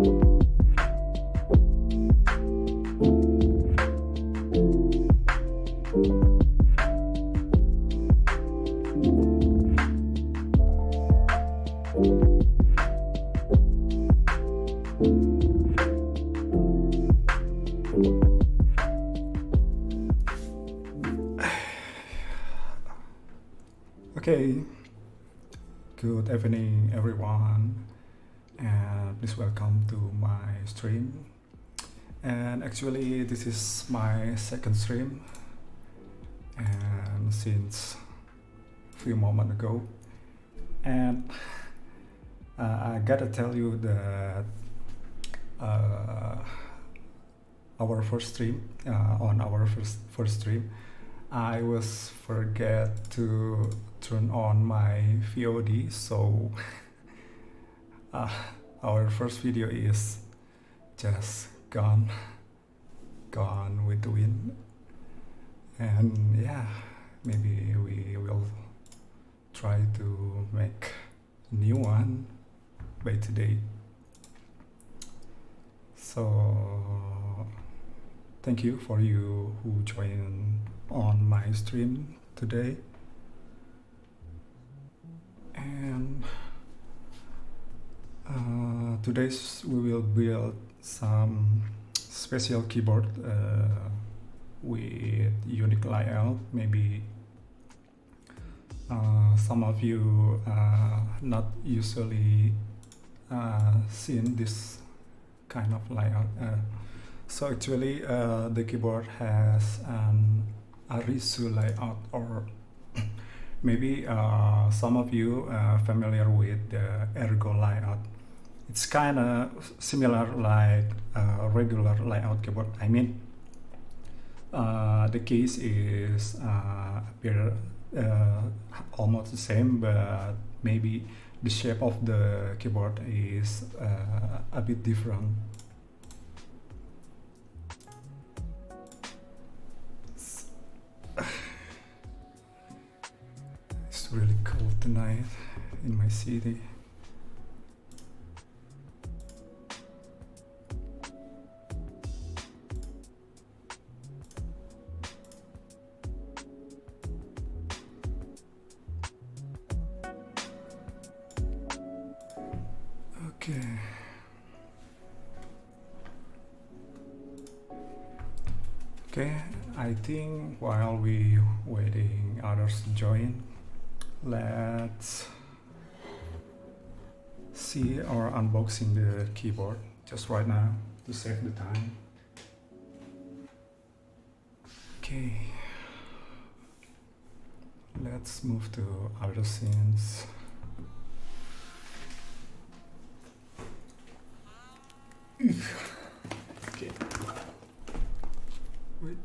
Okay, good evening everyone, and please welcome to my stream. And actually this is my second stream, and since a few moments ago, and I gotta tell you that our first stream, on our first stream, I was forget to turn on my VOD, so our first video is just gone with the wind. And yeah, maybe we will try to make a new one by today. So thank you for you who joined on my stream today. And today we will build some special keyboard with unique layout. Maybe some of you not usually seen this kind of layout. So actually the keyboard has an Arisu layout, or maybe some of you are familiar with the Ergo layout. It's kind of similar like regular layout keyboard. I mean, the keys is appear almost the same, but maybe the shape of the keyboard is a bit different. It's really cold tonight in my city. Okay, I think while we waiting others to join, let's see or unboxing the keyboard just right now to save the time. Okay, let's move to other scenes. Okay. Wait.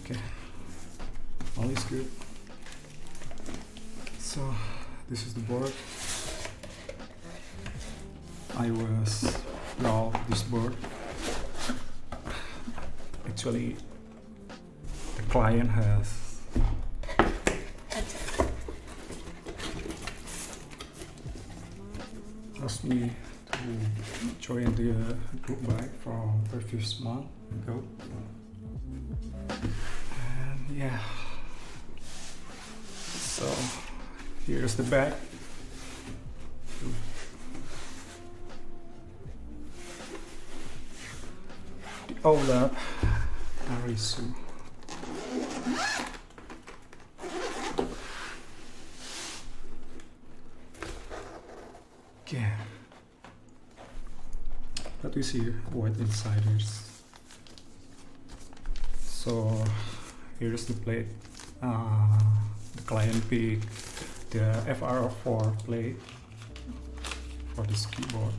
Okay. All is good. So this is the board. I was love this board. Actually, the client has asked me to join the group buy from previous month ago, and yeah, so here's the bag. The OwlabPlate Arisu. Okay, let me see what inside is. So here's the plate. The client picked the FR4 plate for this keyboard.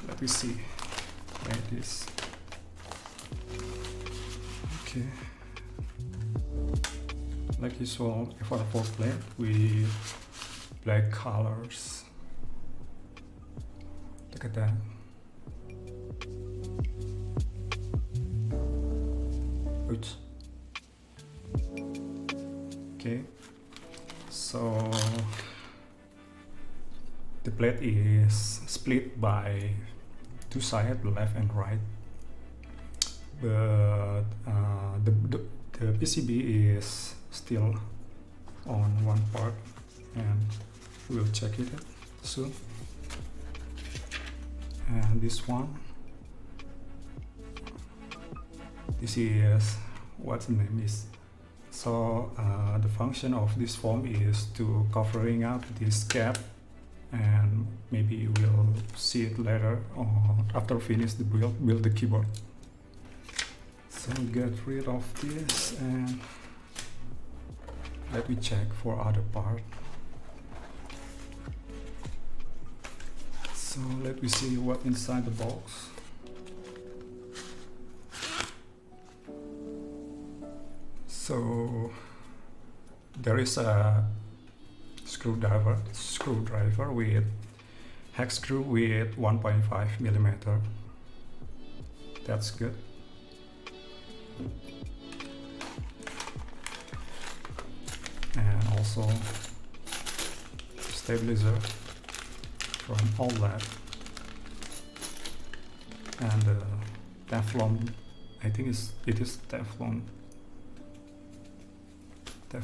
Let me see where it is. Okay, like usual, FR4 plate with black colors. Look at that. Oops, Okay, so the plate is split by two sides, left and right, but the PCB is still on one part, and we'll check it soon. And this one, this is what the name is. So the function of this foam is to covering up this gap, and maybe we'll see it later or after finish the build the keyboard. So get rid of this and let me check for other part. So let me see what inside the box. So there is a screwdriver with hex screw with 1.5 millimeter. That's good. And also stabilizer from OwlabPlate, and Teflon. I think it is Teflon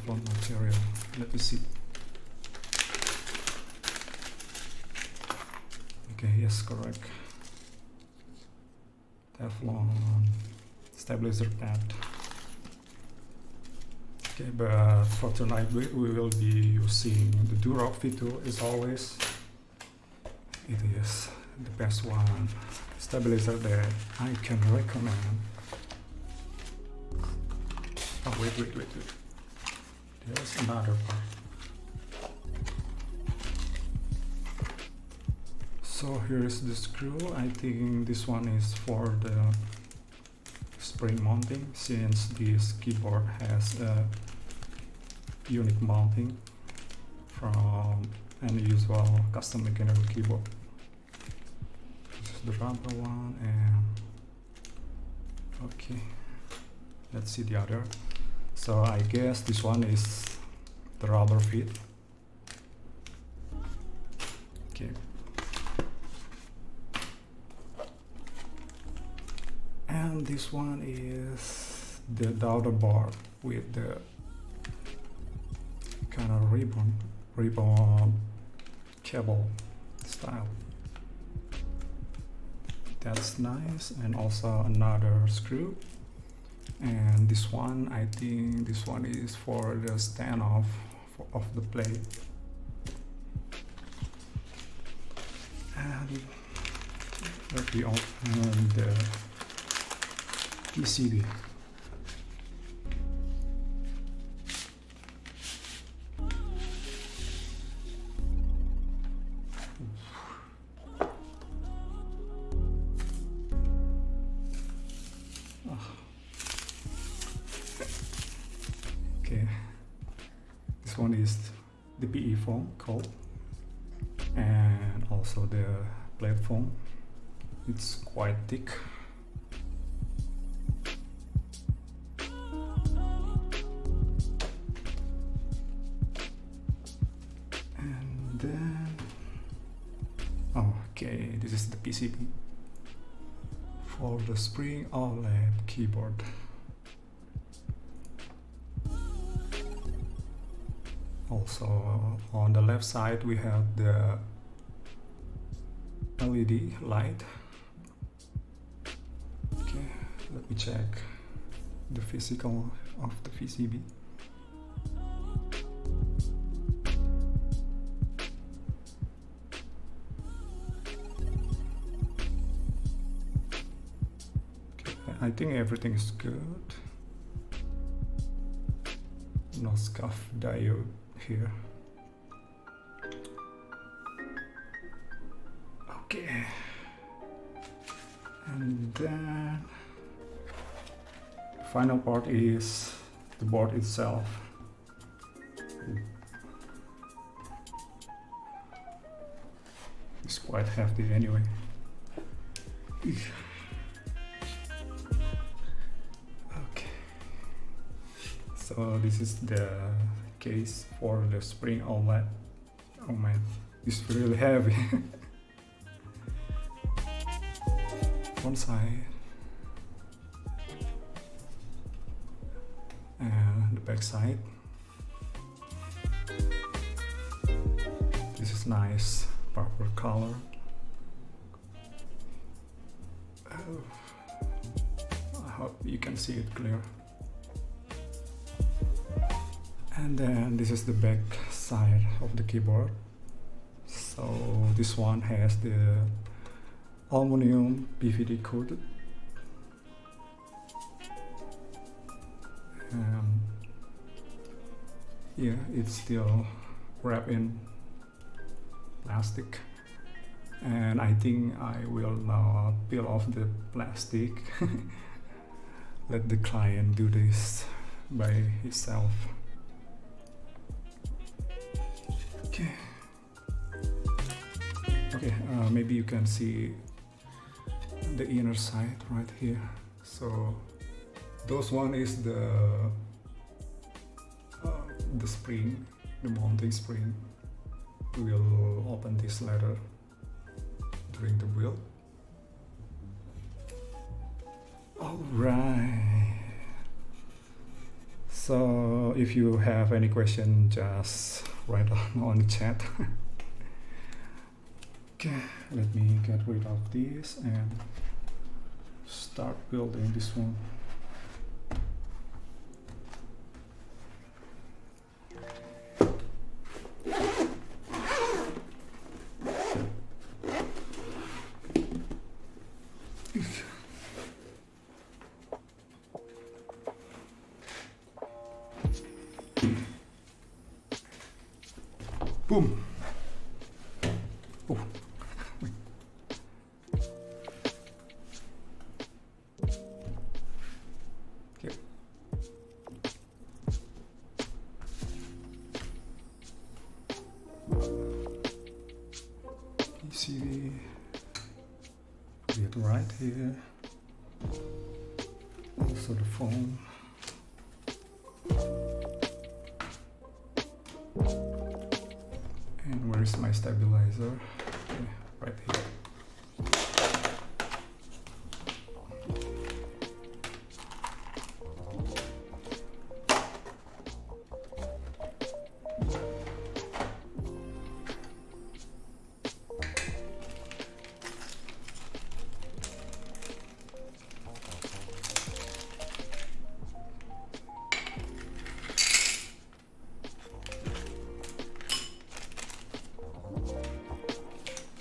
material. Let me see. Okay, yes, correct. Teflon stabilizer pad. Okay, but for tonight we will be using the Durock V2 as always. It is the best one stabilizer that I can recommend. Oh, wait. There's another part. So here is the screw. I think this one is for the spring mounting, since this keyboard has a unique mounting from any usual custom mechanical keyboard. This is the rubber one, and okay, let's see the other. So I guess this one is the rubber fit. Okay. And this one is the daughter board with the kind of ribbon cable style. That's nice. And also another screw. And this one, I think this one is for the stand of the plate. And let me open the PCB. Okay, this one is the PE foam coat, and also the plate foam. It's quite thick. And then, okay, this is the PCB for the spring OwlabPlate keyboard. Also on the left side we have the LED light. Okay, let me check the physical of the PCB. Okay, I think everything is good. No scuff diode here. Okay, and then the final part is the board itself. It's quite hefty anyway. Okay, so this is the case for the spring outlet. Oh man, it's really heavy. Front side and the back side. This is nice purple color. I hope you can see it clear. And then this is the back side of the keyboard. So this one has the aluminum PVD coated. Yeah, it's still wrapped in plastic. And I think I will now peel off the plastic. Let the client do this by himself. Okay. Okay, maybe you can see the inner side right here. So those one is the spring, the mounting spring. We will open this later during the build. Alright. So if you have any question, just write on the chat. Okay, let me get rid of this and start building this one. Boom. Oh. Okay. You see, put it right here. Also the phone. And where is my stabilizer? Okay, right here.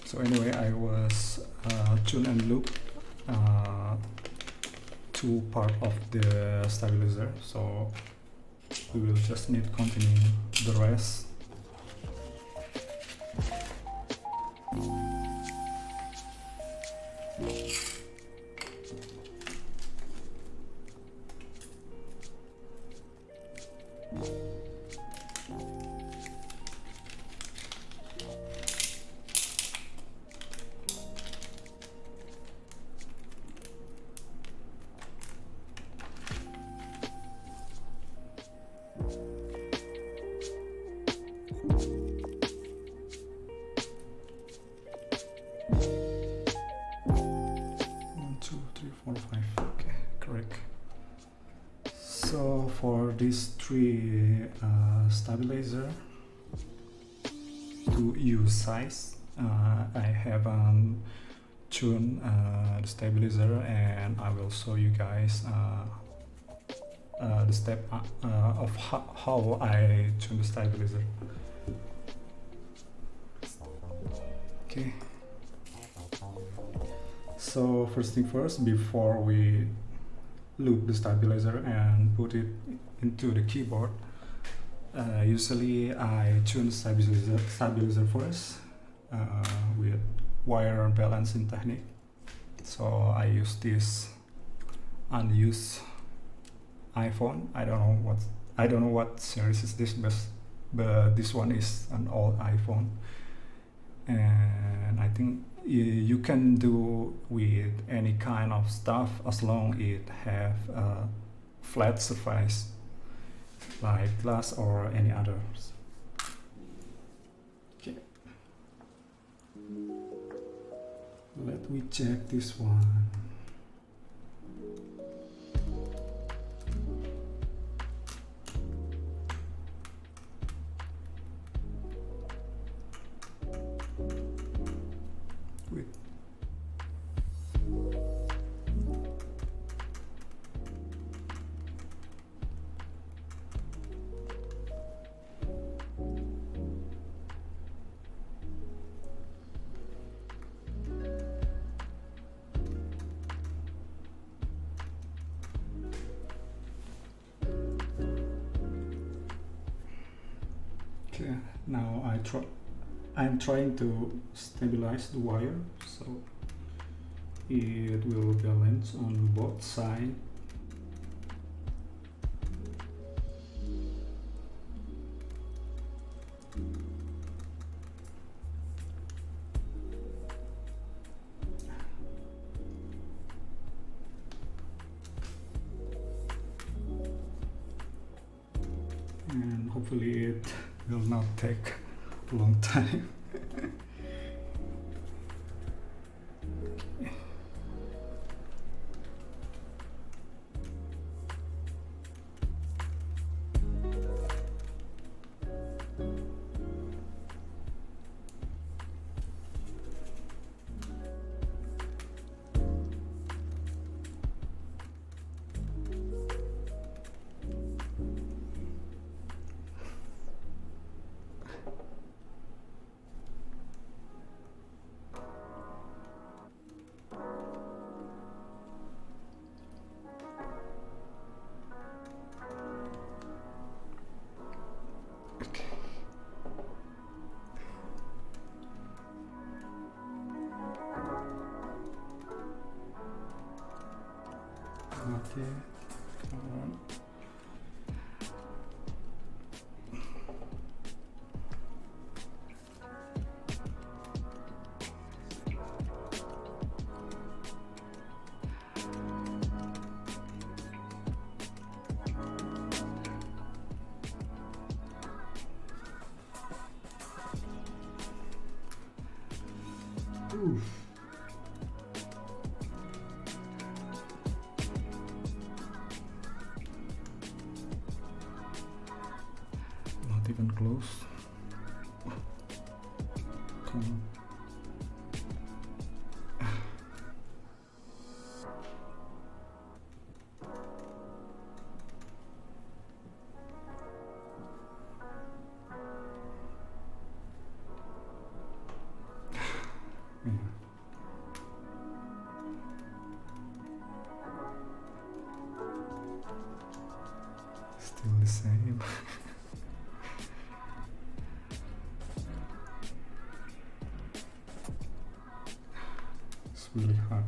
So anyway, I was tune and loop two part of the stabilizer, so we will just need to continue the rest. So for these three stabilizer to use size, I have tuned the stabilizer, and I will show you guys the step of how I tune the stabilizer. Okay. So first thing first, before we loop the stabilizer and put it into the keyboard, usually I tune the stabilizer first with wire balancing technique. So I use this unused iPhone. I don't know what series is this, but this one is an old iPhone, and I think you can do with any kind of stuff as long it have a flat surface. like glass or any others. Okay. Let me check this one. Wait. Okay, now I'm trying to stabilize the wire so it will balance on both sides. And hopefully it will not take a long time. Okay, come on. Oof. Even close. Come on. Yeah. Still the same. Really hard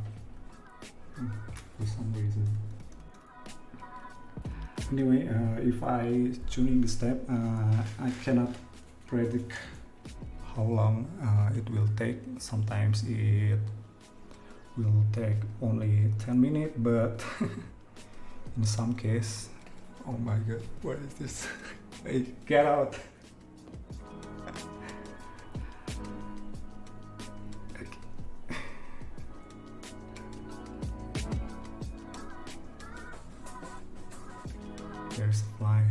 for some reason. Anyway, if I tuning the step, I cannot predict how long it will take. Sometimes it will take only 10 minutes, but in some case, oh my god, what is this? Hey, get out! There's a fly.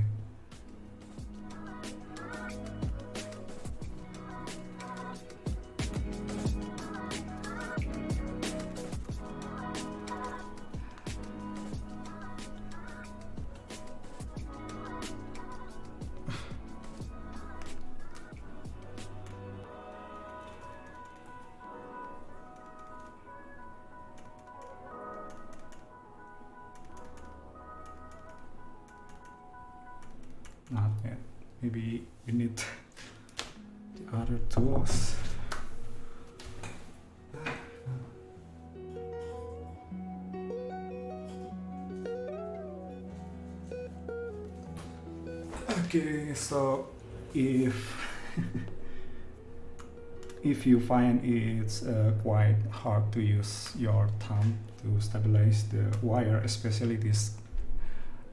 Not yet. Maybe we need the other tools. Okay, so if you find it's quite hard to use your thumb to stabilize the wire, especially this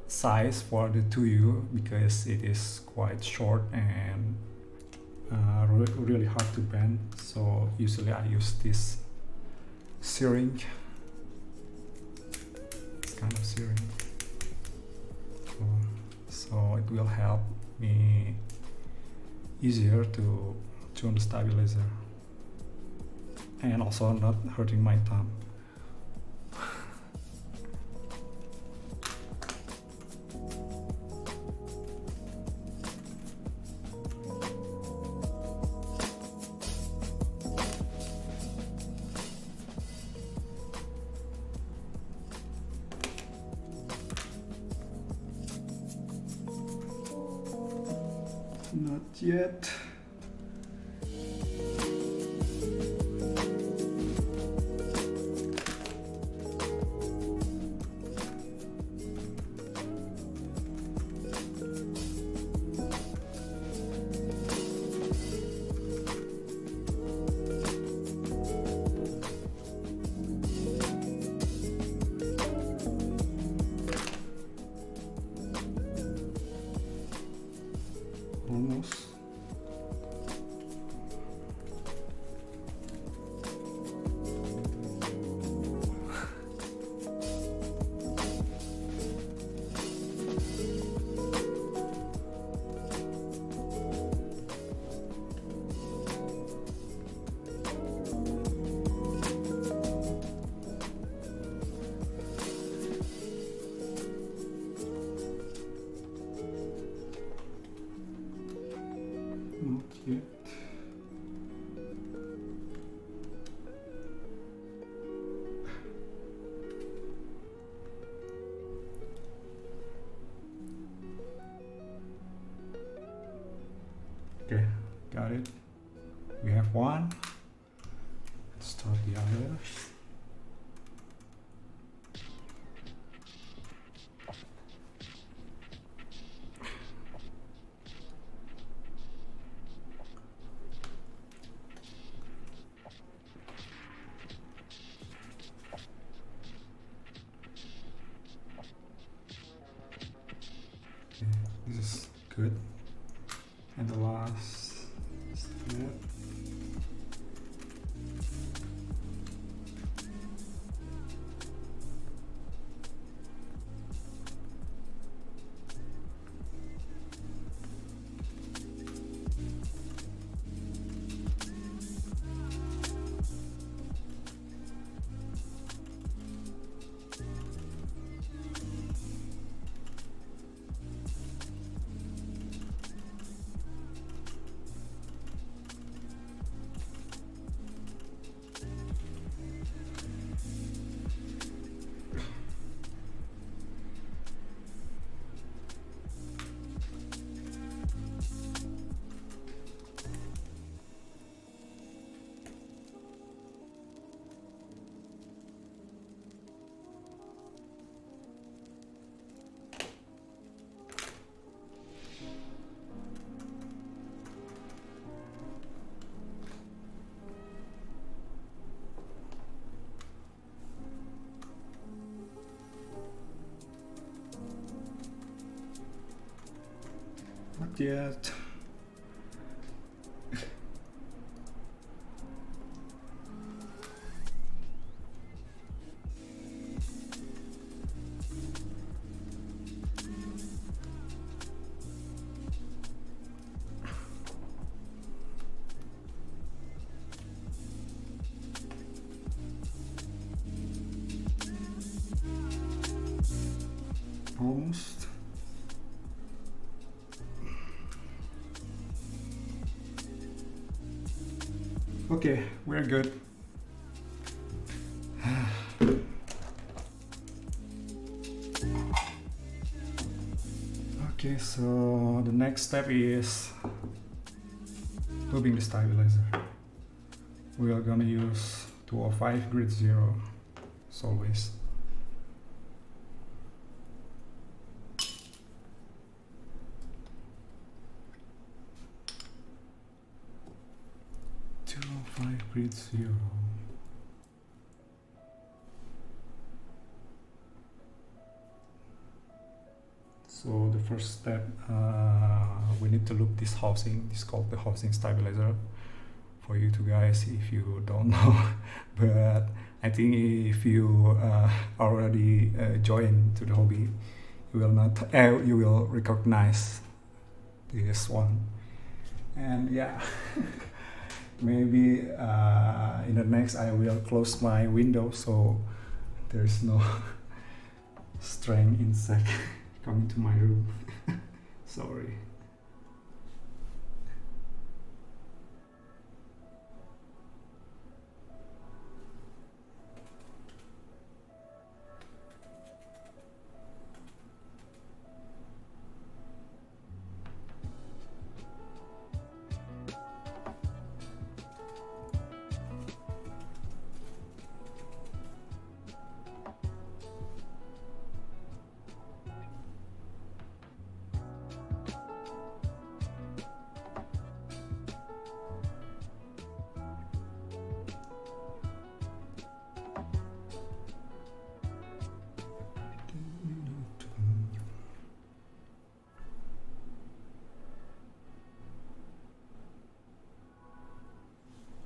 size for the 2U because it is quite short and really hard to bend. So usually I use this syringe, this kind of syringe. So it will help me easier to tune the stabilizer and also not hurting my thumb. Not yet. Almost. Not yet. Okay, got it. We have one. Let's start the others. Okay, this is good. And the last step. Not yet. Almost. Okay, we're good. Okay, so the next step is lubing the stabilizer. We are gonna use 205 grid 0 as always. Grid 0. So the first step, we need to loop this housing. This is called the housing stabilizer. For you two guys, if you don't know, but I think if you already joined to the hobby, you will not, you will recognize this one. And yeah, maybe in the next I will close my window so there is no strange insect coming to my room. Sorry.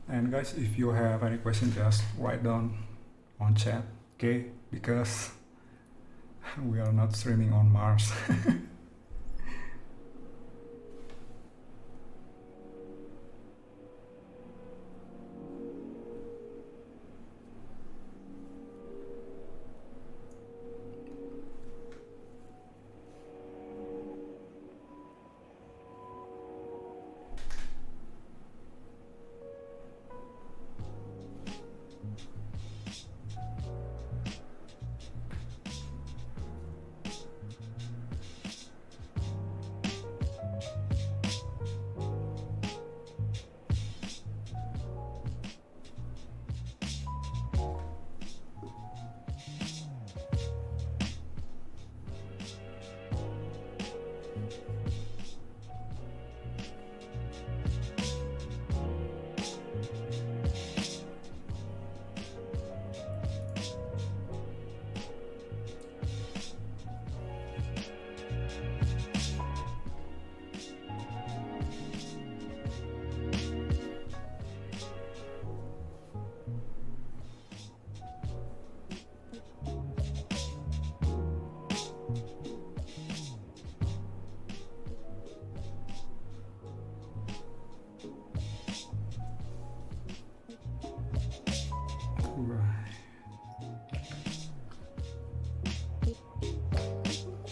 And guys, if you have any question, just write down on chat, okay? Because we are not streaming on Mars.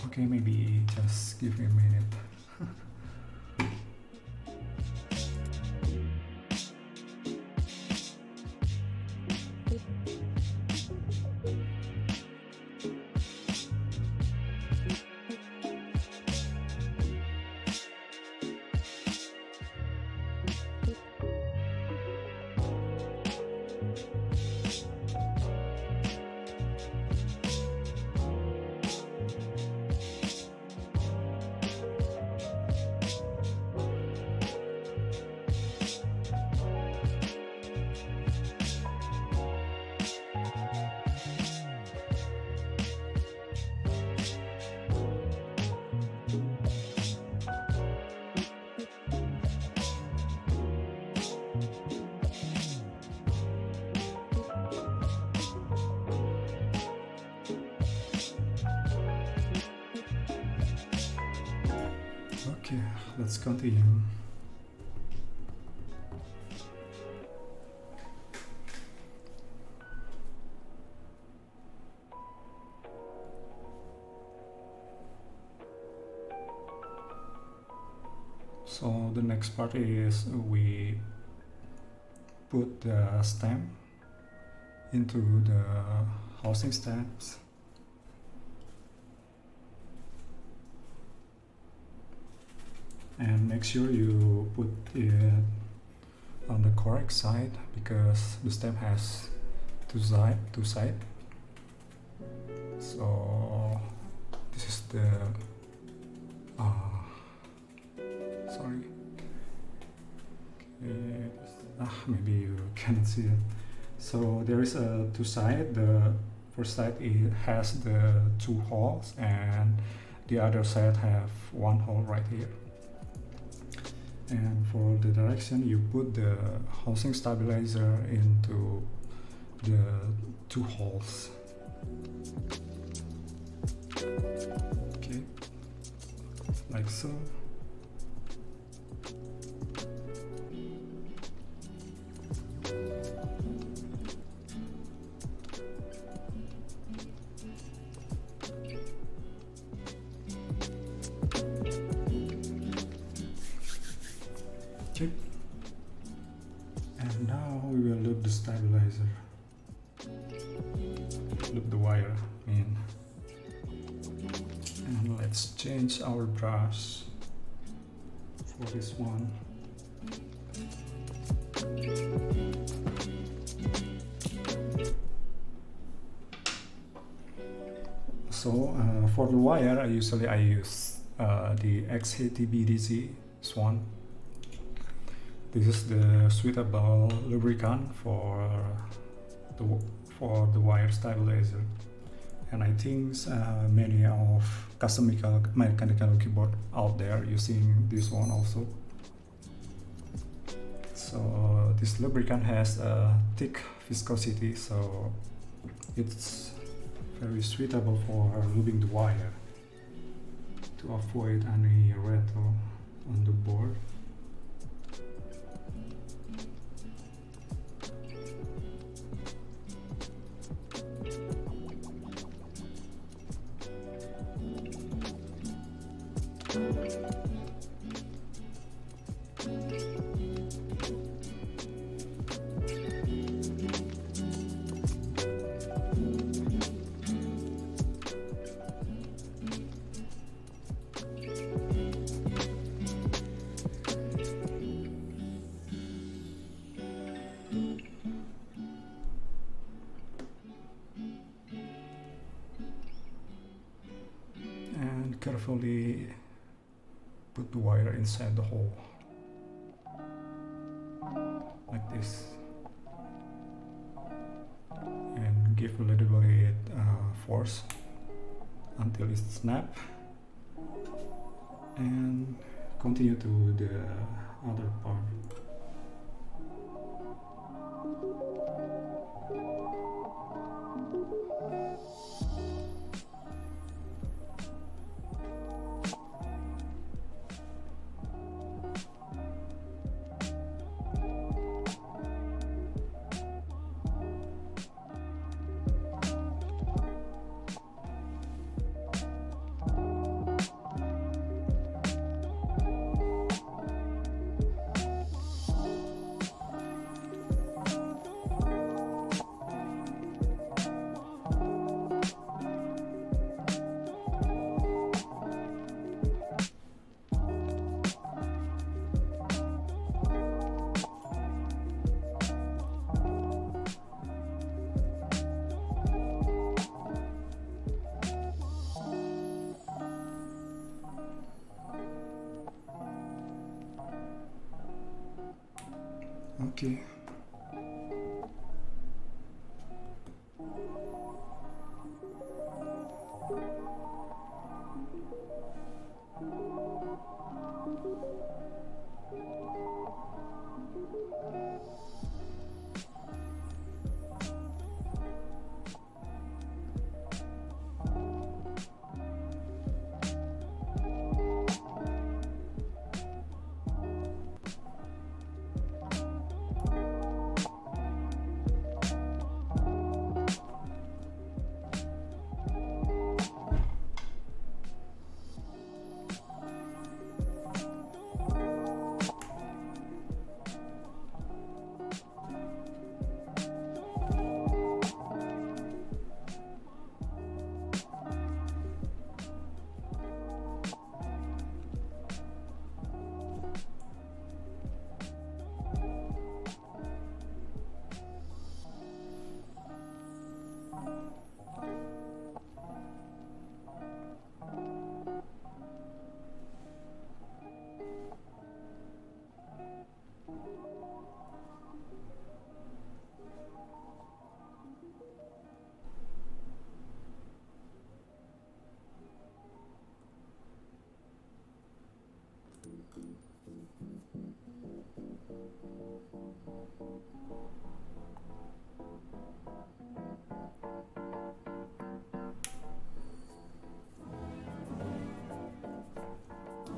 Okay, maybe just give me a minute. Okay, let's continue. So the next part is we put the stamp into the housing stamps. And make sure you put it on the correct side because the stamp has two sides. So this is the sorry. Okay. Maybe you cannot see it. So there is a two side. The first side it has the two holes, and the other side have one hole right here. And for the direction, you put the housing stabilizer into the two holes. Okay, like so. Okay. And now we will loop the stabilizer. Loop the wire in. And let's change our brush for this one. So for the wire, I use the XHT-BDZ one. This is the suitable lubricant for the wire stabilizer, and I think many of custom mechanical keyboard out there using this one also. So this lubricant has a thick viscosity, so it's very suitable for lubing the wire to avoid any rattle on the board. Carefully put the wire inside the hole, like this, and give a little bit force until it snaps, and continue to the other part. Okay.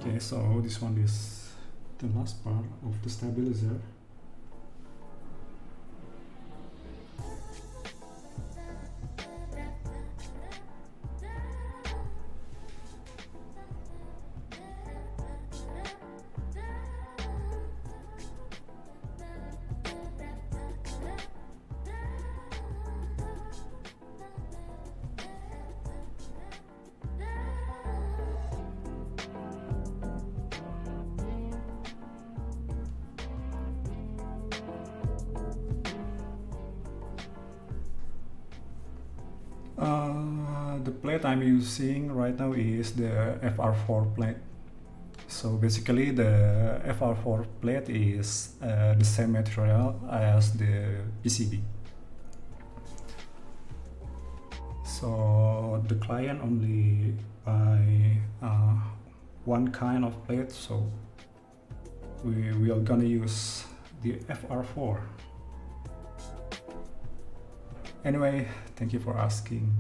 Okay, so this one is the last part of the stabilizer. The plate I'm using right now is the FR4 plate. So basically the FR4 plate is the same material as the PCB. So the client only buy one kind of plate, so we are gonna use the FR4. Anyway, thank you for asking.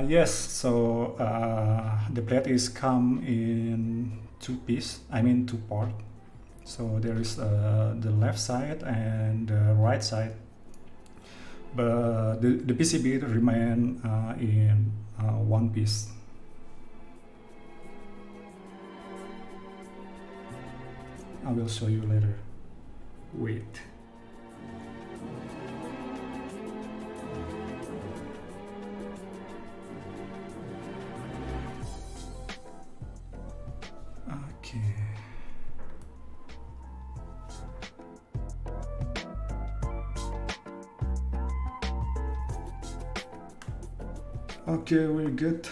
Yes, so the plate is come in two part. So there is the left side and the right side, but the PCB remain in one piece. I will show you later. Wait. Okay, we're good.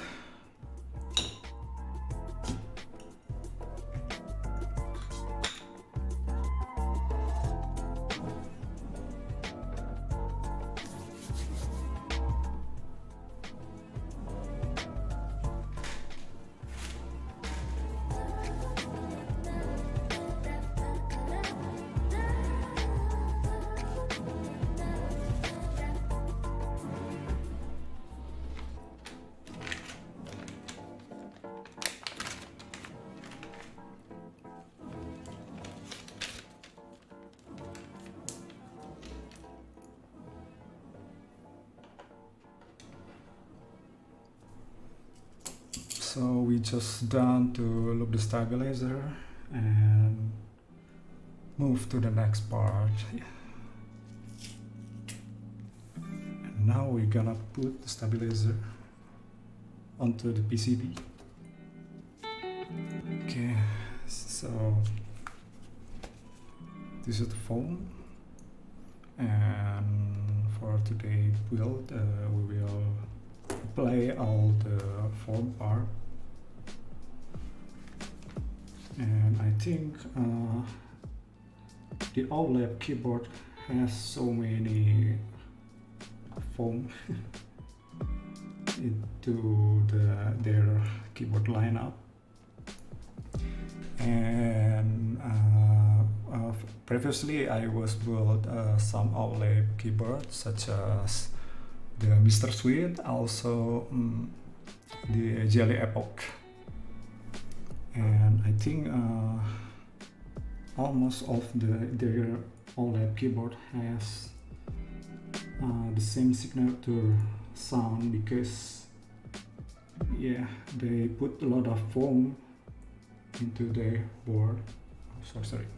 So we just done to lube the stabilizer and move to the next part. And now we're gonna put the stabilizer onto the PCB. Okay, so this is the foam, and for today's build we will apply all the foam part. And I think the OwlabPlate keyboard has so many foam into their keyboard lineup. And previously I was built some OwlabPlate keyboards such as the Mr. Sweet, also the Jelly Pink. And I think almost of their OwlabPlate keyboard has the same signature sound, because yeah, they put a lot of foam into their board. Oh, sorry.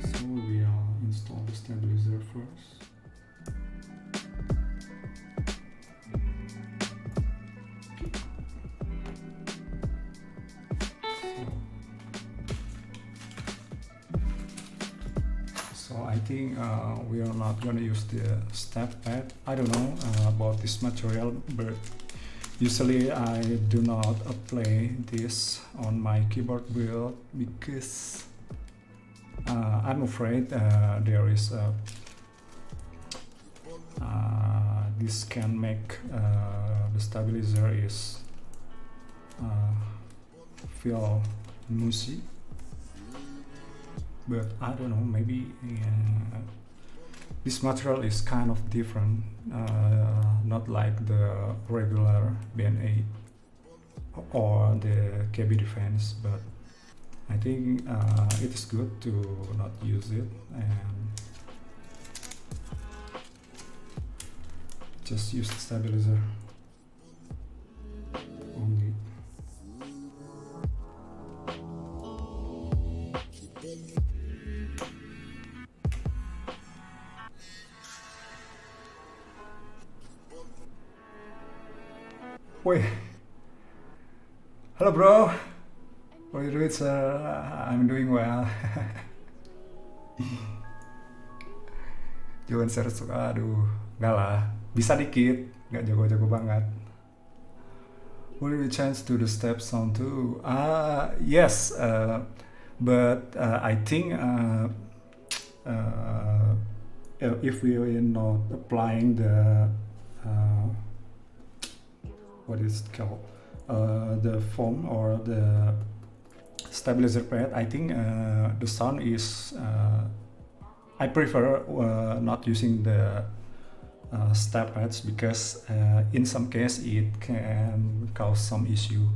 So we will install the stabilizer first. So I think we are not going to use the step pad. I don't know about this material, but Usually I do not apply this on my keyboard build because I'm afraid there is a this can make the stabilizer is feel mushy, but I don't know, maybe this material is kind of different, not like the regular BN8 or the KB Defense, but I think it is good to not use it and just use the stabilizer only. Wait, hello bro, how are you doing sir? I'm doing well. Jangan serius, aduh, enggak lah, bisa dikit, nggak jago-jago banget. Will you change to the step sound too? Yes, but I think if we are not applying the what is it called, the foam or the stabilizer pad, I think the sound is I prefer not using the step pads because in some case it can cause some issue,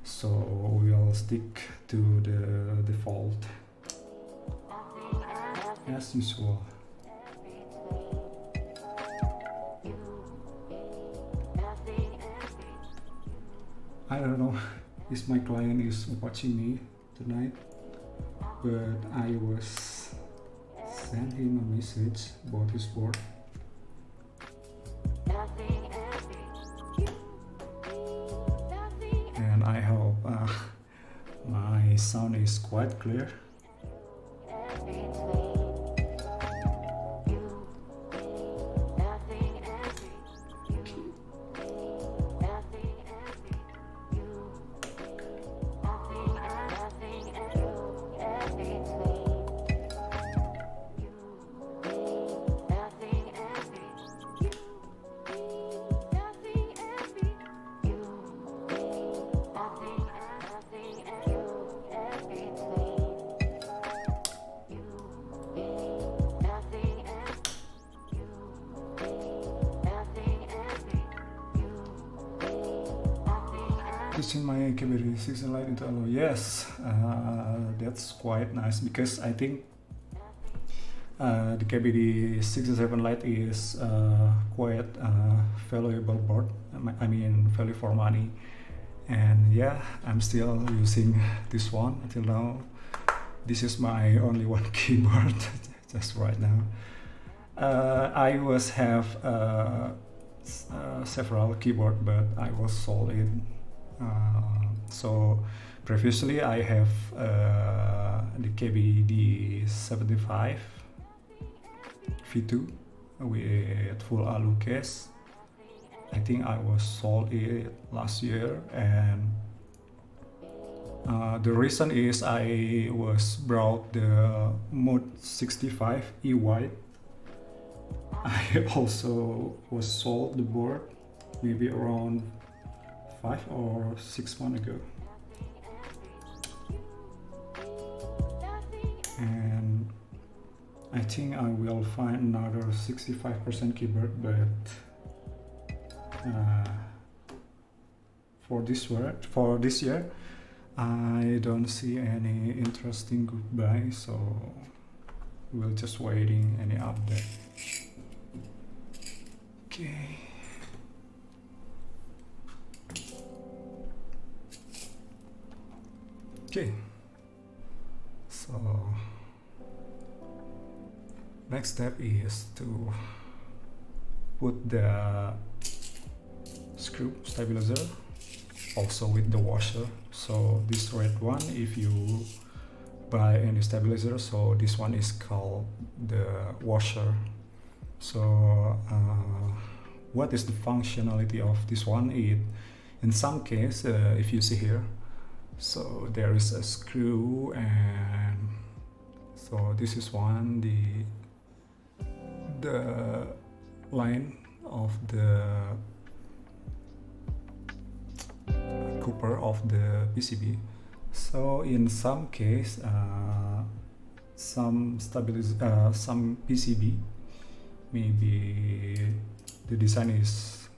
so we'll stick to the default as usual. I don't know if my client is watching me tonight, but I was sent him a message about his board. And I hope my sound is quite clear. Switching my KBD6 light into alloy, yes, that's quite nice because I think the KBD67 light is quite valuable board. I mean, value for money, and yeah, I'm still using this one until now. This is my only one keyboard just right now. I was have several keyboard, but I was sold it. So previously I have the KBD75 V2 with full alu case. I think I was sold it last year, and the reason is I was brought the Mode 65 E white. I also was sold the board maybe around 5 or 6 months ago, and I think I will find another 65% keyboard, but for this year I don't see any interesting good buy, so we're just waiting any update. Okay. Okay, so next step is to put the screw stabilizer also with the washer. So this red one, if you buy any stabilizer, so this one is called the washer. So what is the functionality of this one? in some case, if you see here, so there is a screw, and so this is one, the line of the copper of the PCB. So in some case, some PCB, maybe the design is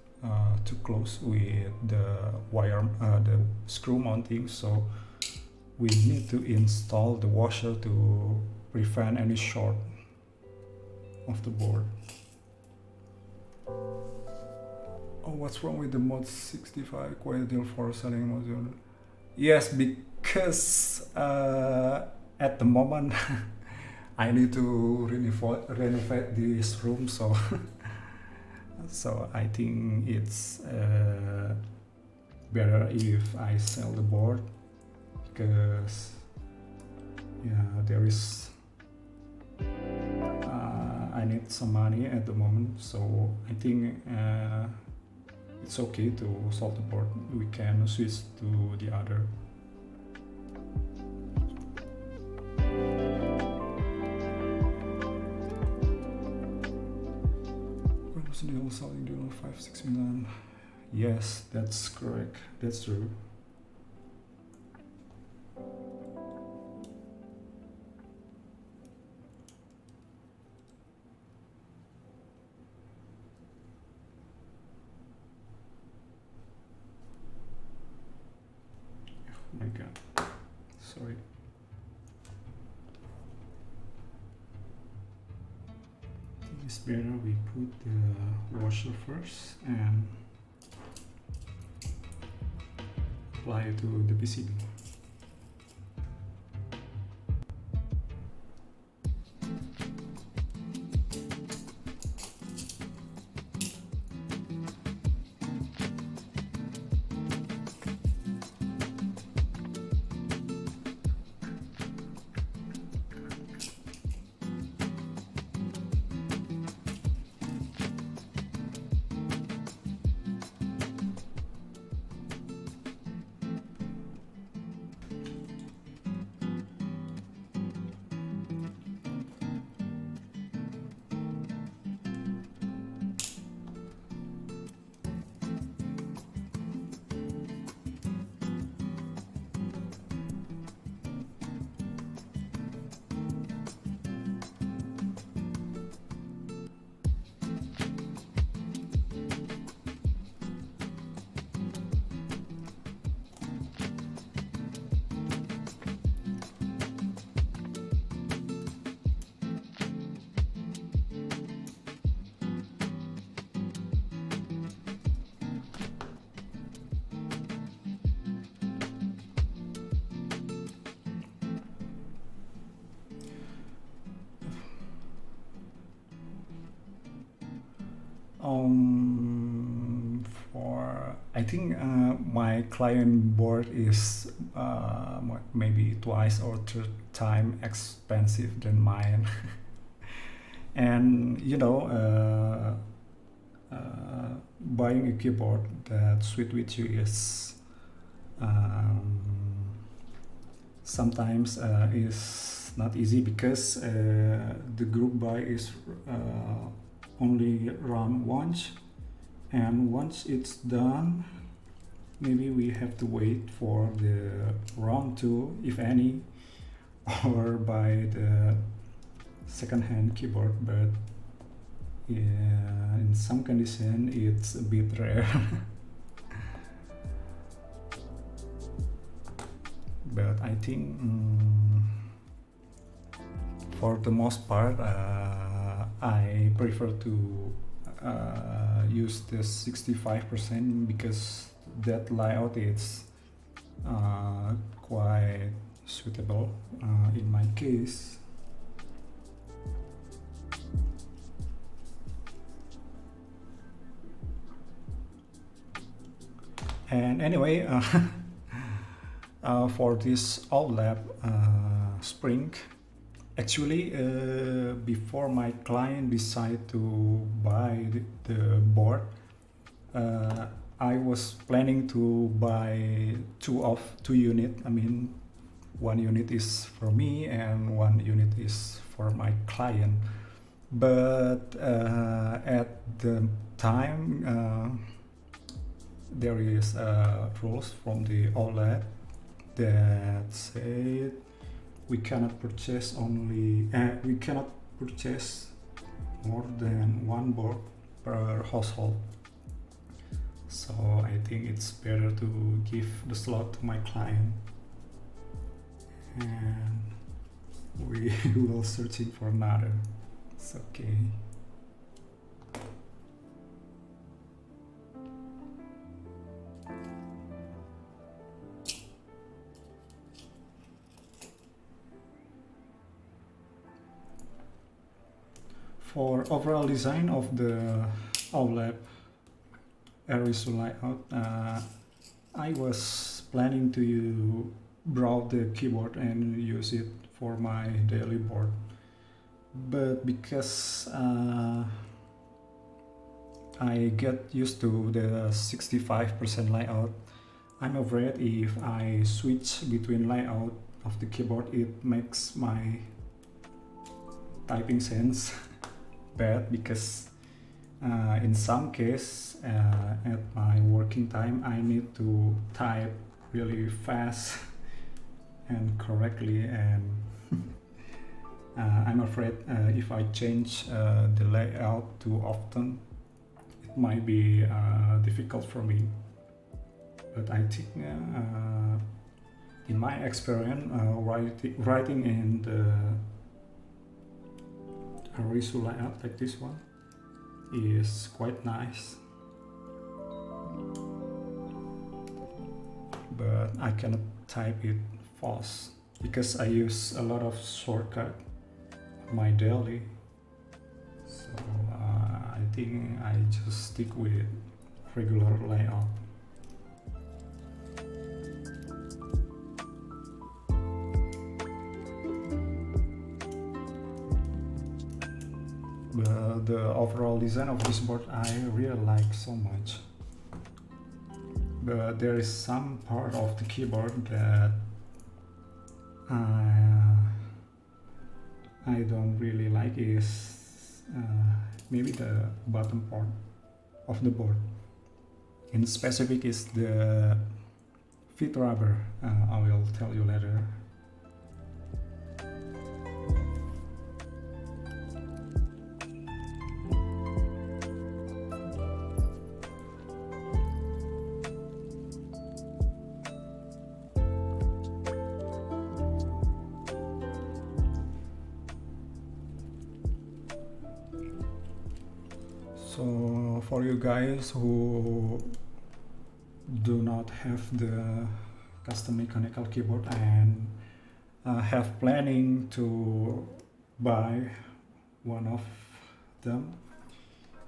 too close with the wire, the screw mounting, so we need to install the washer to prevent any short of the board. Oh, what's wrong with the mod 65 quiet deal for selling module? Yes, because at the moment I need to renovate this room, so so I think it's better if I sell the board, because yeah, there is I need some money at the moment, so I think it's okay to solve the board. We can switch to the other. When was the deal selling Durock 5-6 million? Yes, that's correct. That's true. Oh my god, sorry. I think it's better we put the washer first and apply it to the PCB. For I think my client board is maybe twice or third time expensive than mine. And you know, buying a keyboard that suits with you is sometimes is not easy, because the group buy is only run once, and once it's done, maybe we have to wait for the round 2, if any, or buy the second-hand keyboard. But yeah, in some condition it's a bit rare. But I think for the most part I prefer to use the 65%, because that layout is quite suitable in my case. And anyway, for this OwlabPlate spring, actually before my client decide to buy the board, I was planning to buy two unit. I mean, one unit is for me and one unit is for my client. But at the time, there is rules from the OLED that say we cannot purchase more than one board per household. So I think it's better to give the slot to my client, and we will searching for another. It's okay. For overall design of the OwlabPlate Ergo layout, I was planning to browse the keyboard and use it for my daily board, but because I get used to the 65% layout, I'm afraid if I switch between layout of the keyboard, it makes my typing sense bad, because in some case at my working time I need to type really fast and correctly, and I'm afraid if I change the layout too often, it might be difficult for me. But I think in my experience, writing in the Ergo layout like this one is quite nice, but I cannot type it fast because I use a lot of shortcut my daily. So I think I just stick with regular layout. The overall design of this board I really like so much, but there is some part of the keyboard that I don't really like, is maybe the bottom part of the board. In specific is the feet rubber. I will tell you later. So for you guys who do not have the custom mechanical keyboard and have planning to buy one of them,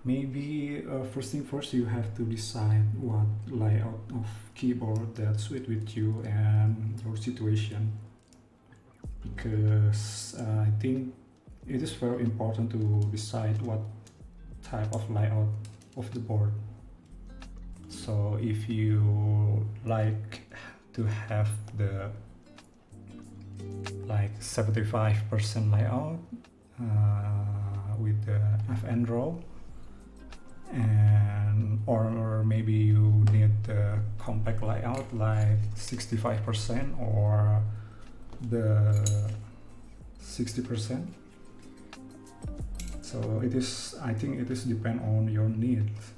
maybe first thing first, you have to decide what layout of keyboard that suits with you and your situation, because I think it is very important to decide what type of layout of the board. So if you like to have the like 75% layout with the FN row, and or maybe you need the compact layout like 65% or the 60%. So it is, I think it is depend on your needs.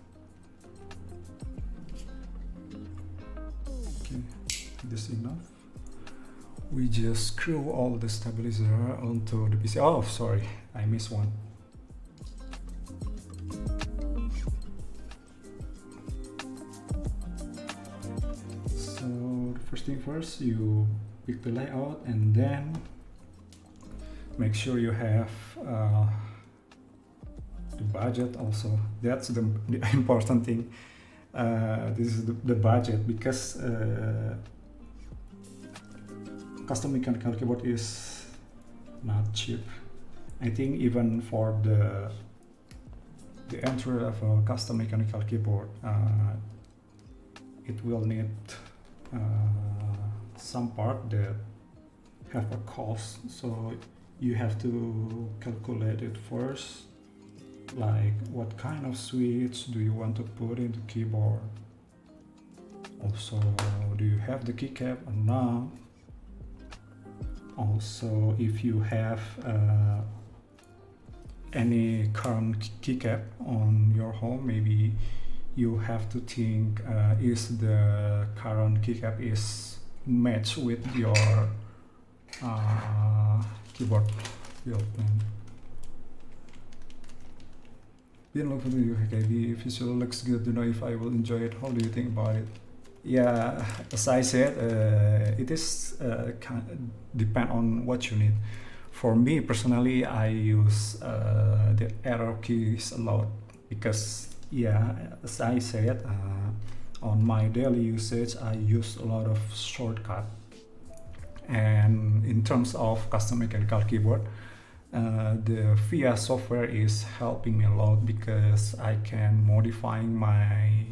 Okay, this enough. We just screw all the stabilizer onto the PC. Oh, sorry, I missed one. So first thing first, you pick the layout and then make sure you have the budget also. That's the important thing. This is the budget, because custom mechanical keyboard is not cheap. I think even for the entry level custom mechanical keyboard, it will need some part that have a cost, so you have to calculate it first, like what kind of switch do you want to put in the keyboard, also do you have the keycap or not, also if you have any current keycap on your home, maybe you have to think is the current keycap is matched with your keyboard build plan. Been looking for you, okay, the visual looks good, to know if I will enjoy it. How do you think about it? Yeah, as I said, it is depend on what you need. For me personally, I use the arrow keys a lot because, yeah, as I said, on my daily usage, I use a lot of shortcut. And in terms of custom mechanical keyboard, the VIA software is helping me a lot because I can modify my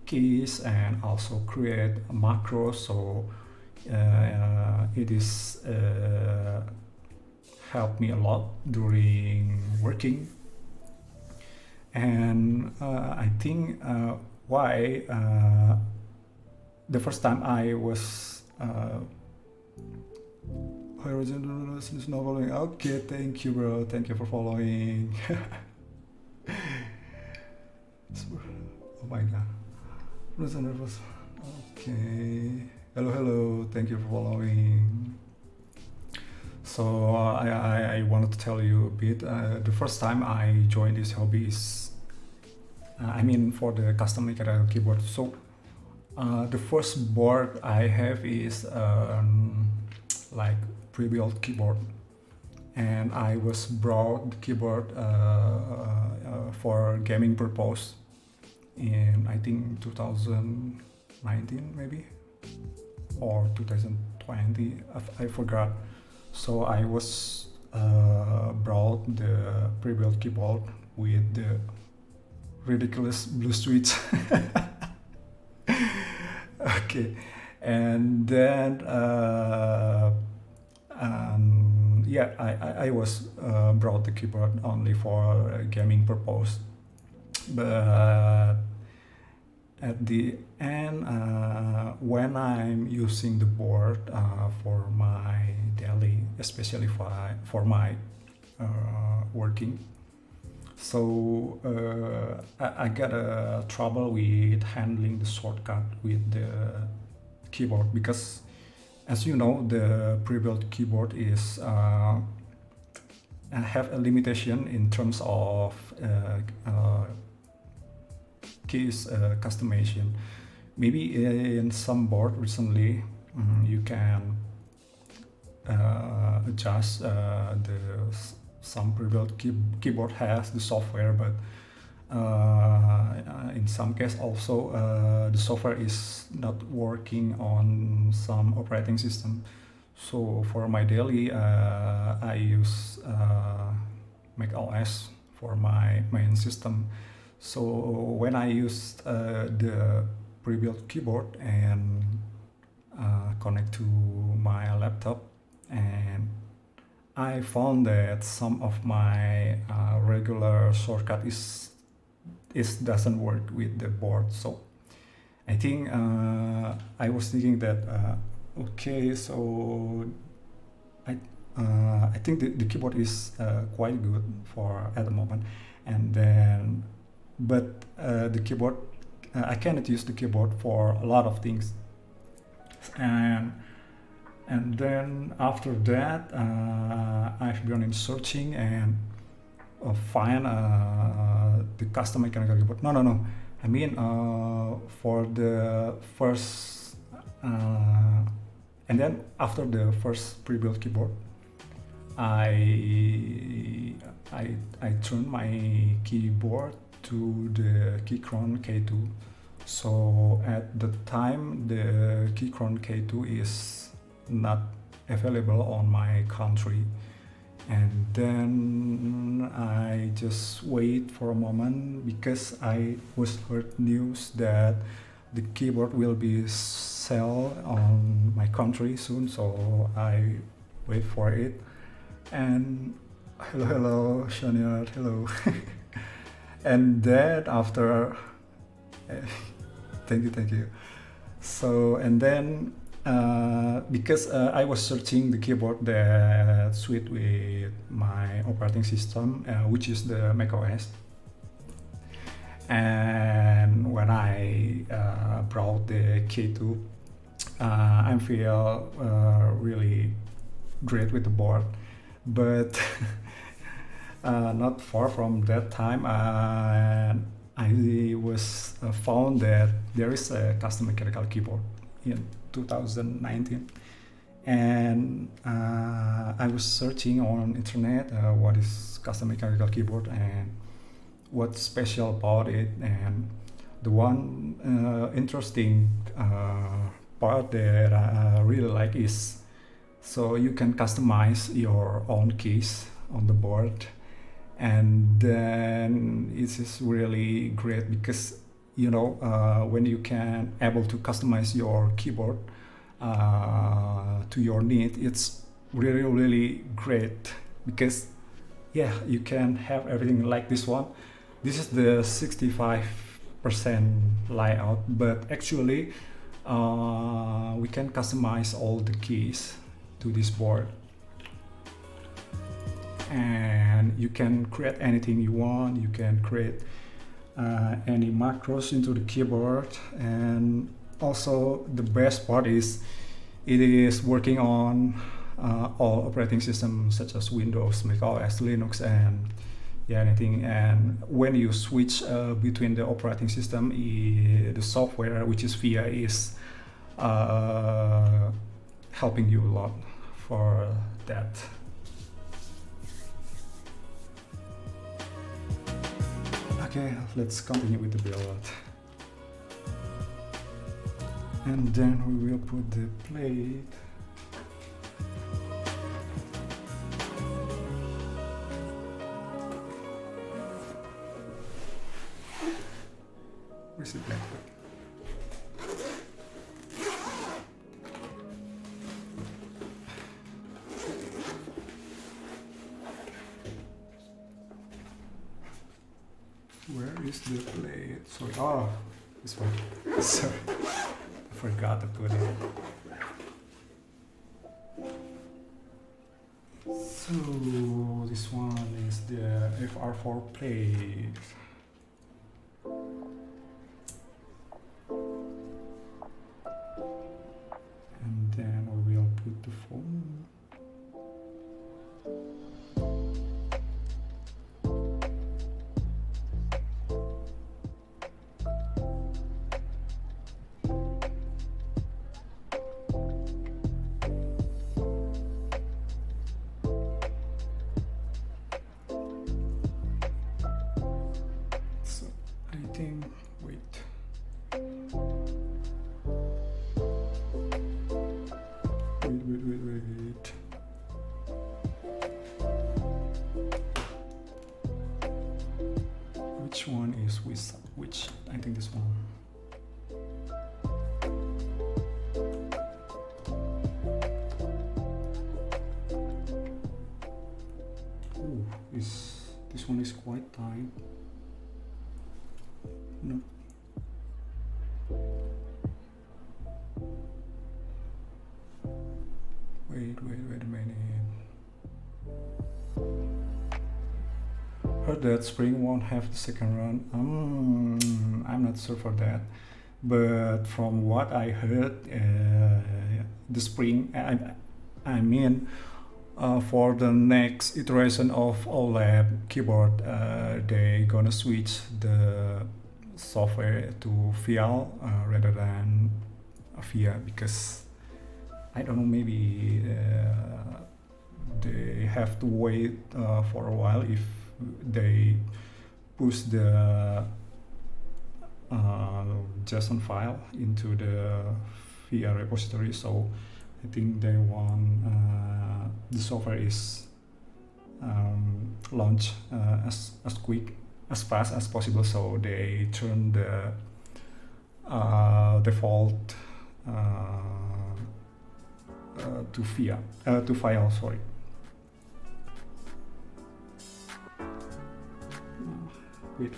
keys and also create a macro, so it is helped me a lot during working. And I think why the first time I was original is not following. Okay, thank you, bro. Thank you for following. Oh my god. Okay. Hello. Thank you for following. So I wanted to tell you a bit. The first time I joined this hobby is, I mean, for the custom mechanical keyboard. So the first board I have is like pre-built keyboard, and I was brought the keyboard for gaming purpose in, I think, 2019 maybe or 2020, I forgot. So I was brought the pre-built keyboard with the ridiculous blue switch. Okay, and then yeah, I was brought the keyboard only for gaming purpose, but at the end, when I'm using the board for my daily, especially for my working, so I got a trouble with handling the shortcut with the keyboard, because as you know, the pre-built keyboard is have a limitation in terms of keys customization. Maybe in some board recently you can adjust some pre-built keyboard has the software, but in some case also the software is not working on some operating system. So for my daily I use Mac OS for my main system. So when I used the pre-built keyboard and connect to my laptop, and I found that some of my regular shortcut doesn't work with the board. So I think I was thinking that okay, so I think the keyboard is quite good for at the moment, and then but the keyboard I cannot use the keyboard for a lot of things, and then after that I've been in searching and find the custom mechanical keyboard. No. I mean for the first and then after the first pre-built keyboard, I turned my keyboard to the Keychron K2. So at the time the Keychron K2 is not available on my country, and then I just wait for a moment because I was heard news that the keyboard will be sell on my country soon, so I wait for it. And hello Shanier, hello. And then after thank you. So and then because I was searching the keyboard that suit with my operating system, which is the macOS. And when I brought the K2, I feel really great with the board, but not far from that time, I was found that there is a custom mechanical keyboard in 2019, and I was searching on internet what is custom mechanical keyboard and what's special about it. And the one interesting part that I really like is so you can customize your own keys on the board. And then it is really great because you know when you can able to customize your keyboard to your need, it's really great because yeah, you can have everything like this one. This is the 65% layout, but actually we can customize all the keys to this board, and you can create anything you want. You can create any macros into the keyboard. And also the best part is it is working on all operating systems such as Windows, macOS, Linux, and yeah, anything. And when you switch between the operating system, the software, which is VIA, is helping you a lot for that. Okay, let's continue with the build. And then we will put the plate. Where's the plate? Where is the plate? Sorry, oh, this one. Sorry, I forgot to put it. So this one is the FR4 plate. And then we will put the foam. Wait. Which one is which? I think this one. Oh, this one is quite tight. No. Wait a minute. Heard that spring won't have the second run. I'm not sure for that, but from what I heard, the spring, I mean, for the next iteration of OwlabPlate keyboard, they gonna switch the software to VIA rather than VIA, because I don't know, maybe they have to wait for a while if they push the JSON file into the VIA repository. So I think they want the software is launched as fast as possible, so they turn the default to file, sorry. Wait.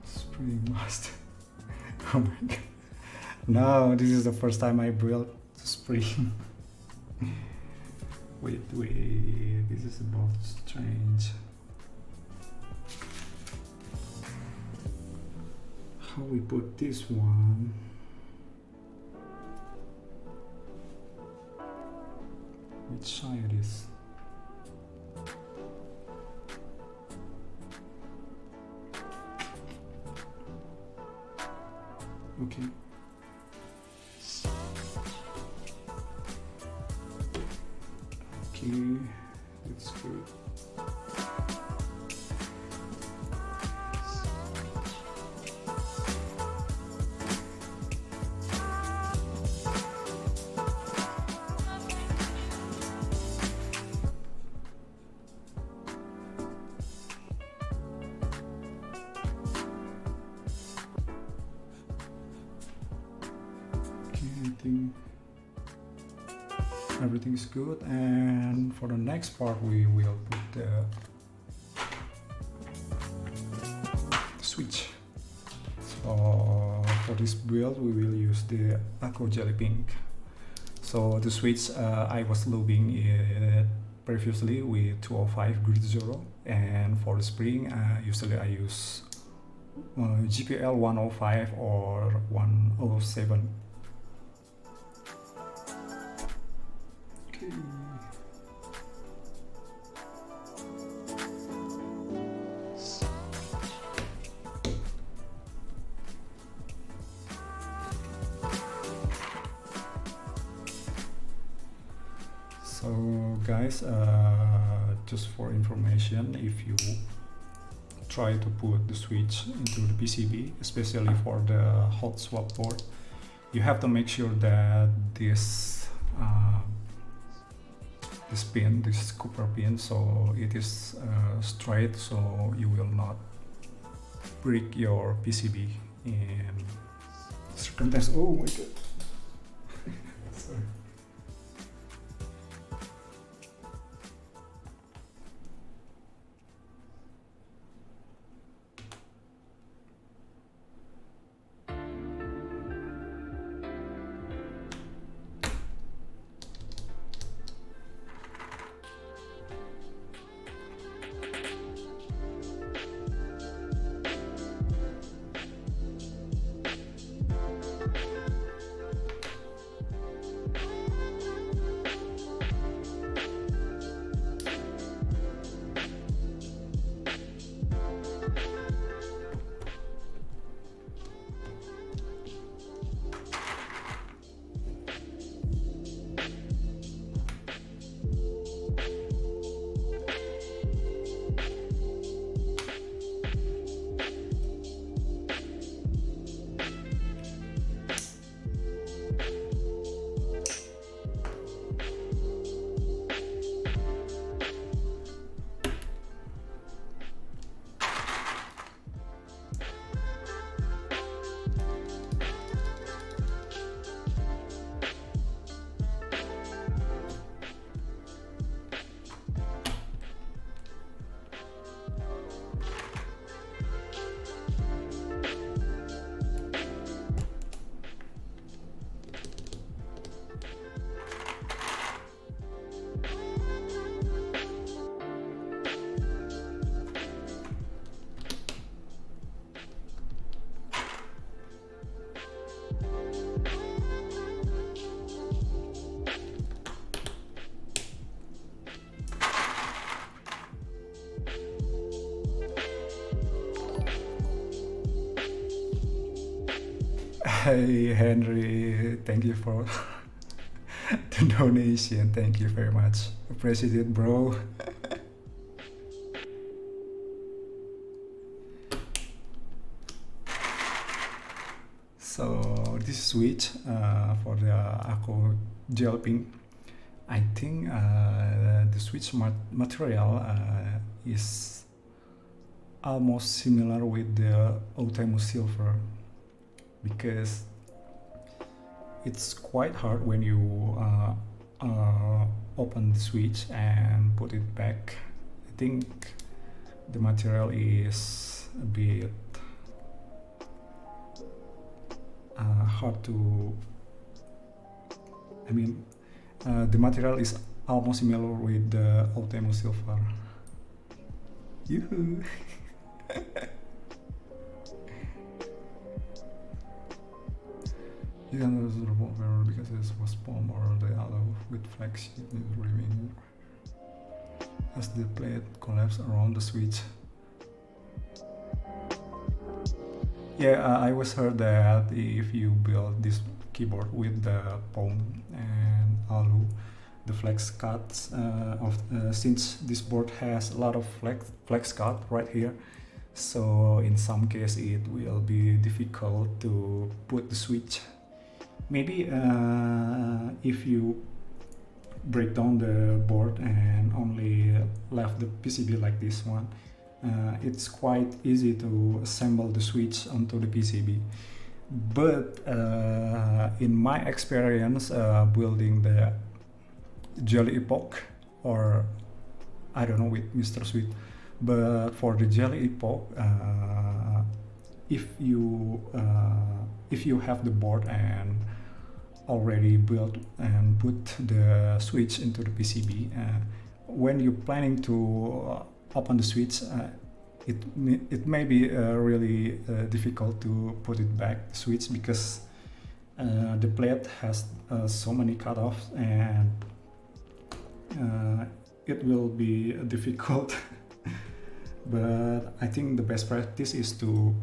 Spring master. Oh my god. No, this is the first time I built spring. Wait, this is about strange. How we put this one? Which side is? Okay. Okay, that's good. Okay, I think everything is good, and for the next part we will put the switch. So for this build we will use the Akko Jelly Pink. So the switch I was lubing it previously with 205 grid 0, and for the spring usually I use GPL 105 or 107. So guys, just for information, if you try to put the switch into the PCB, especially for the hot swap board, you have to make sure that this pin, this copper pin, so it is straight, so you will not break your PCB in circumstance. Oh my god. Sorry. Hey Henry, thank you for the donation. Thank you very much. Appreciate it, bro. So this switch for the Akko Jelly Pink, I think the switch material is almost similar with the Ultimo Silver, because it's quite hard when you open the switch and put it back. I think the material is a bit hard to, the material is almost similar with the Ultimo Silver. Yoo-hoo! You can use the remote mirror because it was palm or the alloy with flex sheet remaining as the plate collapses around the switch. Yeah, I was heard that if you build this keyboard with the palm and alloy, the flex cuts since this board has a lot of flex cut right here, so in some case it will be difficult to put the switch. Maybe if you break down the board and only left the PCB like this one, it's quite easy to assemble the switch onto the PCB. But in my experience building the Jelly Epoch, or I don't know with Mr. Sweet, but for the Jelly Epoch, if you have the board and already built and put the switch into the PCB, when you're planning to open the switch, it may be really difficult to put it back, the switch, because the plate has so many cutoffs, and it will be difficult. But I think the best practice is to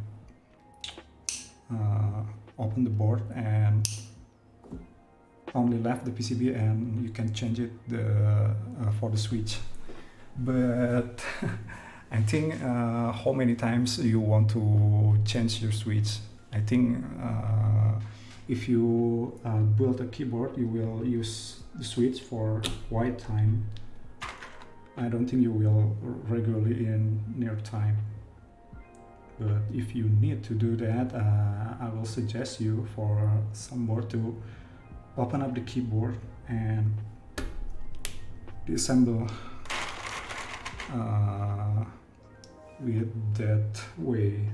open the board and only left the PCB, and you can change it for the switch. But I think how many times you want to change your switch. I think if you build a keyboard, you will use the switch for quite time. I don't think you will regularly in near time. But if you need to do that, I will suggest you for some board to open up the keyboard and disassemble with that way.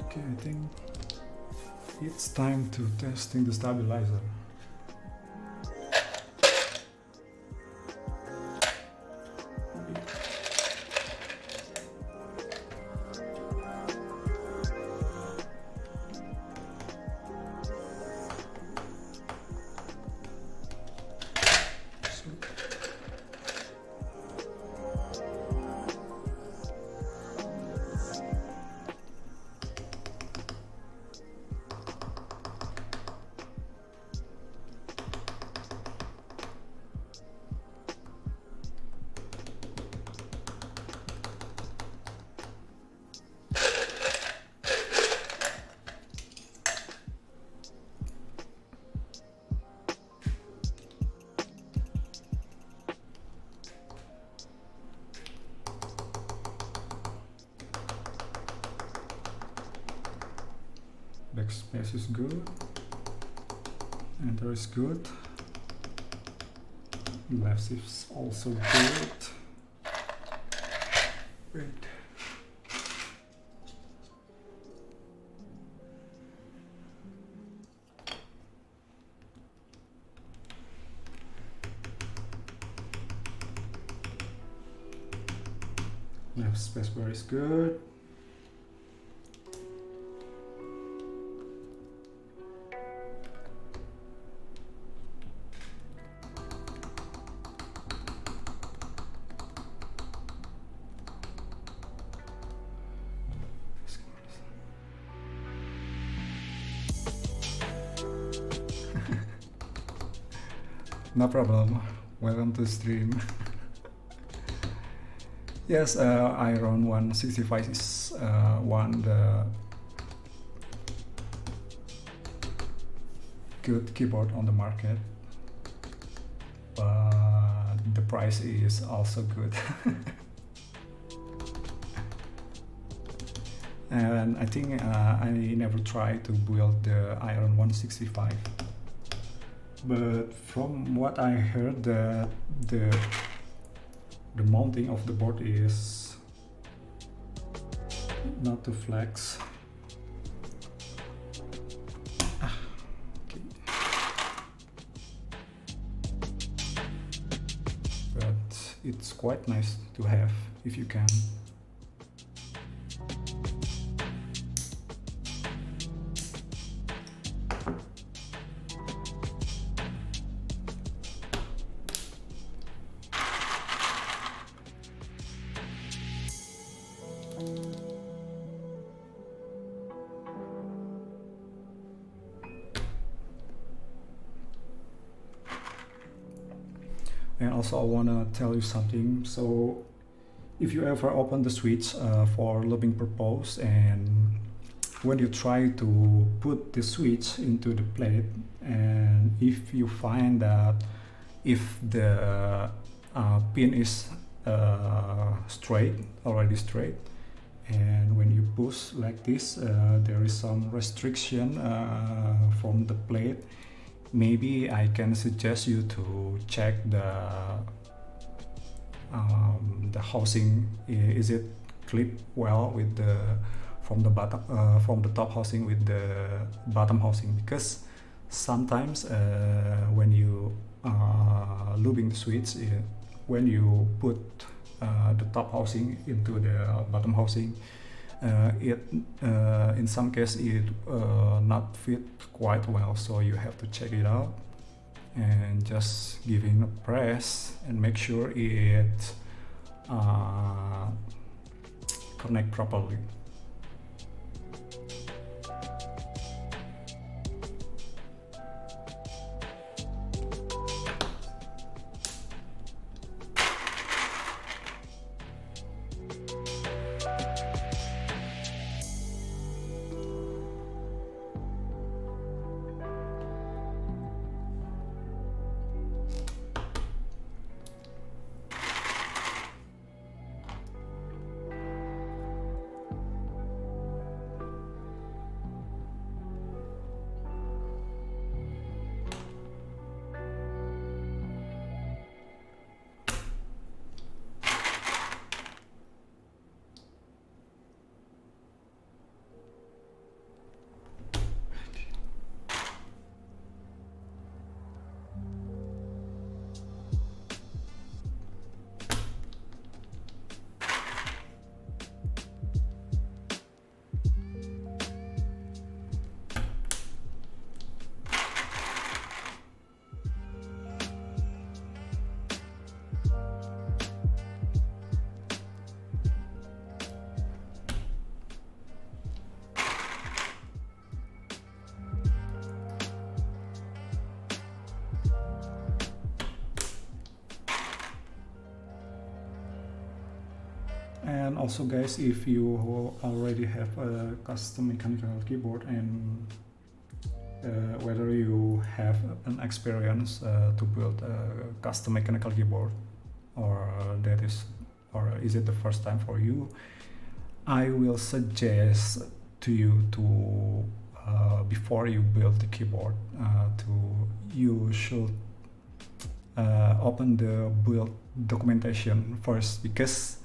Okay, I think it's time to testing the stabilizer. Backspace is good, enter is good, left shift is also good. Wait. Left spacebar is good. No problem. Welcome to stream. Yes, Iron 165 is one the good keyboard on the market, but the price is also good. And I think I never tried to build the Iron 165, but from what I heard, that the mounting of the board is not to flex. Okay. But it's quite nice to have if you can. And also I want to tell you something. So if you ever open the switch for lubing purpose, and when you try to put the switch into the plate, and if you find that if the pin is already straight, and when you push like this, there is some restriction from the plate, maybe I can suggest you to check the housing. Is it clipped well with the from the top housing with the bottom housing? Because sometimes when you lubing the switch, when you put the top housing into the bottom housing, it in some case it not fit quite well, so you have to check it out and just give it a press and make sure it connect properly. And also guys, if you already have a custom mechanical keyboard, and whether you have an experience to build a custom mechanical keyboard, or is it the first time for you, I will suggest to you to before you build the keyboard, you should open the build documentation first, because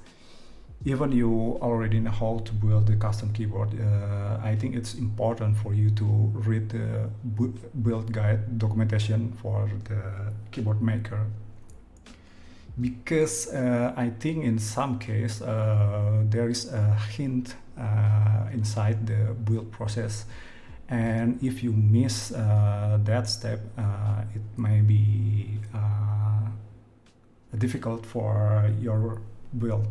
even you already know how to build the custom keyboard, I think it's important for you to read the build guide documentation for the keyboard maker, because I think in some case there is a hint inside the build process, and if you miss that step, it may be difficult for your build.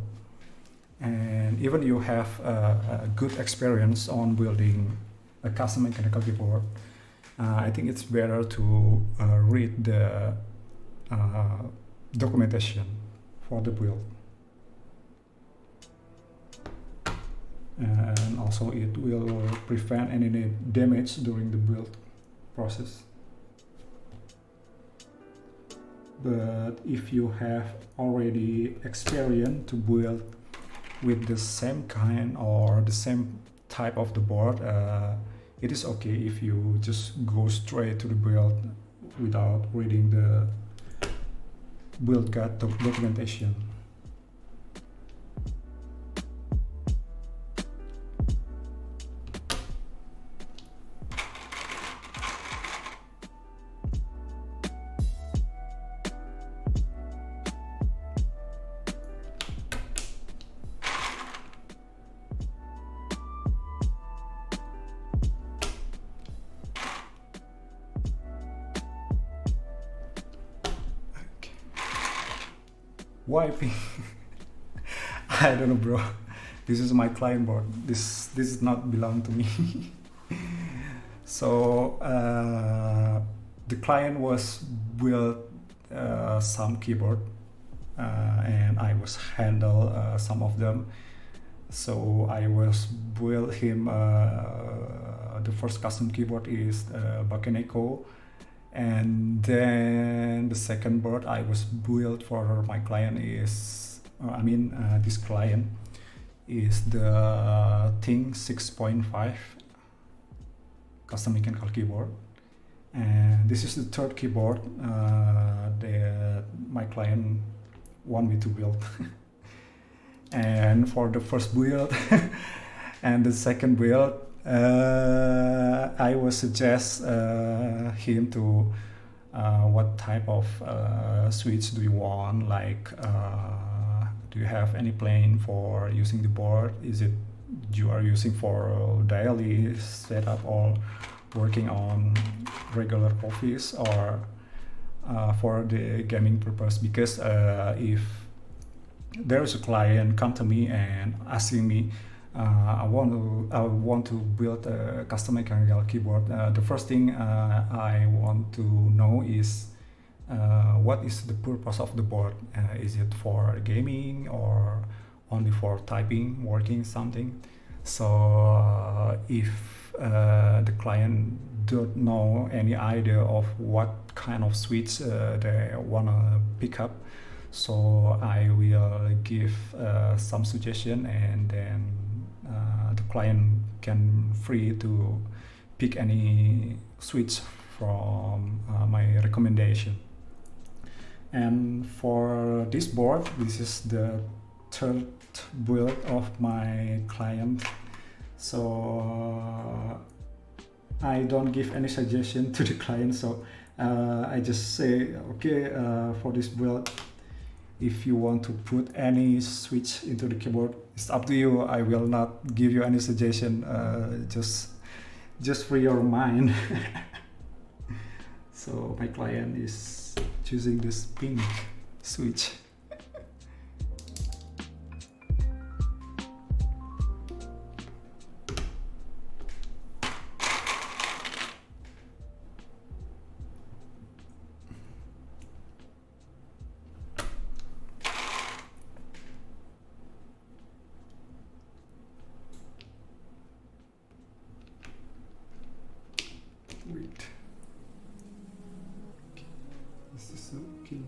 And even you have a good experience on building a custom mechanical keyboard, I think it's better to read the documentation for the build. And also it will prevent any damage during the build process. But if you have already experience to build with the same kind or the same type of the board, it is okay if you just go straight to the build without reading the build guide documentation. Why pink? I don't know, bro. This is my client board. This does not belong to me. So the client was build some keyboard, and I was handle some of them. So I was build him. The first custom keyboard is Akko. And then the second board I was built for my client is, this client is the Thing 6.5 custom mechanical keyboard. And this is the third keyboard that my client want me to build. And for the first build and the second build, I would suggest him to what type of switch do you want, like do you have any plan for using the board? Is it you are using for daily setup or working on regular office, or for the gaming purpose? Because if there is a client come to me and asking me, I want to build a custom mechanical keyboard. The first thing I want to know is what is the purpose of the board? Is it for gaming or only for typing, working something? So if the client don't know any idea of what kind of switch they wanna pick up, so I will give some suggestion, and then the client can free to pick any switch from my recommendation. And for this board, this is the third build of my client. So I don't give any suggestion to the client. So I just say, okay, for this build, if you want to put any switch into the keyboard, it's up to you. I will not give you any suggestion. Just free your mind. So my client is choosing this pink switch. Wait. Okay. This is okay.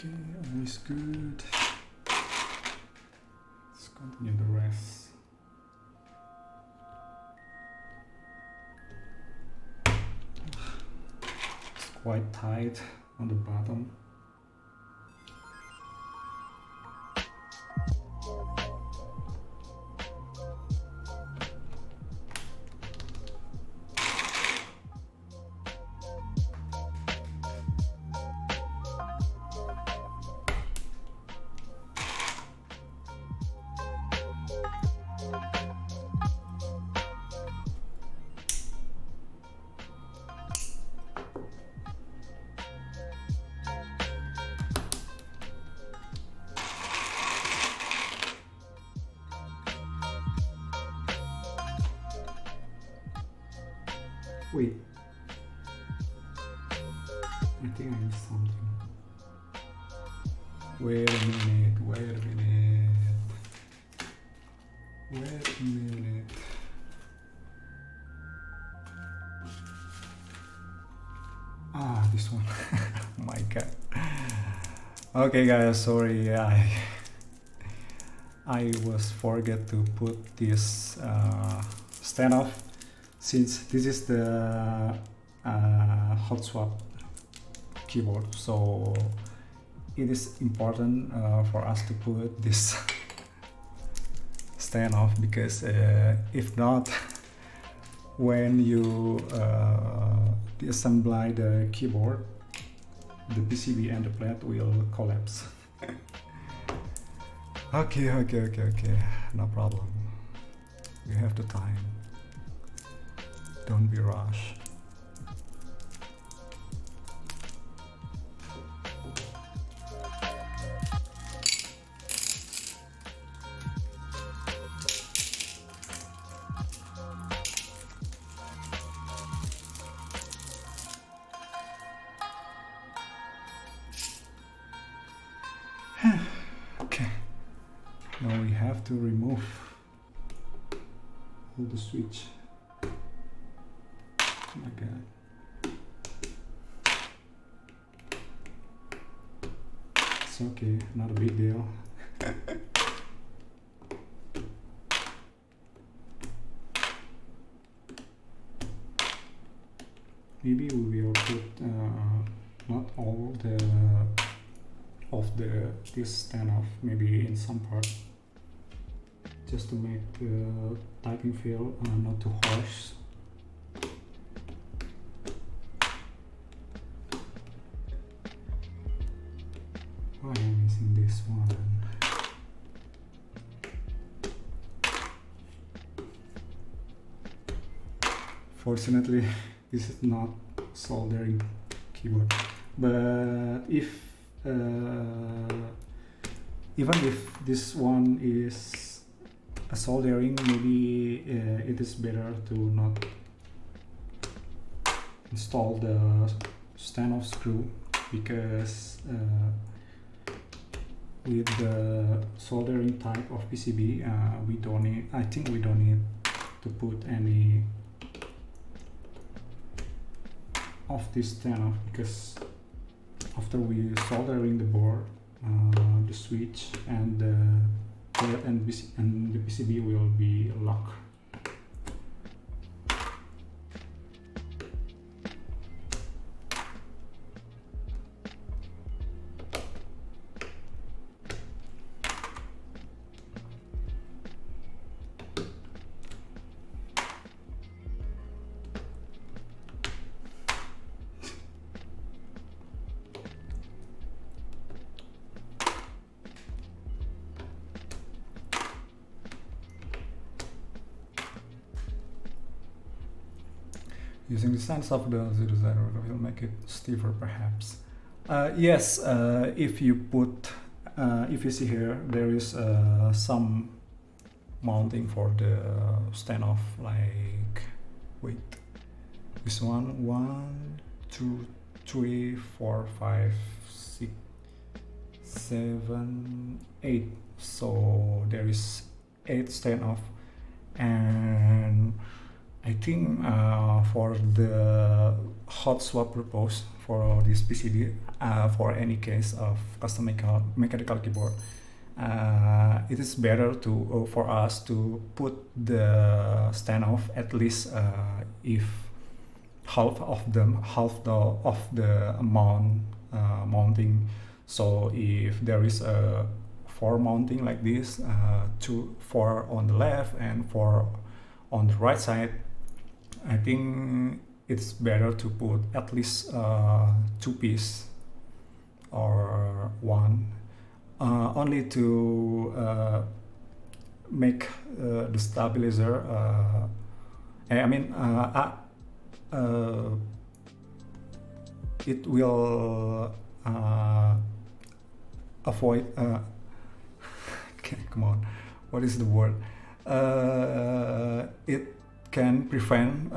Okay, always good. Let's continue the rest. It's quite tight on the bottom. Wait, I think I missed something. Wait a minute, wait a minute. Wait a minute. Ah, this one. Oh my god. Okay guys, sorry, I was forget to put this standoff, since this is the hot swap keyboard, so it is important for us to put this standoff, because if not, when you disassemble the keyboard, the PCB and the plate will collapse. Okay, no problem. You have the time. Don't be rushed. Okay, now we have to remove all the switch. Oh my god. It's okay, not a big deal. Maybe we will put not all of this standoff, maybe in some part, just to make the typing feel not too harsh. Why am I missing this one? Fortunately, this is not soldering keyboard, but if even if this one is a soldering, maybe it is better to not install the standoff screw, because with the soldering type of PCB, we don't need, I think we don't need to put any of this standoff, because after we soldering the board, the switch and the plate and the PCB will be locked. Using the sense of the 00 will make it stiffer, perhaps. Yes, if you put, if you see here, there is some mounting for the standoff. Like, wait, this one, 1, 2, 3, 4, 5, 6, 7, 8. So there is 8 standoff, and I think for the hot swap purpose for this PCB, for any case of custom mechanical keyboard, it is better to for us to put the standoff at least if half of the mounting. So if there is a 4 mounting like this, 4 on the left and 4 on the right side, I think it's better to put at least 2 pieces or 1, only to make the stabilizer. It will avoid. Okay, come on, what is the word? It can prevent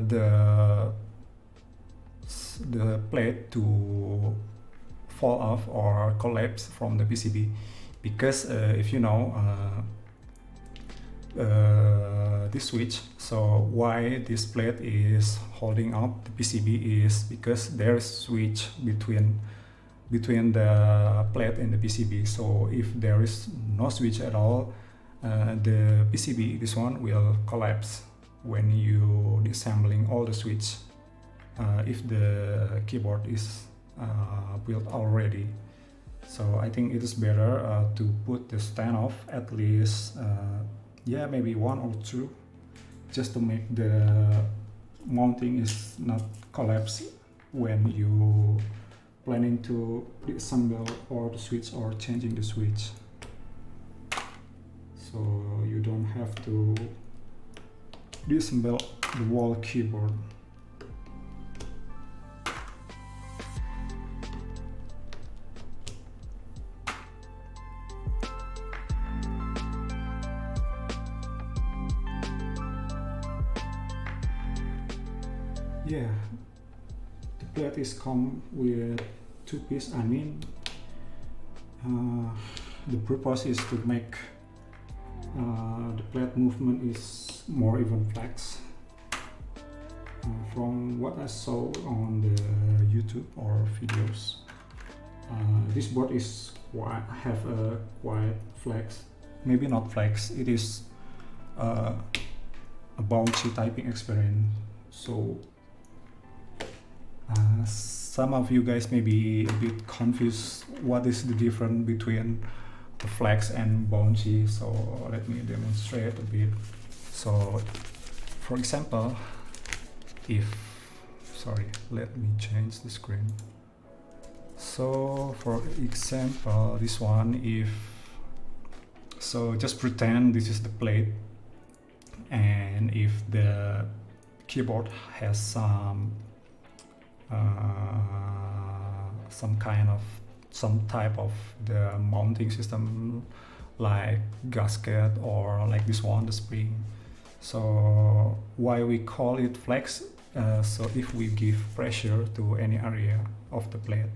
the plate to fall off or collapse from the PCB, because if you know this switch, so why this plate is holding up the PCB is because there's switch between the plate and the PCB. So if there is no switch at all, the PCB, this one, will collapse when you disassembling all the switch, if the keyboard is built already. So I think it is better to put the standoff at least maybe 1 or 2, just to make the mounting is not collapse when you planning to disassemble or the switch or changing the switch. So you don't have to disassemble the whole keyboard. Yeah, the plate is come with 2 pieces. The purpose is to make the plate movement is more even flex. From what I saw on the YouTube or videos, this board is have a quite flex, maybe not flex, it is a bouncy typing experience. So some of you guys may be a bit confused what is the difference between the flex and bouncy, so let me demonstrate a bit. So for example, let me change the screen. So for example, this one, just pretend this is the plate, and if the keyboard has some type of the mounting system, like gasket or like this one, the spring. So why we call it flex? So if we give pressure to any area of the plate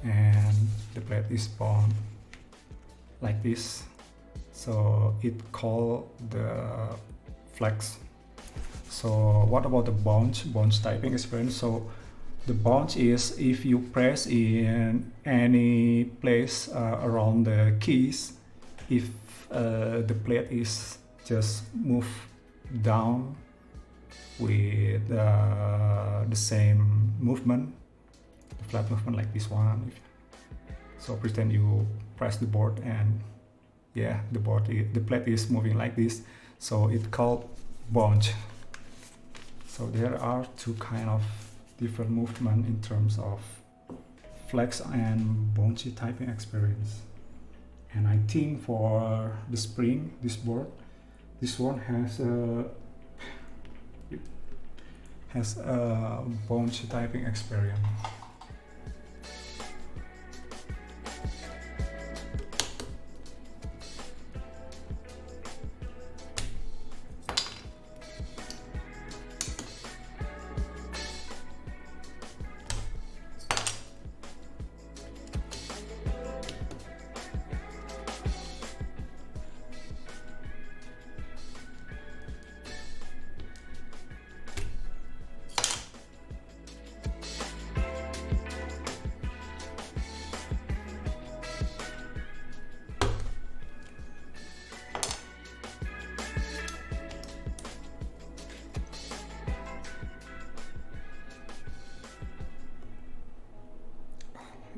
and the plate is bound like this, so it called the flex. So what about the bounce typing experience? So the bounce is if you press in any place around the keys, if the plate is just move down with the same movement, the flat movement like this one. So pretend you press the board and the plate is moving like this, so it's called bounce. So there are 2 kind of different movement in terms of flex and bouncy typing experience. And I think for the spring, this board, this one has a bouncy typing experience.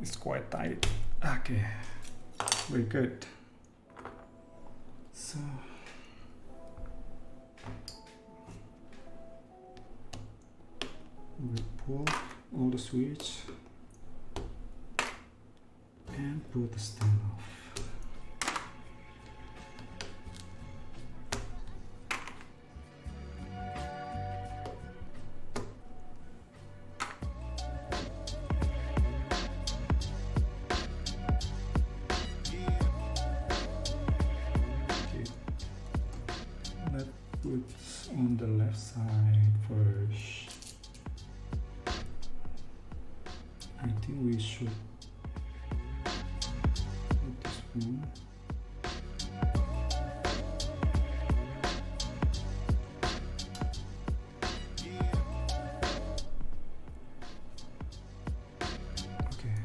it's quite tight. Okay, very good. So we pull all the switch and put the stand off. Put on the left side first. I think we should put this one. Okay,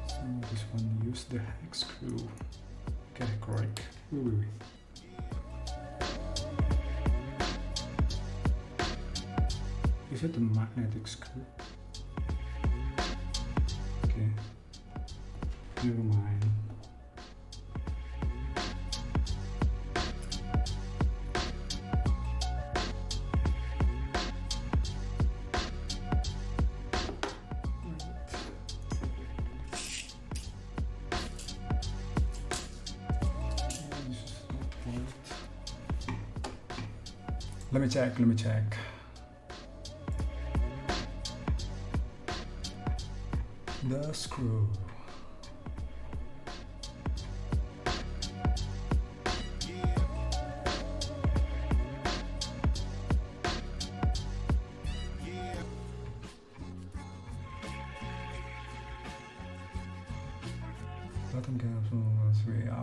so this one use the hex screw. Get it correct. Wait. Is it the magnetic screw? Okay, never mind. Let me check. The screw. Bottom capsule,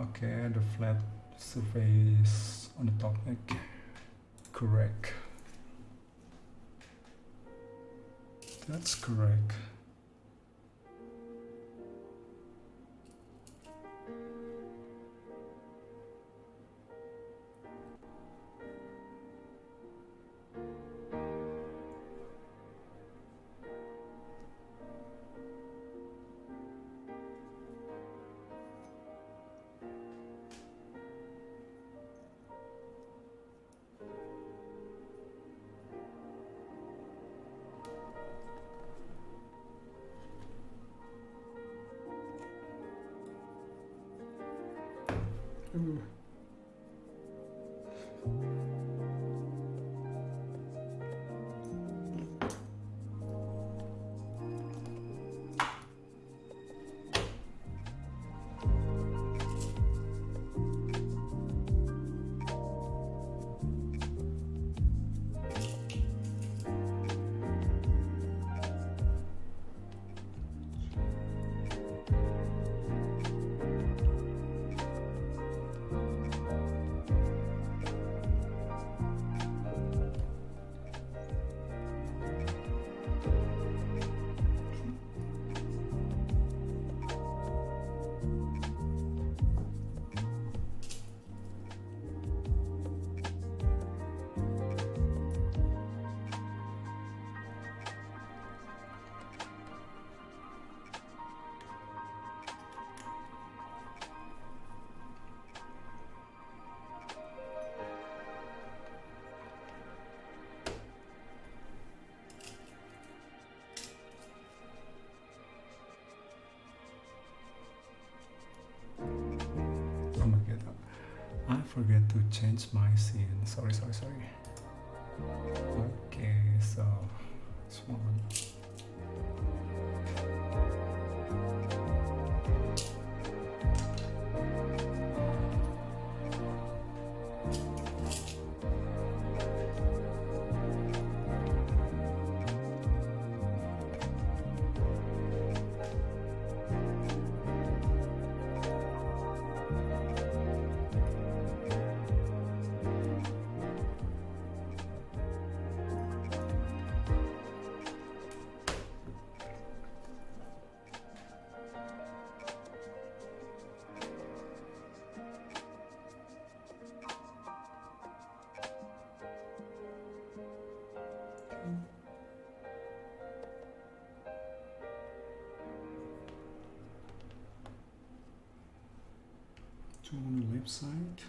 okay, the flat surface on the top neck, correct. That's correct. I forget to change my scene. Sorry. Okay, so this one. 2 on the left side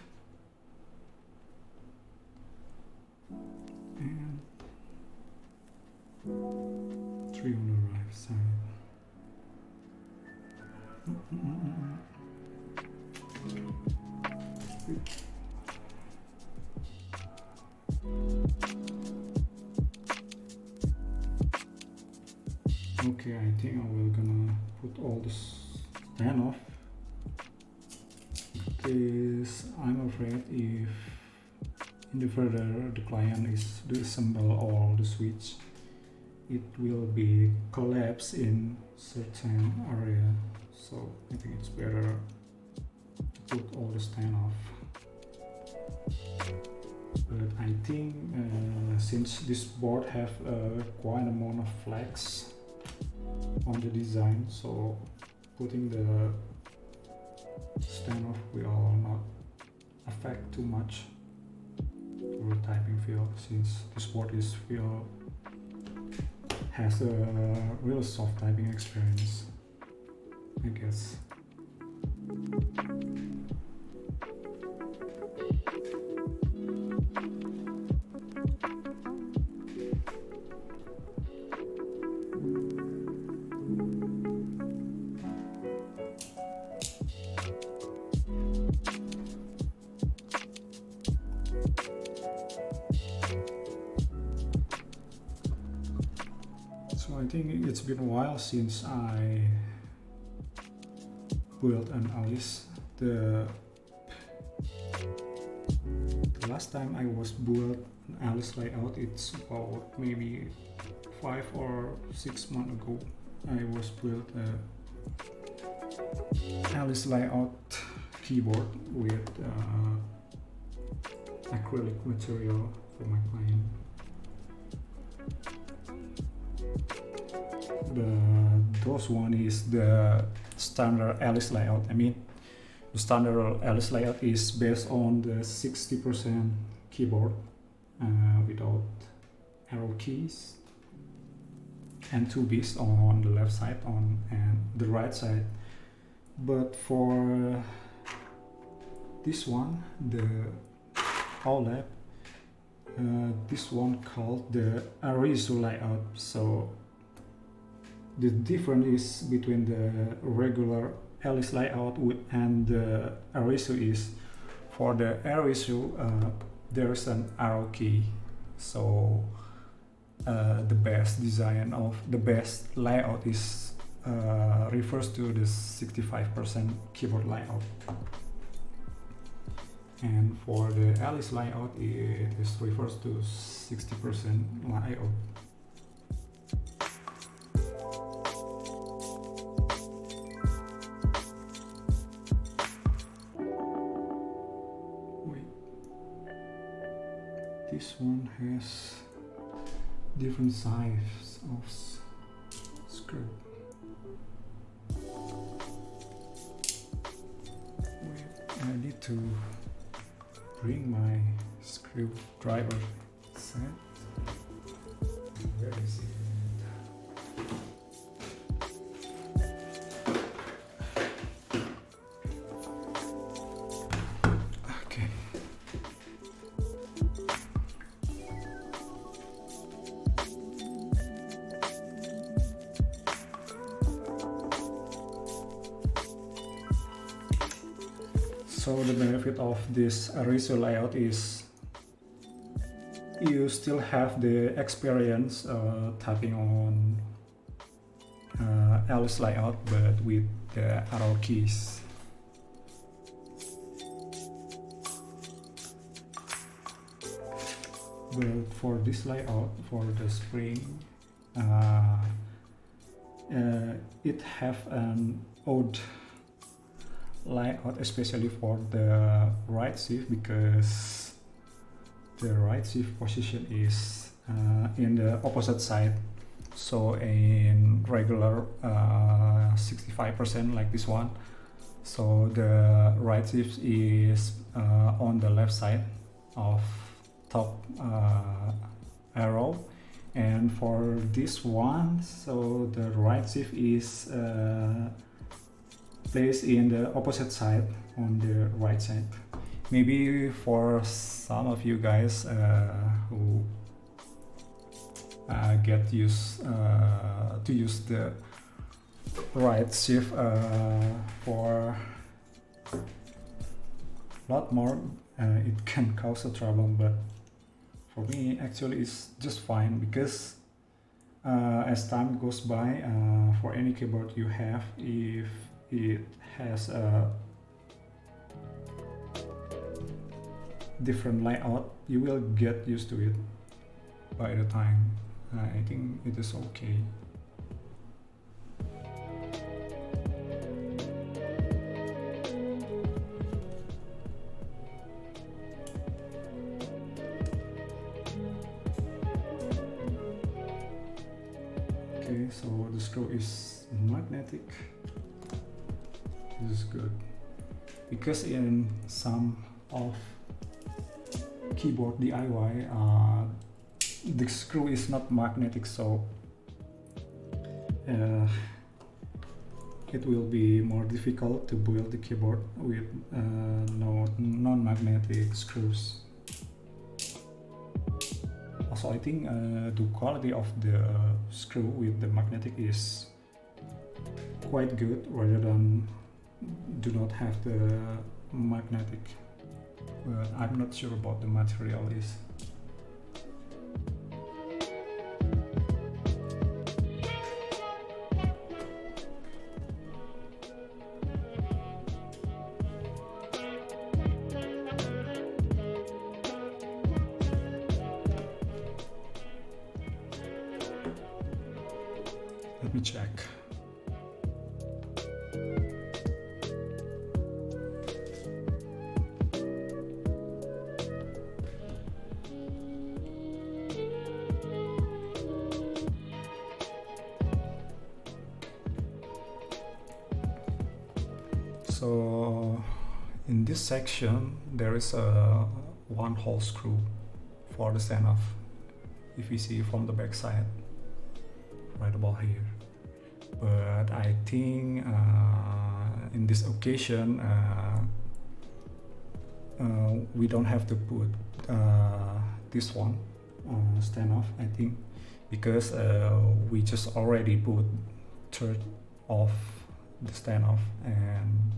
and 3 on the right side. Okay, I think I will gonna put all this stand off because I'm afraid if in the further the client is to assemble all the switch, it will be collapse in certain area. So I think it's better to put all the stand off. But I think since this board have quite amount of flex on the design, so putting the stand off will not affect too much the typing feel, since this board is has a real soft typing experience, I guess. So I think it's been a while since I built an Alice. The last time I was built an Alice layout, it's about maybe 5 or 6 months ago. I was built a Alice layout keyboard with acrylic material for my client. Those one is the standard Alice layout. I mean, the standard Alice layout is based on the 60% keyboard without arrow keys, and 2 bits on the left side and the right side. But for this one, the OwlabPlate, this one called the Ergo layout. So the difference is between the regular Alice layout and the Ergo is, for the Ergo there's an arrow key. So the best design of the best layout is refers to the 65% keyboard layout, and for the Alice layout it is refers to 60% layout. This one has different sizes of screw. Wait, I need to bring my screwdriver set. Where is it? So the benefit of this Ergo layout is you still have the experience typing on Alice layout, but with the arrow keys. But for this layout, for the spring, it have an odd layout, especially for the right shift, because the right shift position is in the opposite side. So in regular 65% like this one, so the right shift is on the left side of top arrow, and for this one, so the right shift is placed in the opposite side on the right side. Maybe for some of you guys who get used to use the right shift for a lot more, it can cause a trouble, but for me actually it's just fine, because as time goes by, for any keyboard you have, if it has a different layout, you will get used to it by the time. I think it is okay. Okay, so the screw is magnetic. This is good, because in some of keyboard DIY, the screw is not magnetic, so it will be more difficult to build the keyboard with non-magnetic screws. Also, I think the quality of the screw with the magnetic is quite good, rather than do not have the magnetic, but I'm not sure about the material is. Let me check. So in this section there is a one hole screw for the standoff, if you see from the back side, right about here. But I think in this occasion we don't have to put this one standoff, I think, because we just already put third of the standoff, and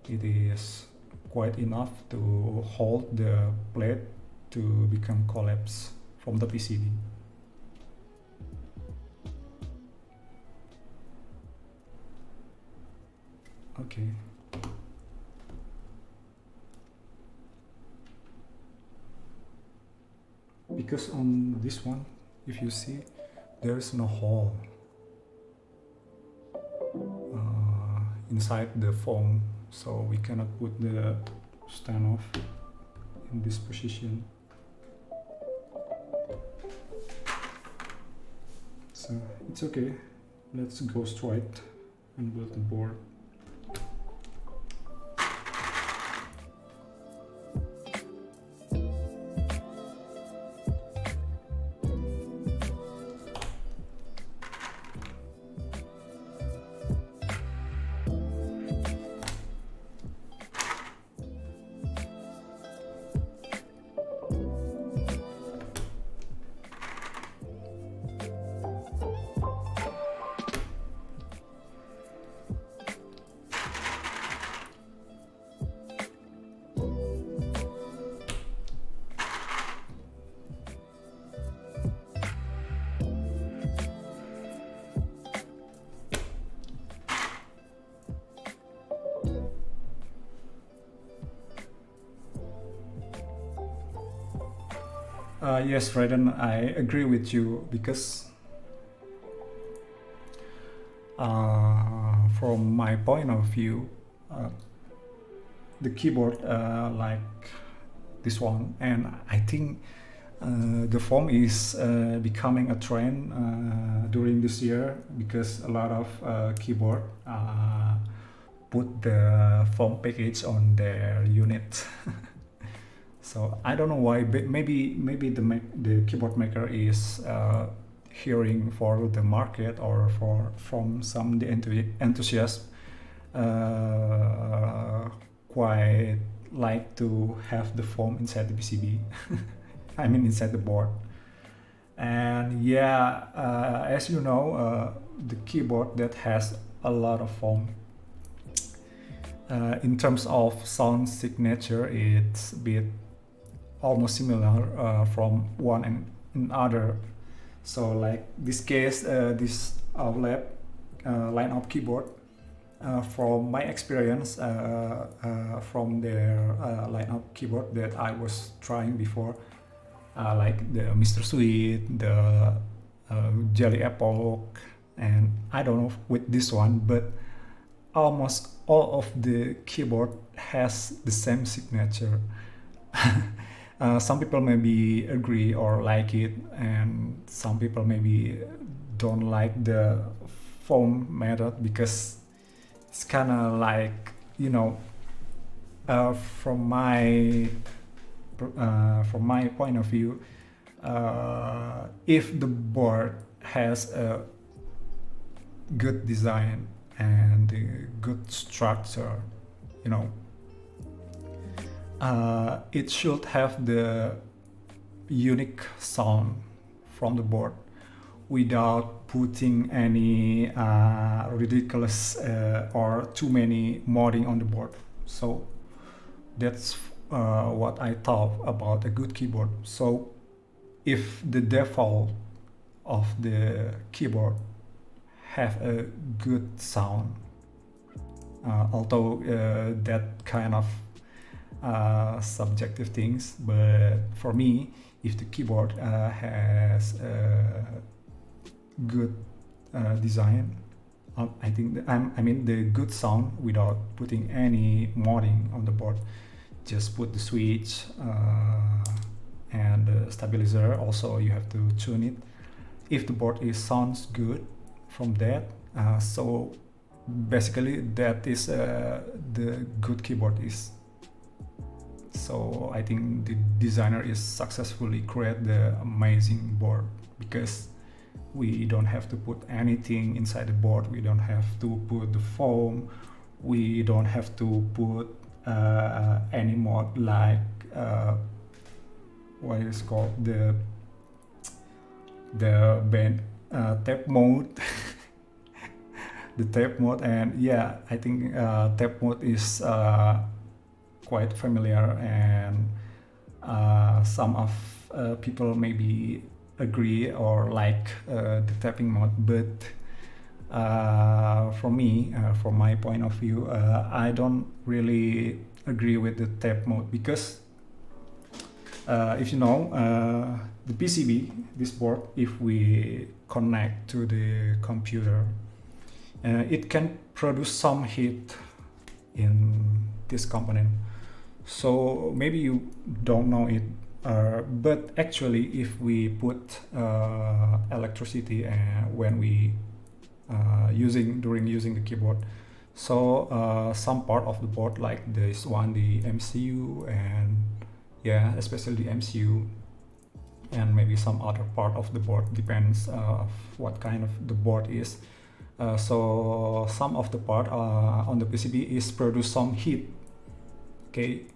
it is quite enough to hold the plate to become collapse from the PCB. Okay. Because on this one, if you see, there is no hole inside the foam, so we cannot put the standoff in this position. So it's okay. Let's go straight and build the board. Yes, Raiden, I agree with you, because from my point of view, the keyboard like this one, and I think the foam is becoming a trend during this year, because a lot of keyboard put the foam package on their unit. So I don't know why, but maybe the keyboard maker is hearing for the market, or from some the enthusiasts quite like to have the foam inside the PCB. I mean inside the board. And yeah, as you know, the keyboard that has a lot of foam, in terms of sound signature, it's a bit almost similar from one and another. So like this case, this OwlabPlate line-up keyboard, from my experience, from their line-up keyboard that I was trying before, like the Mr. Sweet, the Jelly Apple, and I don't know with this one, but almost all of the keyboard has the same signature. Some people maybe agree or like it, and some people maybe don't like the foam method because it's kind of like, you know, from my point of view, if the board has a good design and a good structure, you know, it should have the unique sound from the board without putting any ridiculous or too many modding on the board. So that's what I thought about a good keyboard. So if the default of the keyboard have a good sound, although that kind of subjective things, but for me, if the keyboard has a good design, I think I mean the good sound without putting any modding on the board, just put the switch and the stabilizer. Also you have to tune it if the board sounds good from that. So basically that is the good keyboard is. So I think the designer is successfully create the amazing board, because we don't have to put anything inside the board. We don't have to put the foam. We don't have to put any mod like what is called the band tape mode. The tape mode. And yeah, I think tape mode is quite familiar, and some of people maybe agree or like the tapping mode, but for me, from my point of view, I don't really agree with the tap mode, because if you know, the PCB, this board, if we connect to the computer, it can produce some heat in this component. So maybe you don't know it, but actually if we put electricity when we during using the keyboard, so some part of the board, like this one, the MCU, and yeah, especially the MCU, and maybe some other part of the board, depends what kind of the board is. So some of the part on the PCB is produce some heat. Okay,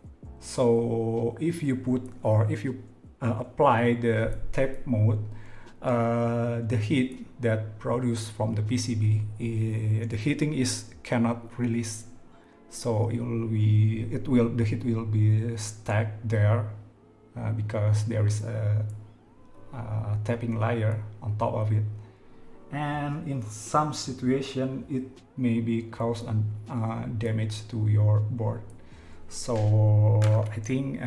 so if you put, or if you apply the tape mode, the heat that produced from the PCB, the heating cannot release, so the heat will be stuck there, because there is a tapping layer on top of it, and in some situation it may be cause damage to your board. So I think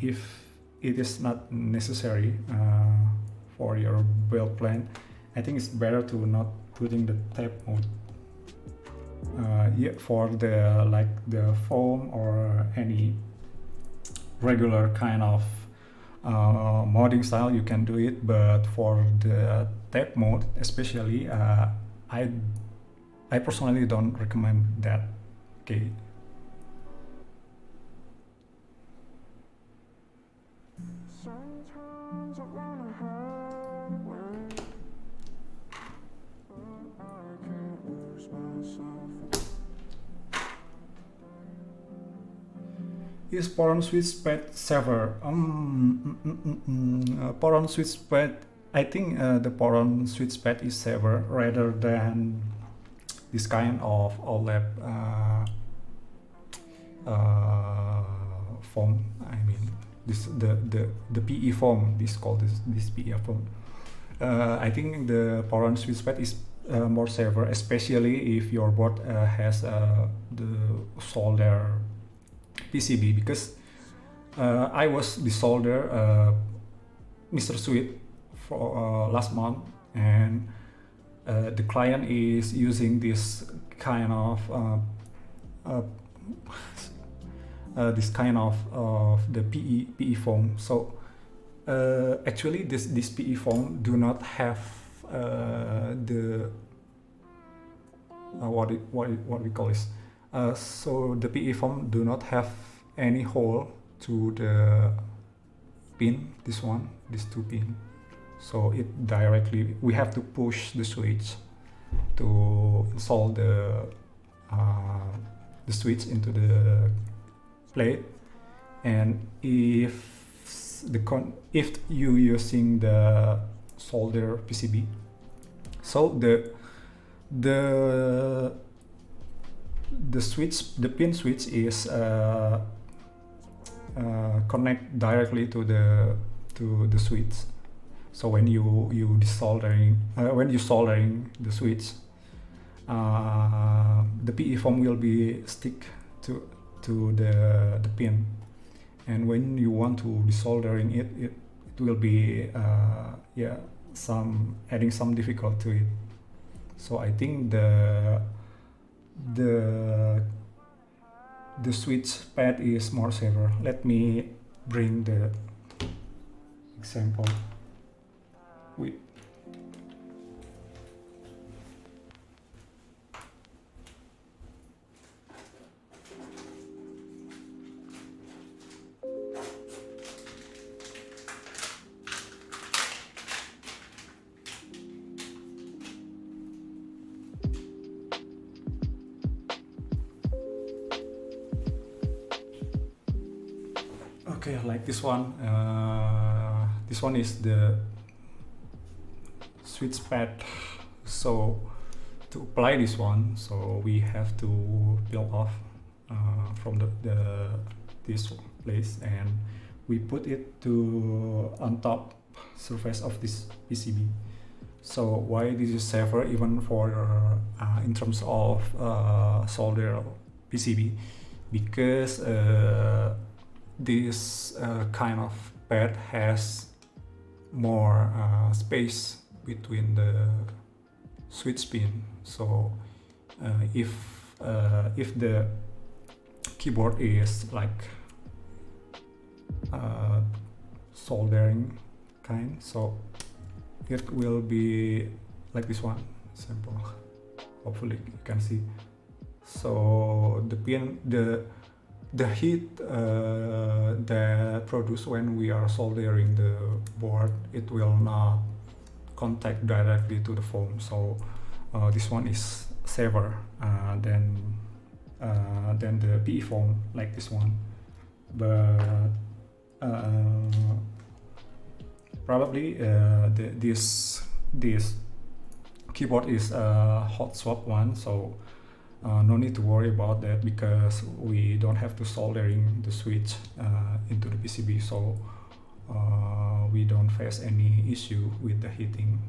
if it is not necessary for your build plan, I think it's better to not putting the tape mode. Yeah, for the like the foam or any regular kind of modding style, you can do it, but for the tape mode especially, I personally don't recommend that. Okay. Is power switch pad saver? Power switch pad. I think the power switch pad is saver rather than this kind of OLAP foam. I mean, this the PE foam. This called this PE foam. I think the power switch pad is more safer, especially if your board has the solder PCB, because I was the solder Mr. Sweet for last month, and the client is using this kind of the PE foam. So actually this PE foam do not have the what we call this. So the PE foam do not have any hole to the pin, this one, this 2 pin. So it directly, we have to push the switch to install the switch into the plate. And if you using the solder PCB, so the switch, the pin switch is connect directly to the switch. So when you soldering the switch, the PE foam will be stick to the pin, and when you want to desoldering it will be adding some difficulty to it. So I think the switch pad is more safer. Let me bring the example. Okay, like this one. This one is the switch pad. So to apply this one, so we have to peel off from this place, and we put it to on top surface of this PCB. So why this is safer even for in terms of solder PCB, because this kind of pad has more space between the switch pin. So if the keyboard is like soldering kind, so it will be like this one sample. Hopefully you can see. So the pin, the heat that produced when we are soldering the board, it will not contact directly to the foam. So this one is safer than the PE foam like this one. But probably this keyboard is a hot swap one, so no need to worry about that, because we don't have to soldering the switch into the PCB, so we don't face any issue with the heating.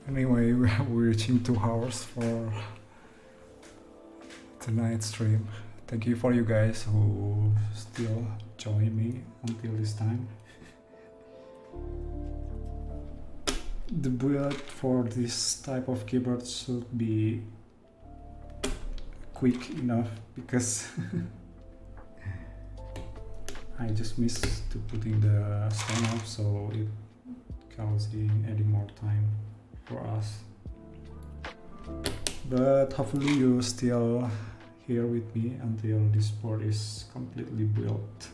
Anyway, we're reaching 2 hours for tonight's stream. Thank you for you guys who still join me until this time. The build for this type of keyboard should be quick enough because I just missed to putting the stand up, so it causing adding more time for us. But hopefully you're still here with me until this board is completely built.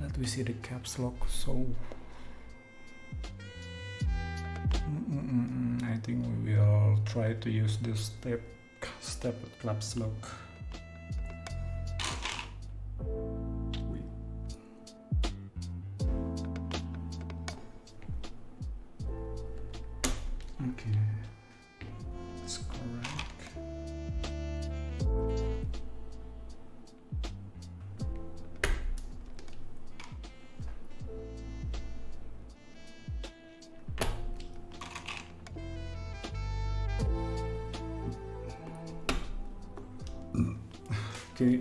Let me see the caps lock. So I think we will try to use this step caps lock. Okay, that's correct. Okay,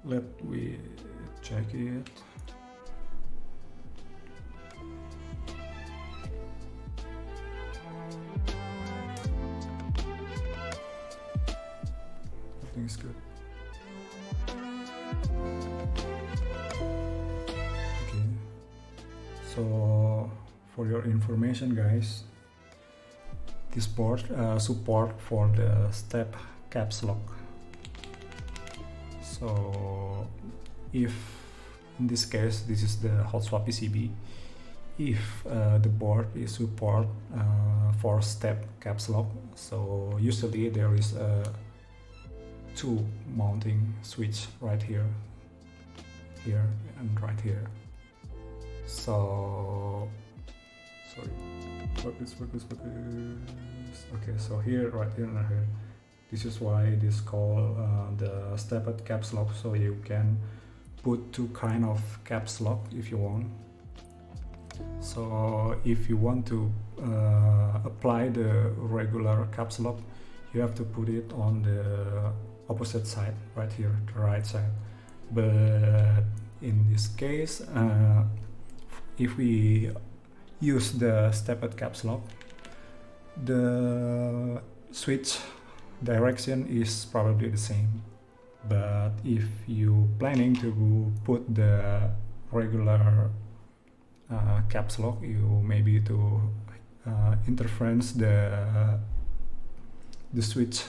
let me check it. Everything's good. Okay, so for your information, guys, this board support for the step caps lock. So if in this case this is the hot swap PCB, if the board is support for step caps lock, so usually there is a 2 mounting switch right here, and right here. So sorry, focus. Okay, so here, right here, and right here. This is why it is called the stepped caps lock. So you can put 2 kind of caps lock if you want. So if you want to apply the regular caps lock, you have to put it on the opposite side, right here, the right side. But in this case, if we use the stepped caps lock, the switch direction is probably the same. But if you planning to put the regular caps lock, you maybe to interference the switch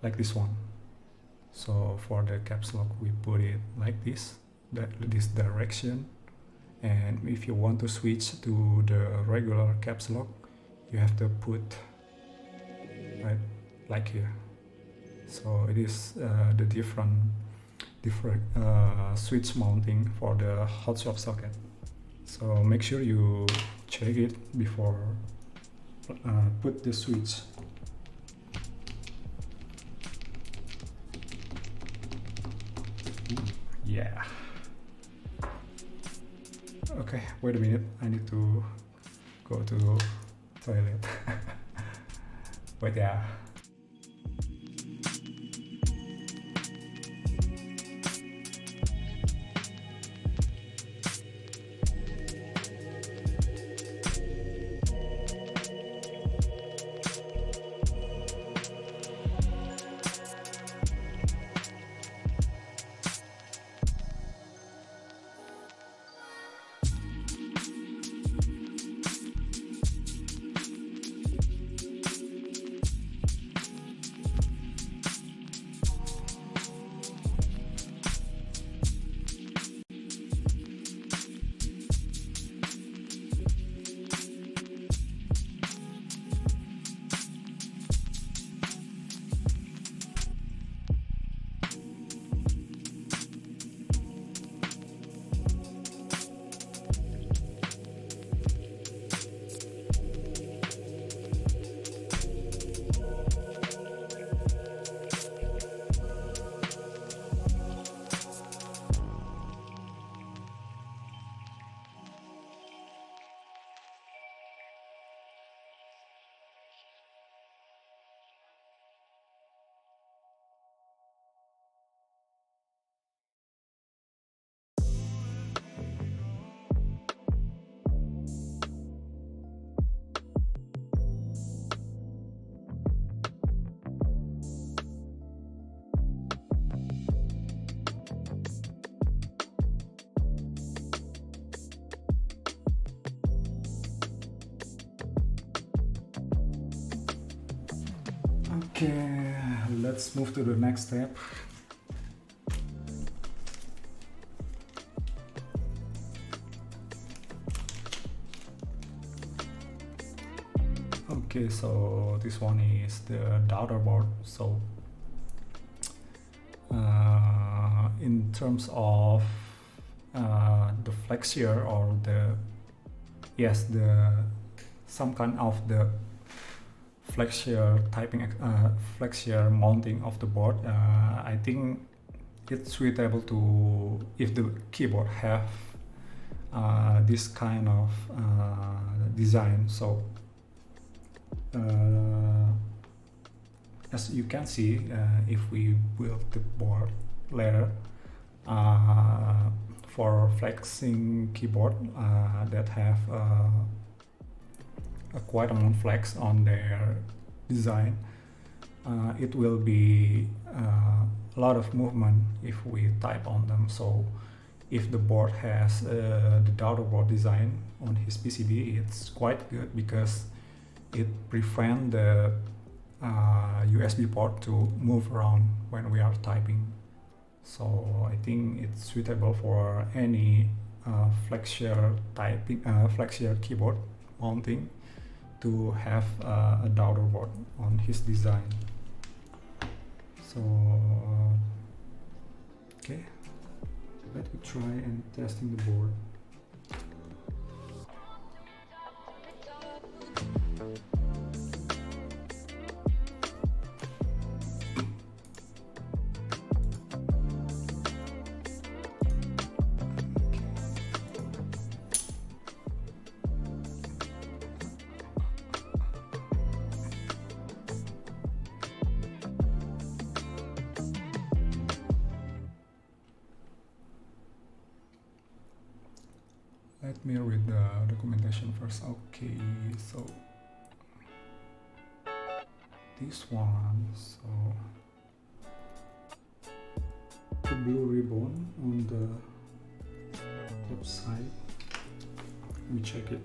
like this one. So for the caps lock, we put it like this direction, and if you want to switch to the regular caps lock, you have to put right like here. So it is the different switch mounting for the hot swap socket. So make sure you check it before put the switch. Yeah. Okay, wait a minute. I need to go to toilet. Wait, yeah. Okay, let's move to the next step. Okay, so this one is the daughter board. So in terms of the flexure or the some kind of the flexure flexure mounting of the board, I think it's suitable to if the keyboard have this kind of design. So as you can see, if we build the board later for flexing keyboard that have a quite amount flex on their design, it will be a lot of movement if we type on them. So if the board has the daughter board design on his PCB, it's quite good because it prevents the USB port to move around when we are typing. So I think it's suitable for any flexure keyboard mounting to have a daughter board on his design. So okay, let me try and testing the board. Let me read the documentation first. Okay, so this one, so the blue ribbon on the top side, let me check it.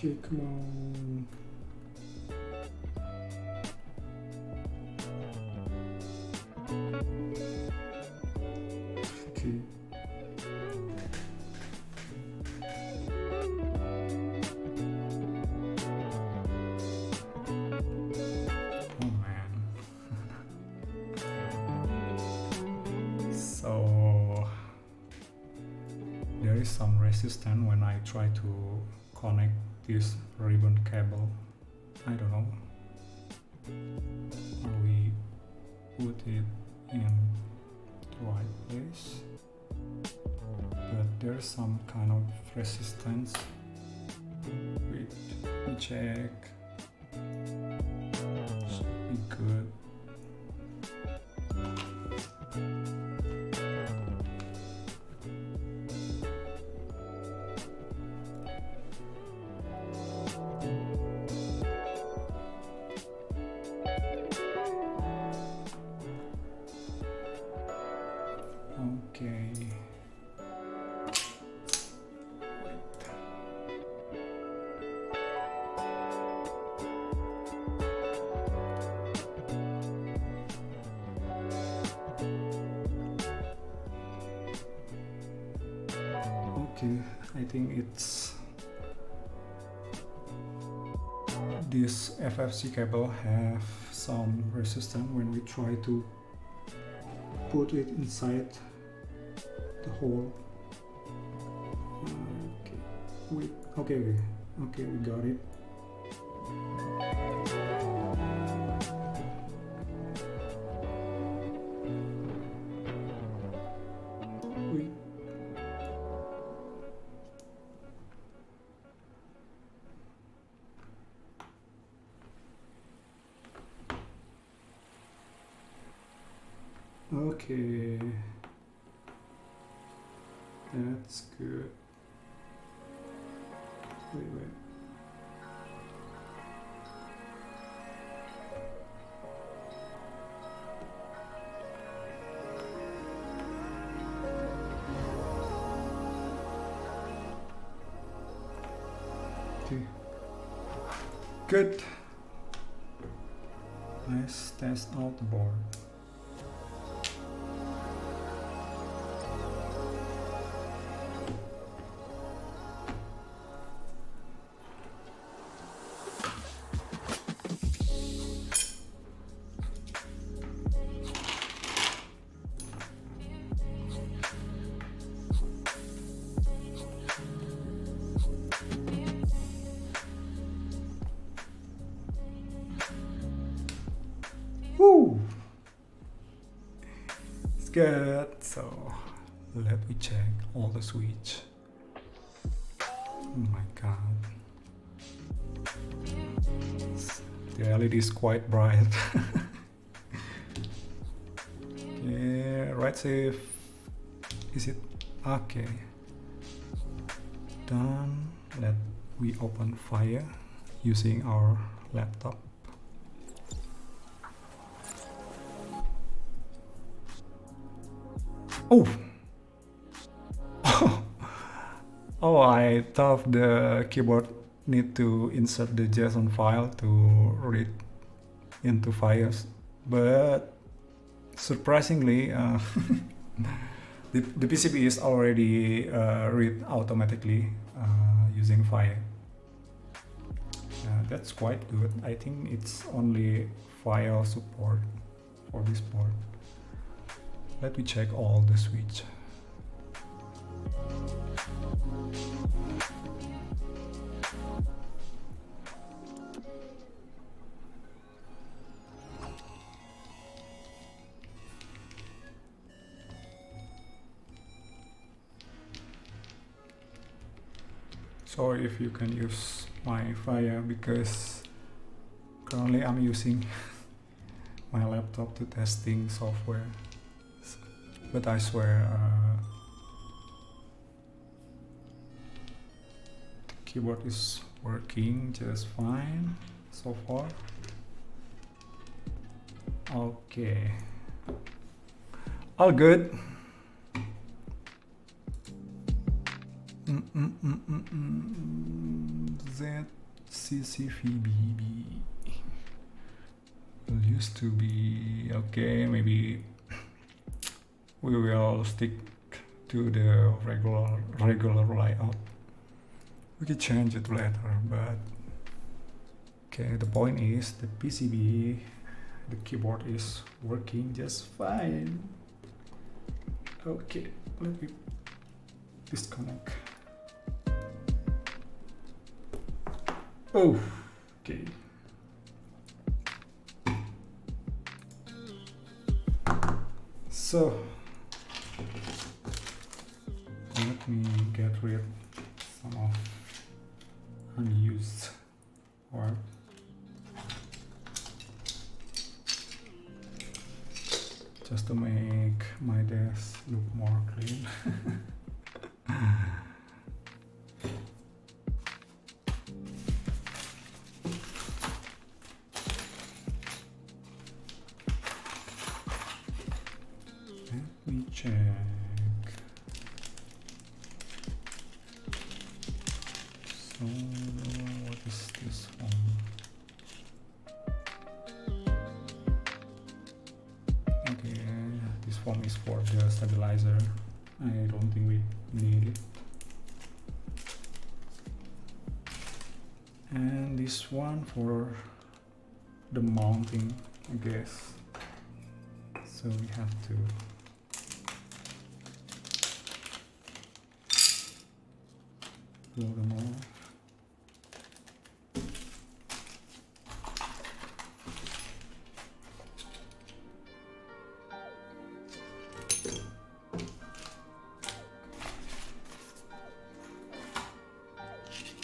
Okay, come on. Okay. Oh man. So there is some resistance when I try to connect this ribbon cable. I don't know how we put it in the right place, but there's some kind of resistance. Wait, let me check. Should be good. Okay. Okay, I think it's this FFC cable have some resistance when we try to put it inside the hole. Okay, we got it. Wait. Okay, that's good. Wait. Okay, good. Let's test out the board. Woo! It's good. So let me check all the switch. Oh my god. The LED is quite bright. Yeah, right safe. Is it okay? Done. Let we open fire using our laptop. Oh! Oh, I thought the keyboard need to insert the JSON file to read into files, but surprisingly, the PCB is already read automatically using file. That's quite good. I think it's only file support for this board. Let me check all the switch. Sorry if you can use my file because currently I'm using my laptop to testing software. But I swear the keyboard is working just fine so far. Okay, all good. XHT-BDZ used to be okay. Maybe we will stick to the regular layout. We can change it later, but okay, the point is the PCB, the keyboard is working just fine. Okay, let me disconnect. Oh, okay. So let me get rid some of unused work. Just to make my desk look more clean. Let me check. So what is this one? Okay, this form is for the stabilizer. I don't think we need it. And this one for the mounting, I guess. So we have to pull them off.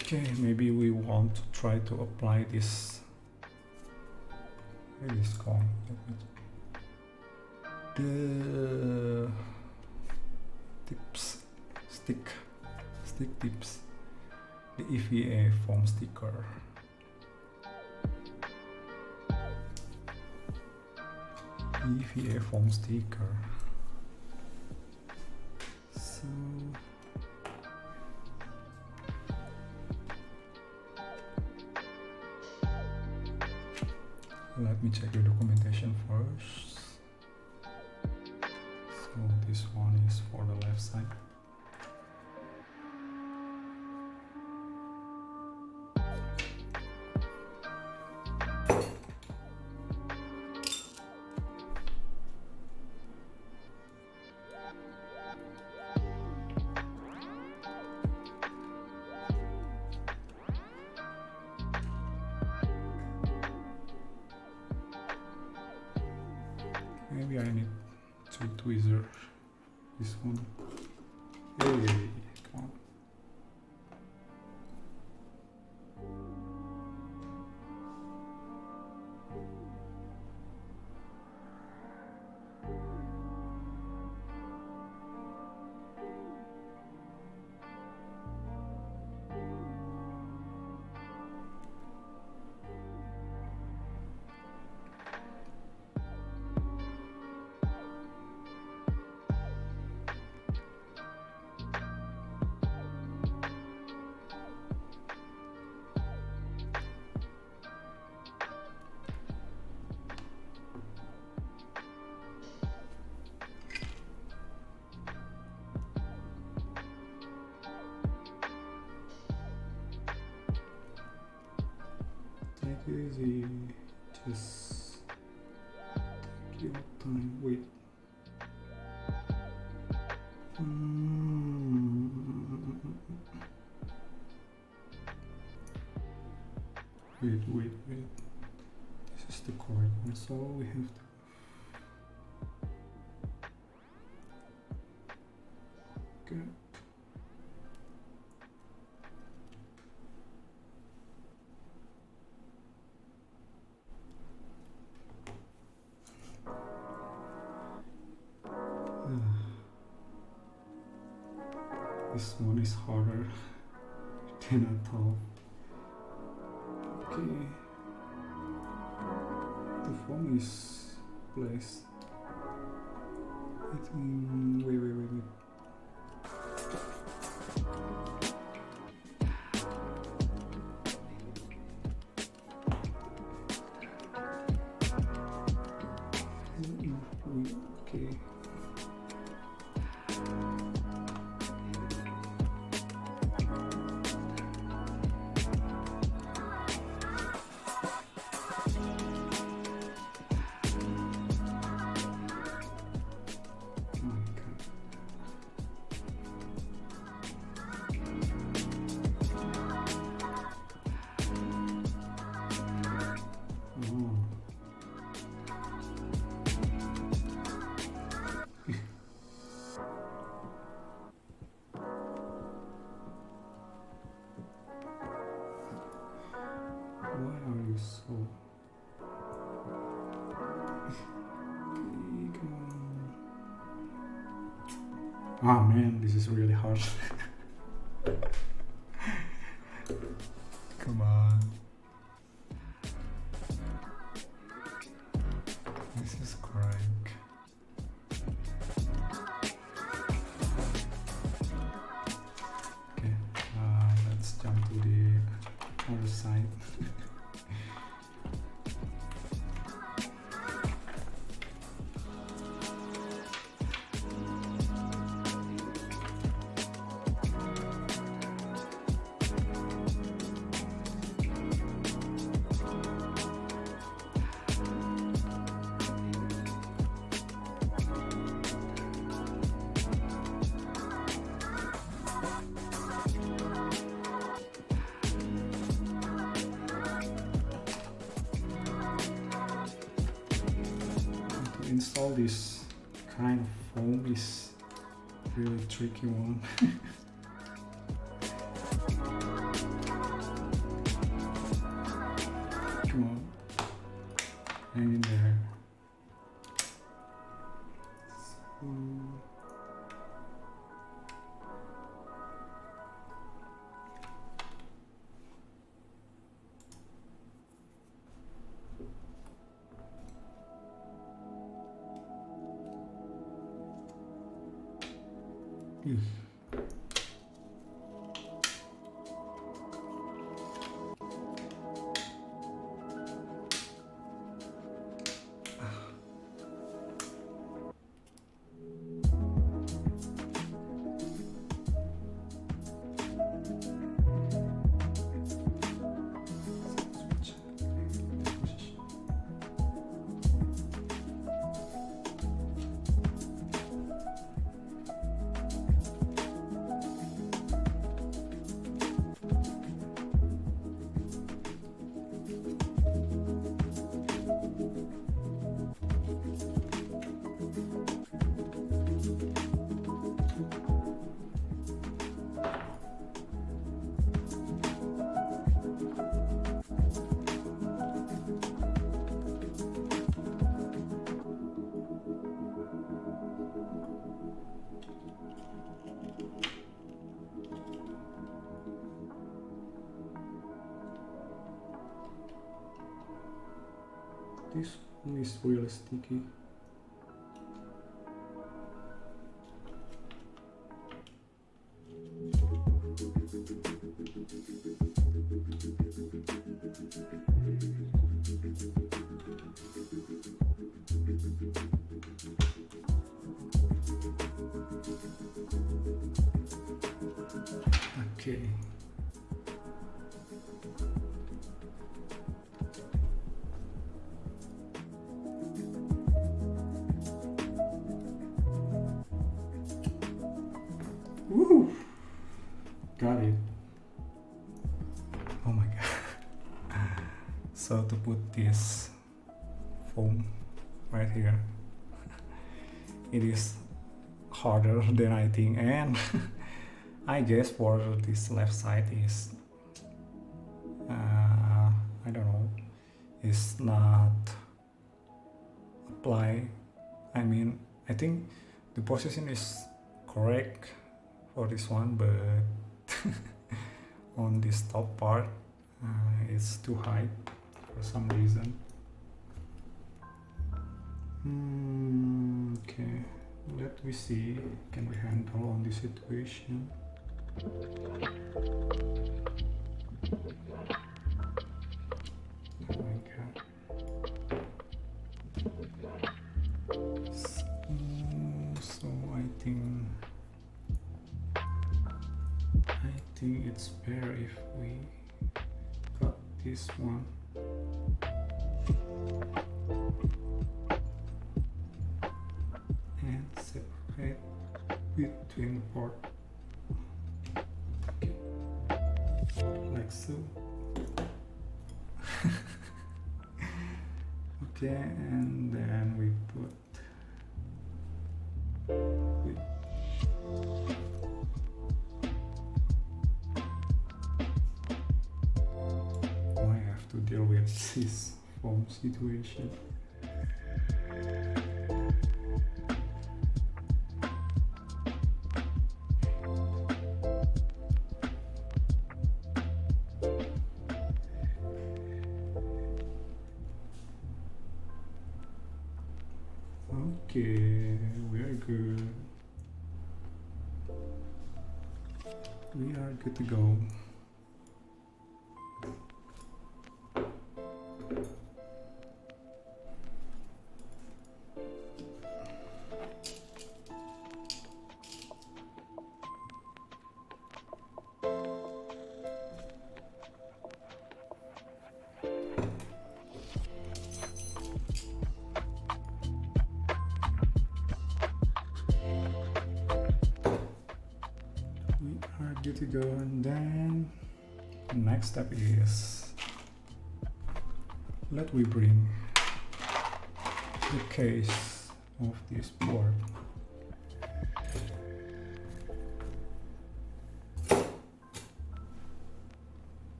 Okay, maybe we want to try to apply this. Where is it called? The tips, stick tips, the EVA foam sticker. EVA foam sticker. So let me check the documentation first. So this one is for the left side. Maybe I need to tweezer this one. Hey, come on. Take it easy, just take your time, wait. Wait. This is the correct one, so we have to. Good. This one is harder than I thought. Okay, the foam is placed. Wait. so. Okay, come on. Ah man, this is really hard. Come on. This is crank. Okay, let's jump to the other side. Install this kind of foam is really tricky one. Come on, hang in there. So, this one is really sticky. Okay. Woo! Got it. Oh my god. So to put this foam right here, it is harder than I think, and I guess for this left side is I don't know, is not apply. I mean, I think the position is correct for this one, but on this top part it's too high for some reason. Okay, let me see, can we handle on this situation? Oh my god. So I think it's better if we cut this one. And separate between the part. Okay. Like so. Okay, and then we put I have to deal with this foam situation. Okay, we are good. We are good to go. Good to go, and then the next step is let we bring the case of this board.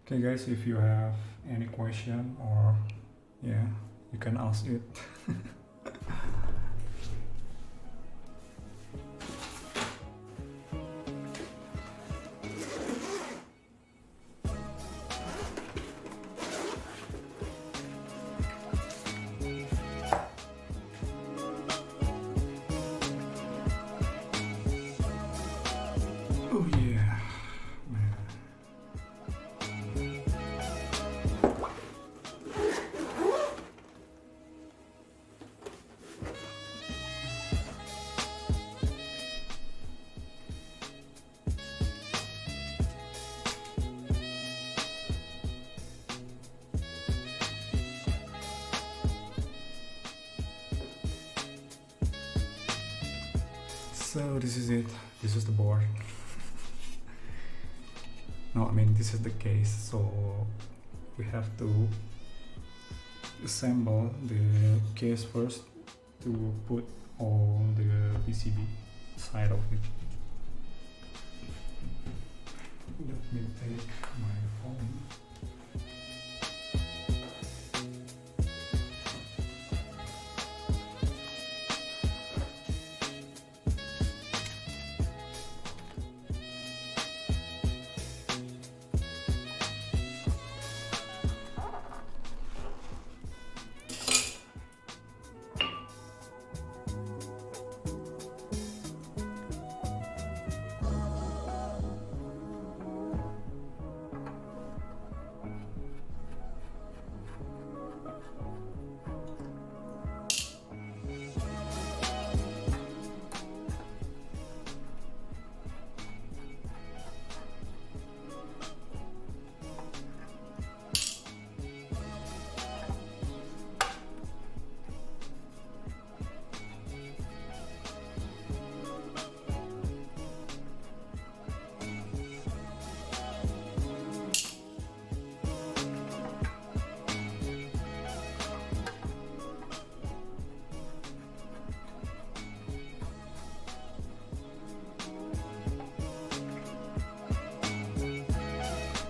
Okay guys, if you have any question or yeah, you can ask it. Oh yeah, man. So this is it. This is the board. No, I mean this is the case. So we have to assemble the case first to put all the PCB side of it. Let me take my phone.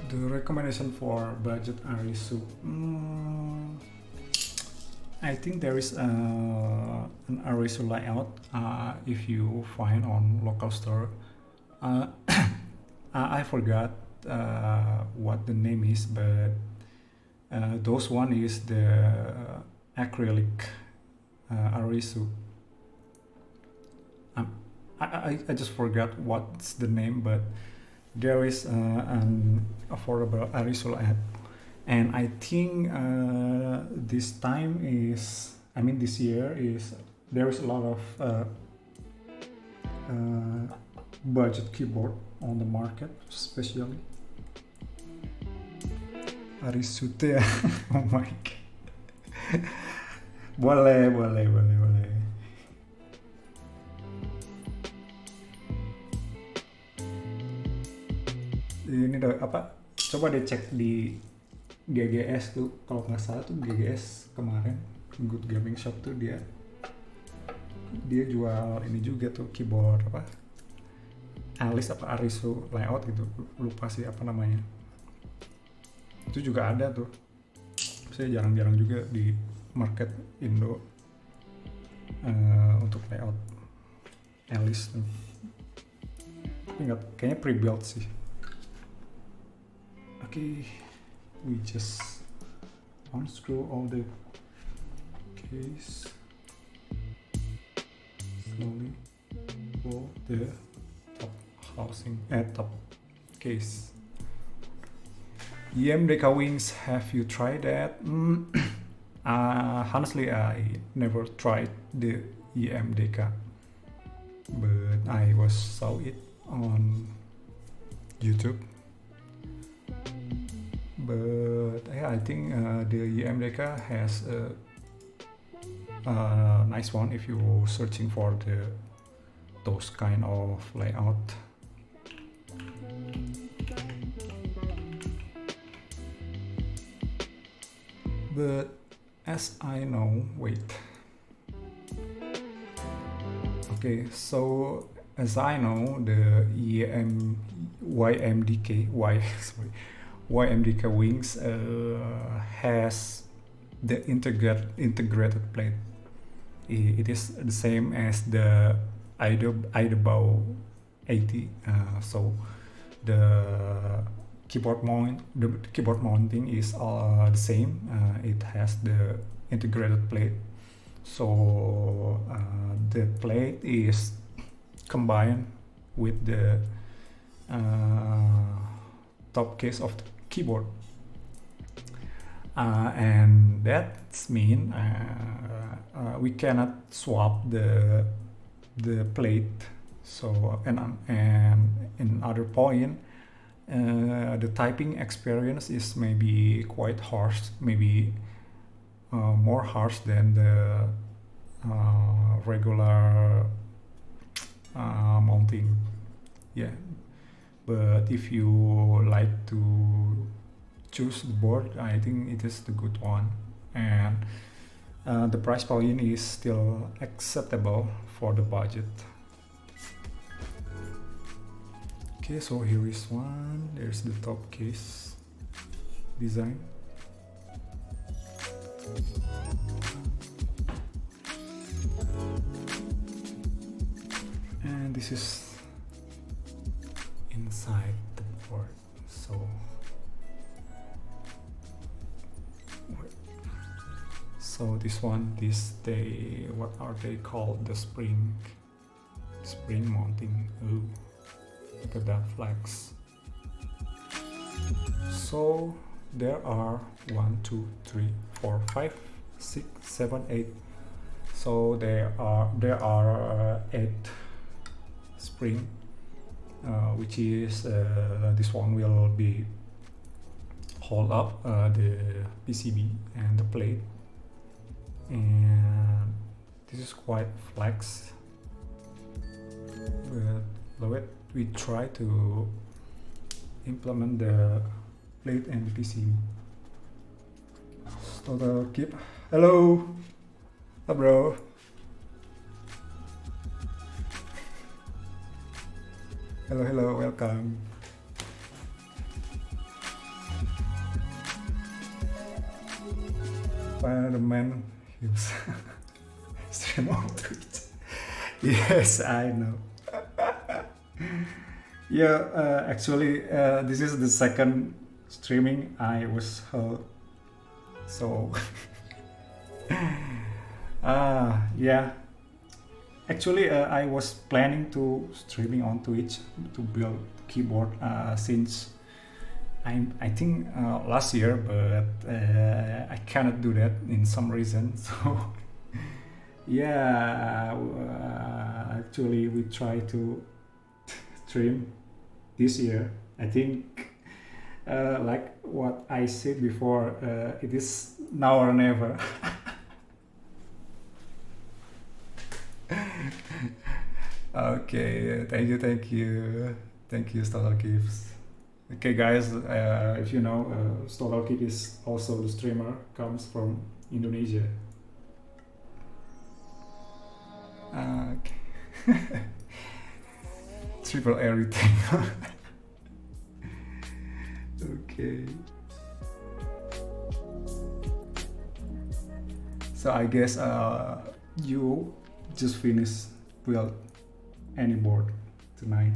The recommendation for budget Arisu, I think there is an Arisu layout if you find on local store. I forgot what the name is, but those one is the acrylic Arisu. I just forgot what's the name, but there is an affordable Arisu layout, and I think this time is, I mean this year is, there is a lot of budget keyboard on the market, especially Arisu ya. Oh my god. boleh. Ini apa, coba deh cek di GGS tuh, kalau nggak salah tuh GGS kemarin, Good Gaming Shop tuh dia jual ini juga tuh, keyboard apa, Alice apa Arisu layout gitu, lupa sih apa namanya. Itu juga ada tuh, saya jarang-jarang juga di market Indo untuk layout Alice tuh. Tapi nggak, kayaknya pre-built sih. Okay, we just unscrew all the case, slowly pull the top housing, top case. EMDK wings, have you tried that? Honestly, I never tried the EMDK, but I saw it on YouTube. But yeah, I think the EMDK has a nice one if you're searching for those kind of layout. But as I know, okay, so as I know, the YMDK wings has the integrated plate. It is the same as the Idebow 80. So the keyboard mounting is the same. It has the integrated plate. So the plate is combined with the top case of the keyboard, and that means we cannot swap the plate. So and in other point, the typing experience is maybe quite harsh, maybe more harsh than the regular mounting. Yeah, but if you like to choose the board, I think it is the good one, and the price point is still acceptable for the budget. Okay, so here is one. There's the top case design. And this is inside the board. So this one, what are they called? The spring mounting. Ooh, look at that flex. So there are 1, 2, 3, 4, 5, 6, 7, 8. So there are 8 spring, which is this one will be hold up the PCB and the plate, and this is quite flex. But we try to implement the plate and the PCB. Total keep. Hello, bro. Hello, welcome. Spider-Man use stream on Twitch. Yes, I know. Yeah, actually, this is the second streaming I was held. So, yeah. Actually, I was planning to streaming on Twitch to build keyboard since I think last year, but I cannot do that in some reason. So yeah, actually we try to stream this year. I think like what I said before, it is now or never. Okay, thank you, Stolar Keeps. Okay, guys, if you know, Stolar Keep is also the streamer, comes from Indonesia. Okay. triple everything. Okay. So I guess you just finished build any board tonight.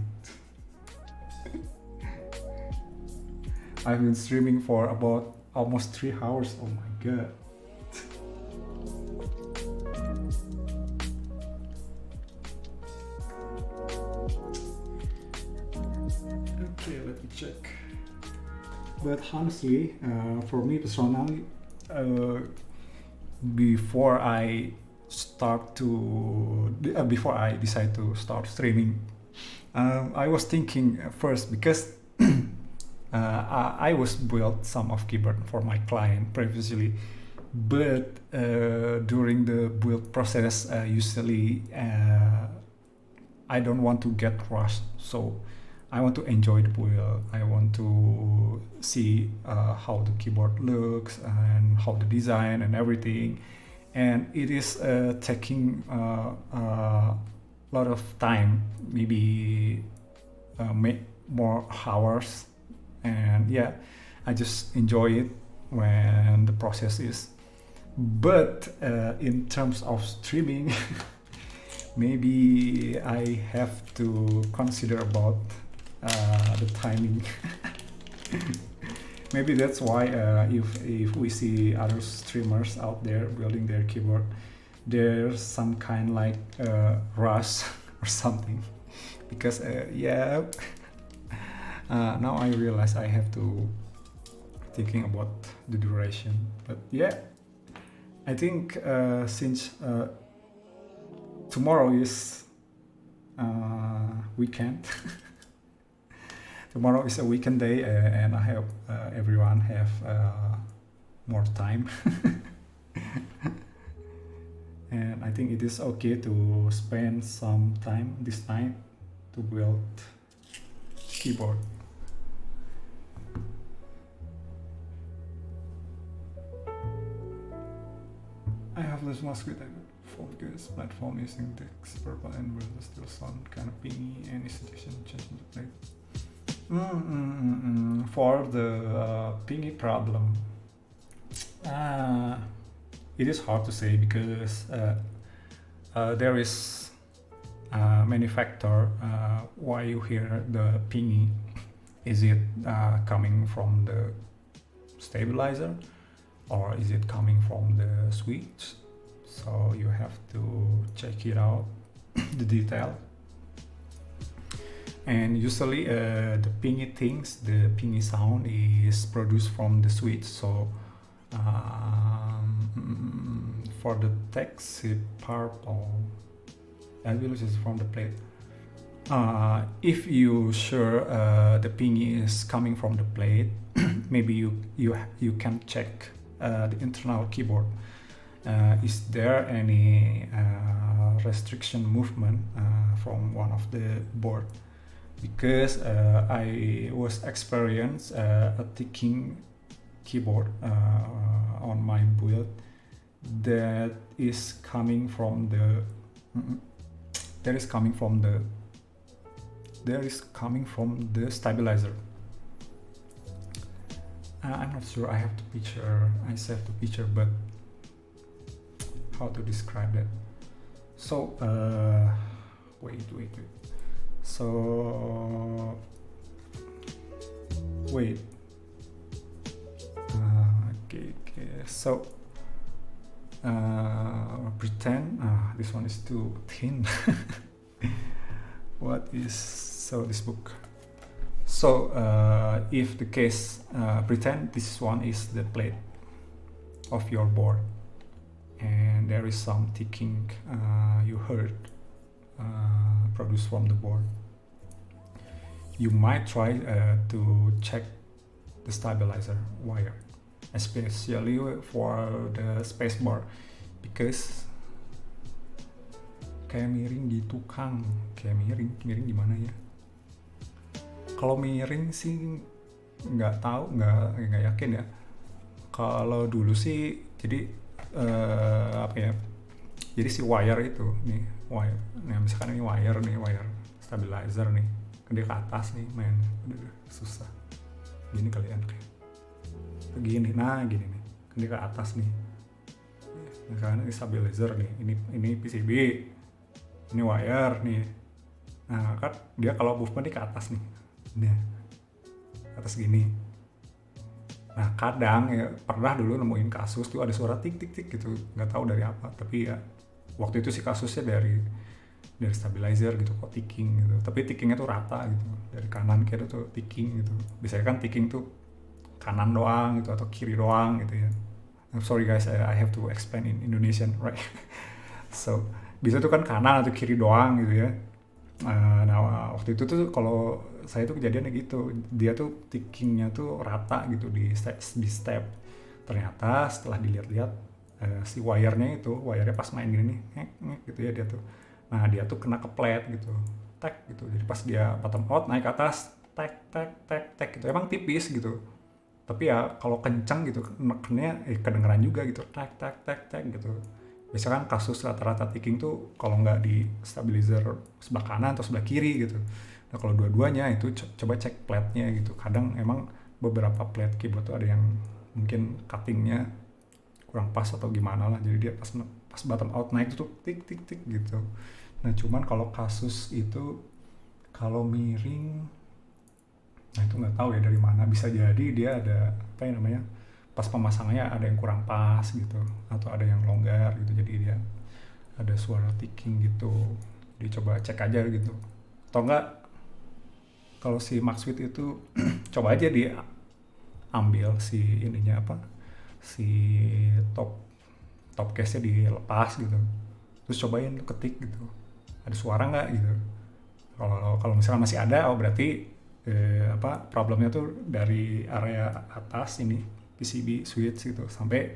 I've been streaming for about almost 3 hours. Oh my god. Okay, let me check. But honestly, for me personally, before I decide to start streaming, I was thinking first, because I was built some of keyboard for my client previously, but during the build process, usually I don't want to get rushed, so I want to enjoy the build. I want to see how the keyboard looks and how the design and everything, and it is taking a lot of time, maybe more hours, and yeah, I just enjoy it when the process is. But in terms of streaming, maybe I have to consider about the timing. Maybe that's why if we see other streamers out there building their keyboard, there's some kind like rush or something, because yeah, now I realize I have to thinking about the duration. But yeah, I think since tomorrow is weekend. Tomorrow is a weekend day, and I hope everyone have more time. And I think it is okay to spend some time this night to build keyboard. I have this mask with focus platform using text, purple and blue, still sound kind of pingy, any suggestion changing the plate? For the pingy problem, it is hard to say, because there is many factors why you hear the pingy. Is it coming from the stabilizer, or is it coming from the switch? So you have to check it out, the detail. And usually the pingy things, the pingy sound is produced from the switch. So for the text purple, and will is from the plate. If you sure the pingy is coming from the plate, maybe you can check the internal keyboard. Is there any restriction movement from one of the board? Because I was experienced a ticking keyboard on my build that is coming from the stabilizer. I'm not sure. I saved the picture, but how to describe that? So wait. So wait. Okay. So pretend this one is too thin. What is this book? So if the case, pretend this one is the plate of your board, and there is some ticking you heard produced from the board. You might try to check the stabilizer wire, especially for the spacebar, because kayak miring gitu Kang. Kayak miring gimana ya? Kalau miring sih nggak tahu, nggak yakin ya. Kalau dulu sih jadi apa ya? Jadi si wire itu nih, wire. Nah misalkan ini wire stabilizer nih. dia ke atas nih main, udah susah. Gini kalian kayak begini, nah gini nih, kan dia ke atas nih. Misalnya ini stabilizer nih, ini PCB, ini wire nih. Nah kan dia kalau movement nih ke atas nih, nah atas gini. Nah kadang ya pernah dulu nemuin kasus tuh ada suara tik tik tik gitu, nggak tahu dari apa, tapi ya waktu itu sih kasusnya dari stabilizer gitu kok ticking gitu, tapi tickingnya tuh rata gitu dari kanan kiri tuh ticking gitu. Biasanya kan ticking tuh kanan doang gitu atau kiri doang gitu ya. I'm sorry guys, I have to explain in Indonesian, right? So bisa tuh kan kanan atau kiri doang gitu ya. Nah waktu itu tuh kalau saya tuh kejadiannya gitu, dia tuh tickingnya tuh rata gitu di step. Ternyata setelah dilihat-lihat si wirenya pas main gini nih ngek gitu ya dia tuh. Nah dia tuh kena ke plate gitu, tek gitu. Jadi pas dia bottom out naik ke atas, tek gitu. Emang tipis gitu. Tapi ya kalau kencang gitu nekennya kedengeran juga gitu, tek gitu. Biasanya kan kasus rata-rata ticking tuh kalau nggak di stabilizer sebelah kanan atau sebelah kiri gitu. Nah kalau dua-duanya itu coba cek plate-nya gitu. Kadang emang beberapa plate keyboard tuh ada yang mungkin cuttingnya kurang pas atau gimana lah. Jadi dia pas bottom out naik tuh tik gitu. Nah cuman kalau kasus itu kalau miring, nah itu nggak tahu ya dari mana, bisa jadi dia ada apa ya namanya, pas pemasangannya ada yang kurang pas gitu atau ada yang longgar gitu, jadi dia ada suara ticking gitu. Dicoba cek aja gitu. Atau enggak kalau si Maxwit itu coba aja dia ambil si ininya apa, si top case-nya dilepas gitu, terus cobain ketik gitu ada suara nggak gitu. Kalau misalnya masih ada, oh berarti problemnya tuh dari area atas ini PCB switch gitu sampai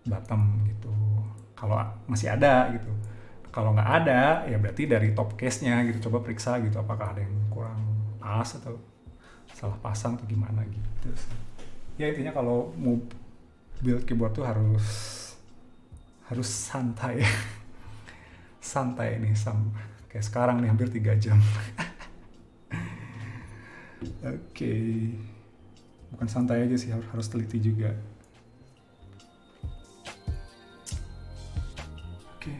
bottom gitu. Kalau masih ada gitu, kalau nggak ada ya berarti dari top case-nya gitu. Coba periksa gitu apakah ada yang kurang pas atau salah pasang atau gimana gitu. Ya intinya kalau mau build keyboard tuh harus santai. Santai nih kayak sekarang nih hampir 3 jam. Oke. Bukan santai aja sih, harus teliti juga. Oke.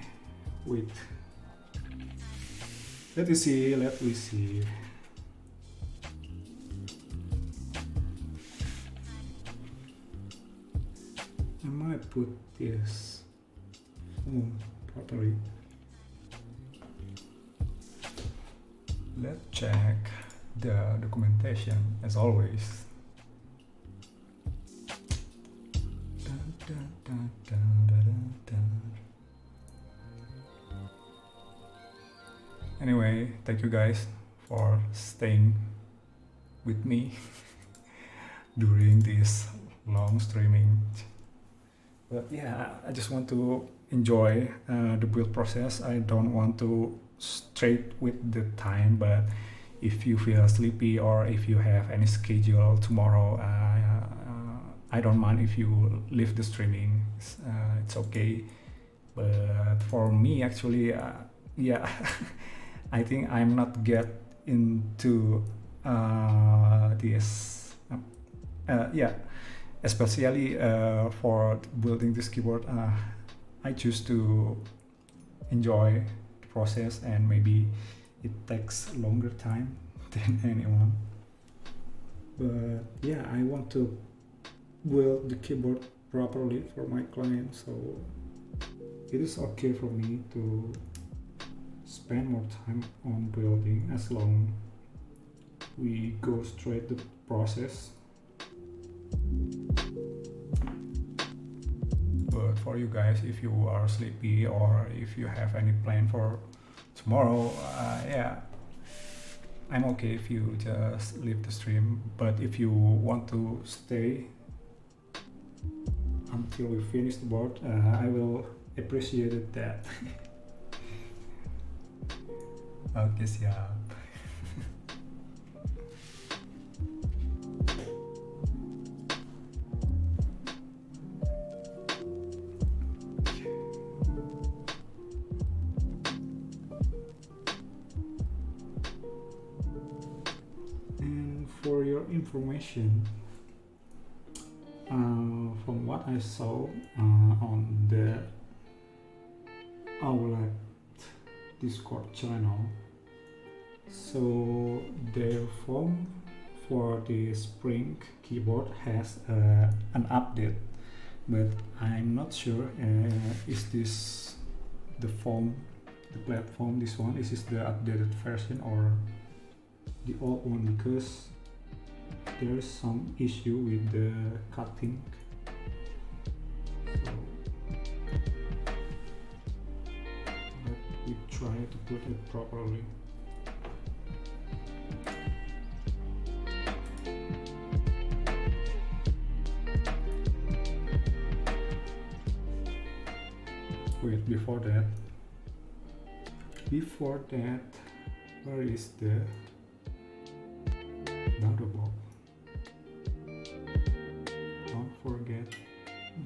Wait. Let me see. I might put this properly. Let's check the documentation as always. Anyway, thank you guys for staying with me during this long streaming. But yeah, I just want to enjoy the build process. I don't want to straight with the time, but if you feel sleepy or if you have any schedule tomorrow, I don't mind if you leave the streaming. It's okay. But for me, actually, yeah, I think I'm not get into this. Yeah, especially for building this keyboard, I choose to enjoy the process, and maybe it takes longer time than anyone. But yeah, I want to build the keyboard properly for my client, so it is okay for me to spend more time on building as long we go straight the process. But for you guys, if you are sleepy or if you have any plan for tomorrow, yeah, I'm okay if you just leave the stream. But if you want to stay until we finish the board, I will appreciate that. Oke, siap. your information. From what I saw on the OwlabPlate Discord channel, so their foam for the Spring keyboard has an update, but I'm not sure is this the foam, the platform, this one, is this the updated version or the old one, because there is some issue with the cutting. So let me try to put it properly. Wait, before that, where is the daughterboard? Don't forget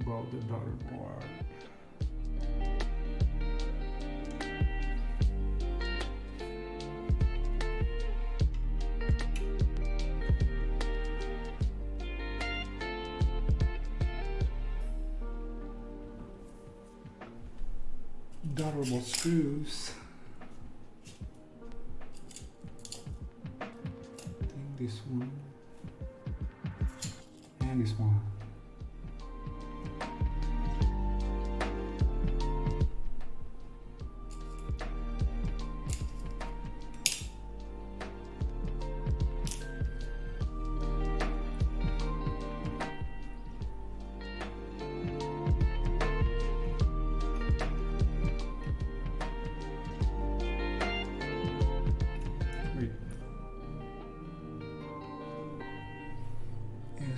about the daughterboard. Daughterboard screws. I think this one and this one.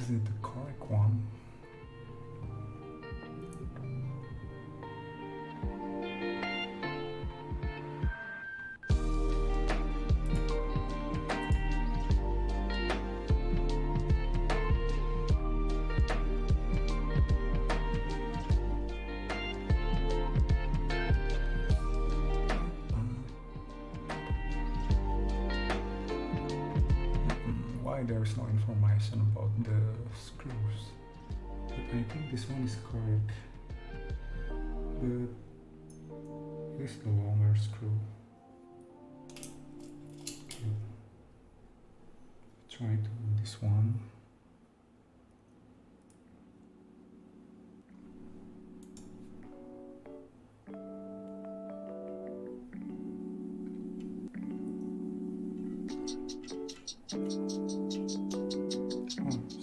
Is it the correct one? There is no information about the screws, but I think this one is correct, but it is the longer screw. Okay. Try to do this one.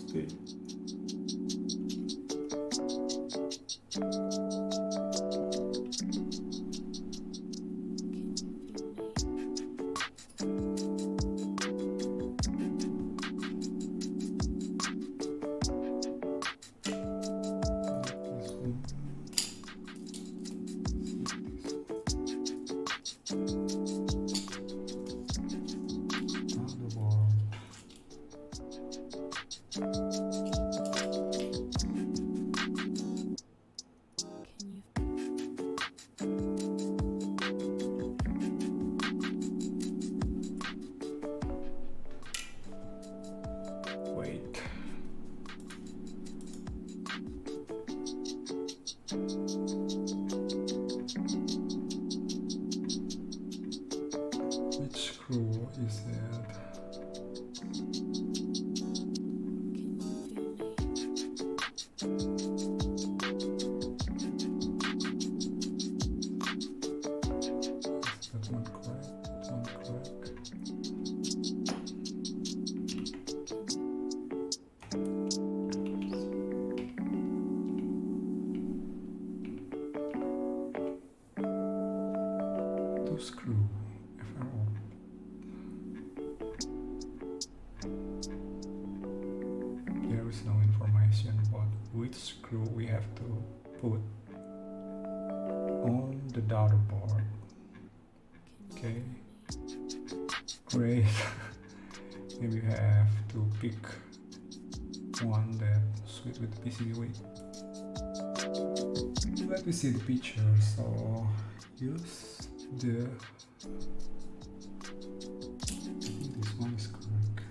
Stay. Which screw is it? That one correct? That one correct? Two screw. There is no information about which screw we have to put on the daughterboard. Okay, great. Maybe you have to pick one that suits with the PCB weight. Let me see the picture. So use the, I think this one is correct.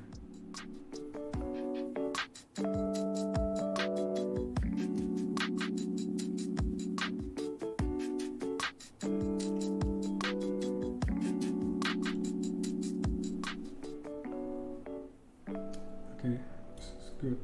Okay, this is good.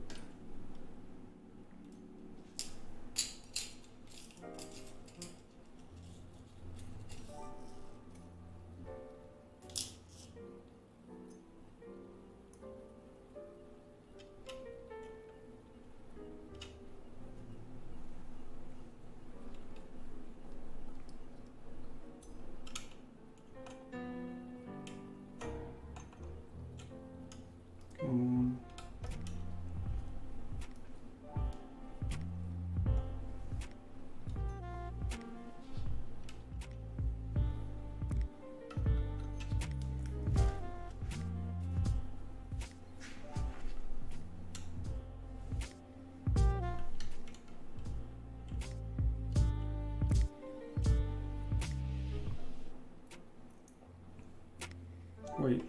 Wait,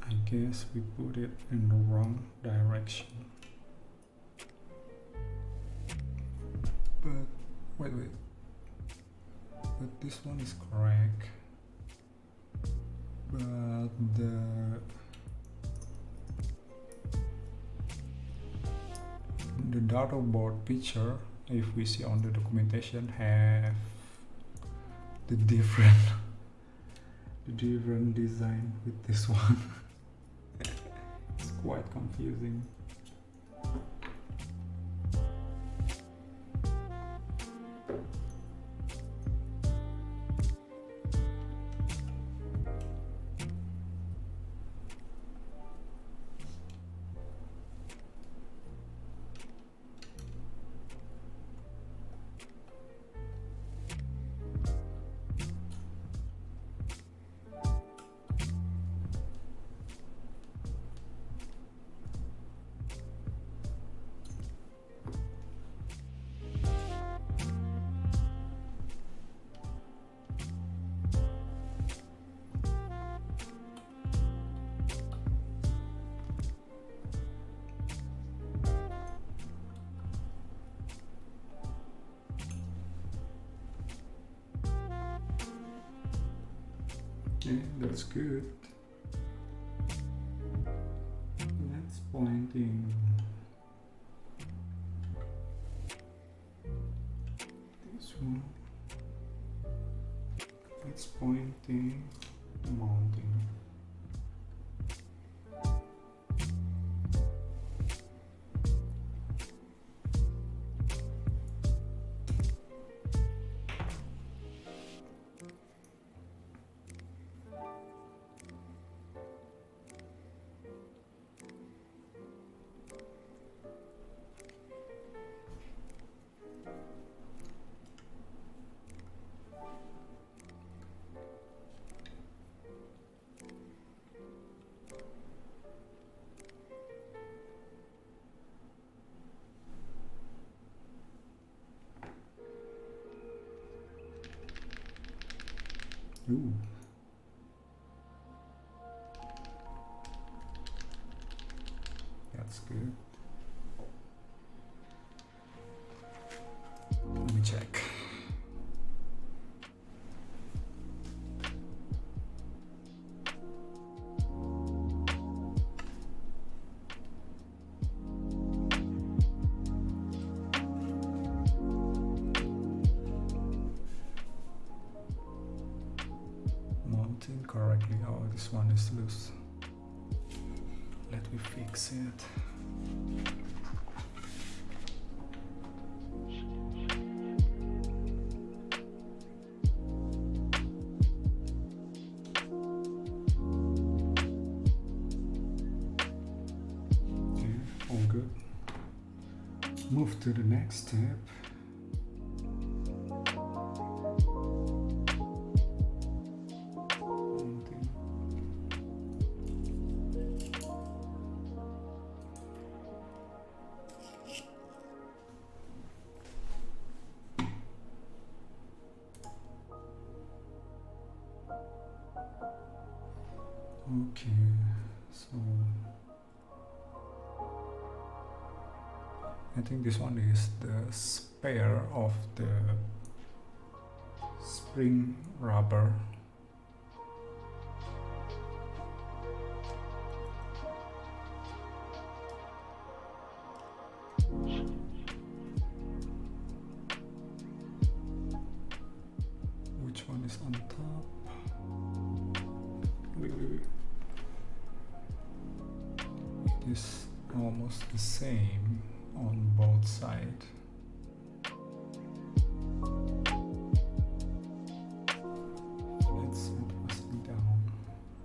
I guess we put it in the wrong direction. But wait, but this one is correct. But the data board picture, if we see on the documentation, have the different design with this one. It's quite confusing. Okay, that's good. Let's pointing. This one. It's pointing, mounting. Ooh. That's good. Let me check. Correctly. Oh, this one is loose. Let me fix it. Okay, all good. Move to the next step. Okay, so I think this one is the spare of the spring rubber. is almost the same on both sides. Let's set facing down,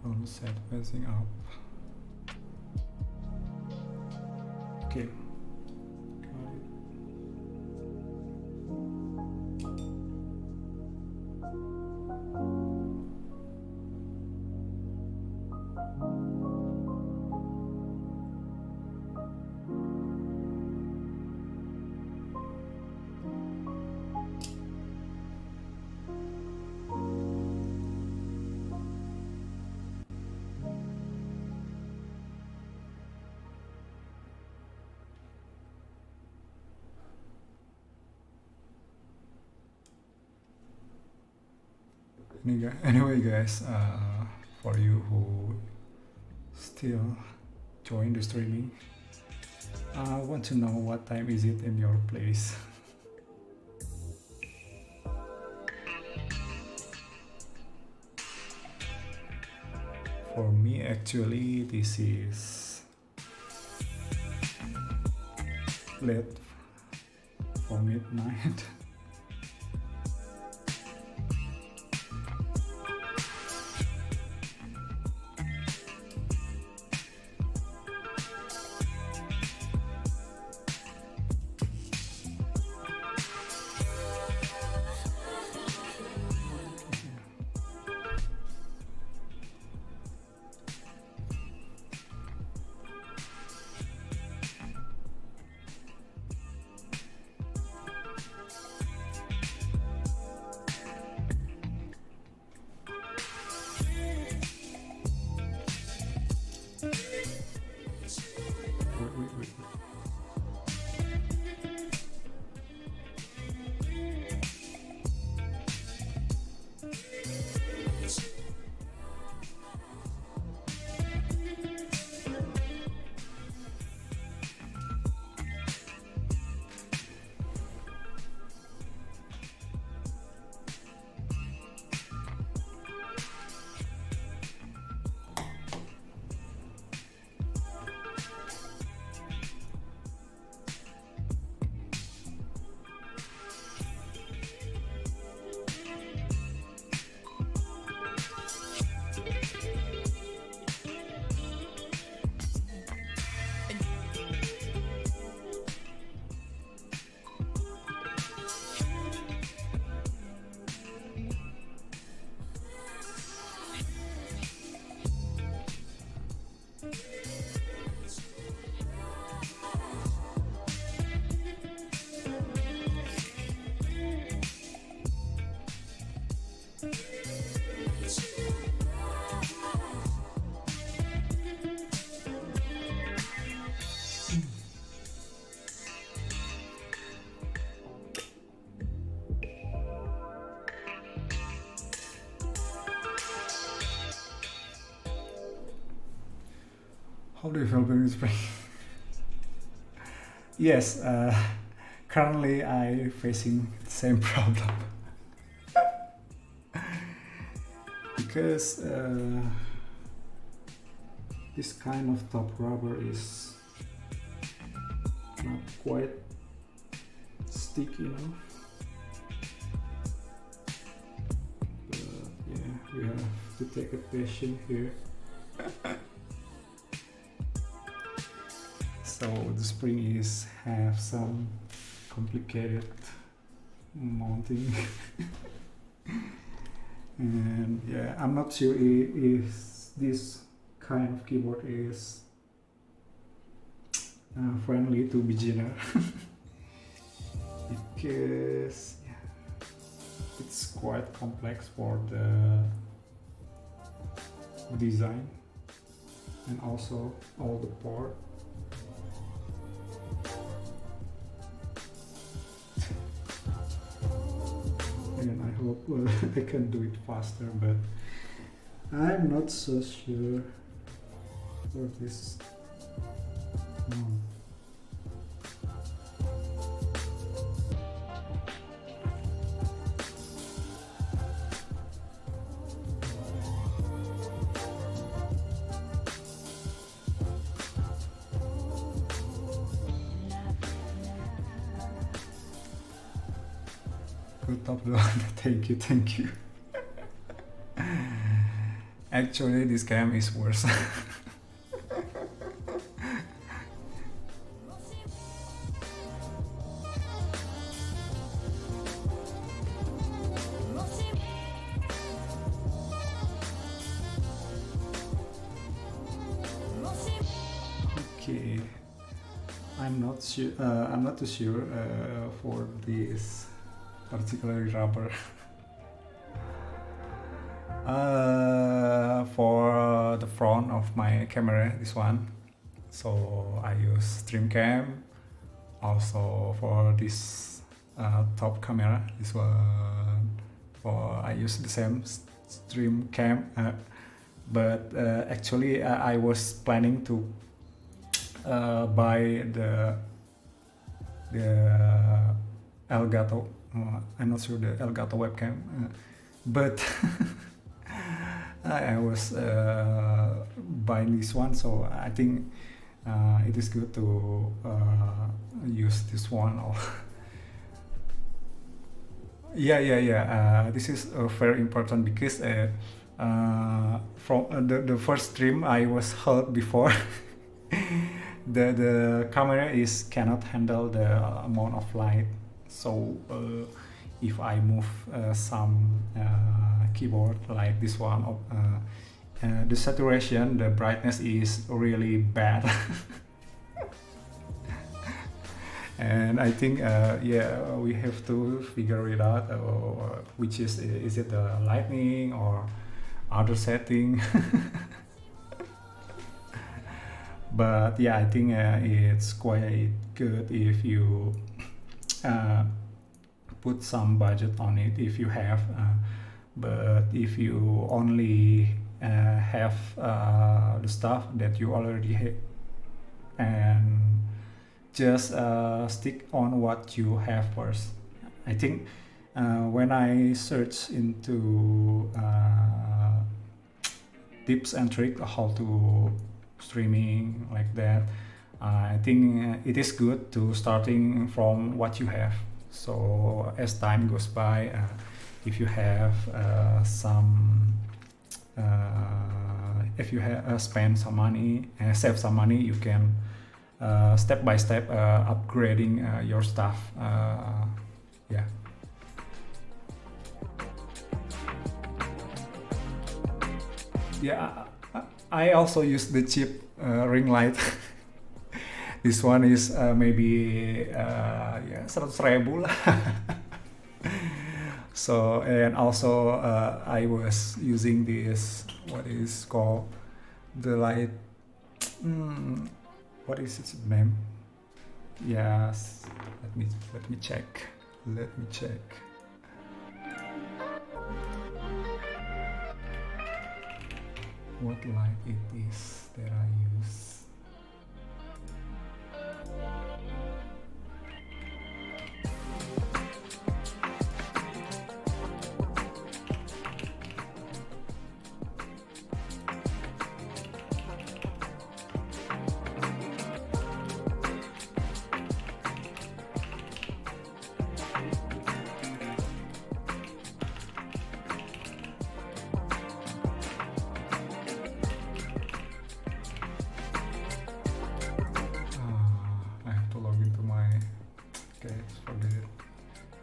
roll set facing up. Okay. Got it. Anyway guys, for you who still join the streaming, I want to know what time is it in your place. For me actually this is late for midnight. Wait. How do you feel during spring? Yes, currently I facing the same problem because this kind of top rubber is not quite sticky enough. But yeah, we have to take a patient here. So the spring is have some complicated mounting and yeah, I'm not sure if this kind of keyboard is friendly to beginner because yeah, it's quite complex for the design and also all the part. And I hope I can do it faster, but I'm not so sure for this. good top down. Thank you, thank you. Actually, this cam is worse. Okay, I'm not sure. I'm not too sure for this particular rubber. For the front of my camera, this one. So I use stream cam. Also for this top camera, this one. I use the same stream cam. But actually, I was planning to buy the Elgato. I'm not sure the Elgato webcam, but I was buying this one, so I think it is good to use this one. Or yeah. This is very important because from the first stream I was hurt before. the camera cannot handle the amount of light, so if I move some keyboard like this one, the saturation, the brightness is really bad. And I think yeah, we have to figure it out, which is it the lightning or other setting. But yeah, I think it's quite good if you put some budget on it, if you have. But if you only have the stuff that you already have, and just stick on what you have first. I think when I search into tips and tricks how to streaming like that, I think it is good to starting from what you have. So as time goes by, if you have if you have spend some money and save some money, you can step by step upgrading your stuff. Yeah. Yeah, I also use the cheap ring light. This one is maybe yeah, 100.000 lah. So, and also I was using this, what is called the light, what is its name? Yes, let me check. What light it is that I use.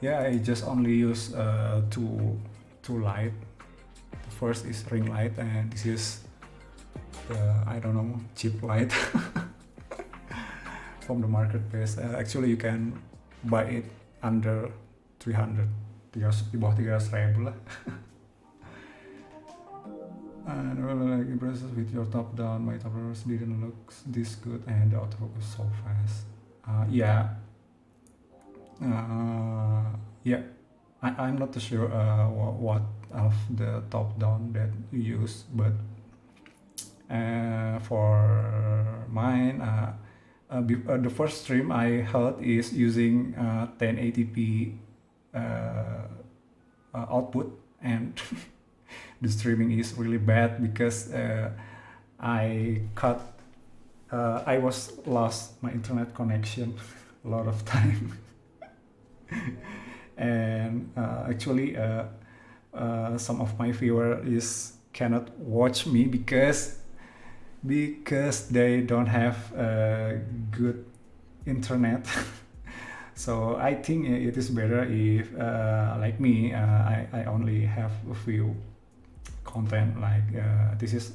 Yeah, I just only use two light. The first is ring light, and this is the, I don't know, cheap light from the marketplace. Actually, you can buy it under 300, di bawah 300.000 lah. And like impressed with your top down. My top down didn't look this good, and the autofocus so fast. Yeah. Yeah, I'm not sure what of the top down that you use, but for mine, the first stream I held is using 1080p output, and the streaming is really bad because I was lost my internet connection a lot of time. and actually some of my viewers cannot watch me because they don't have good internet. So I think it is better if like me, I only have a few content, like this is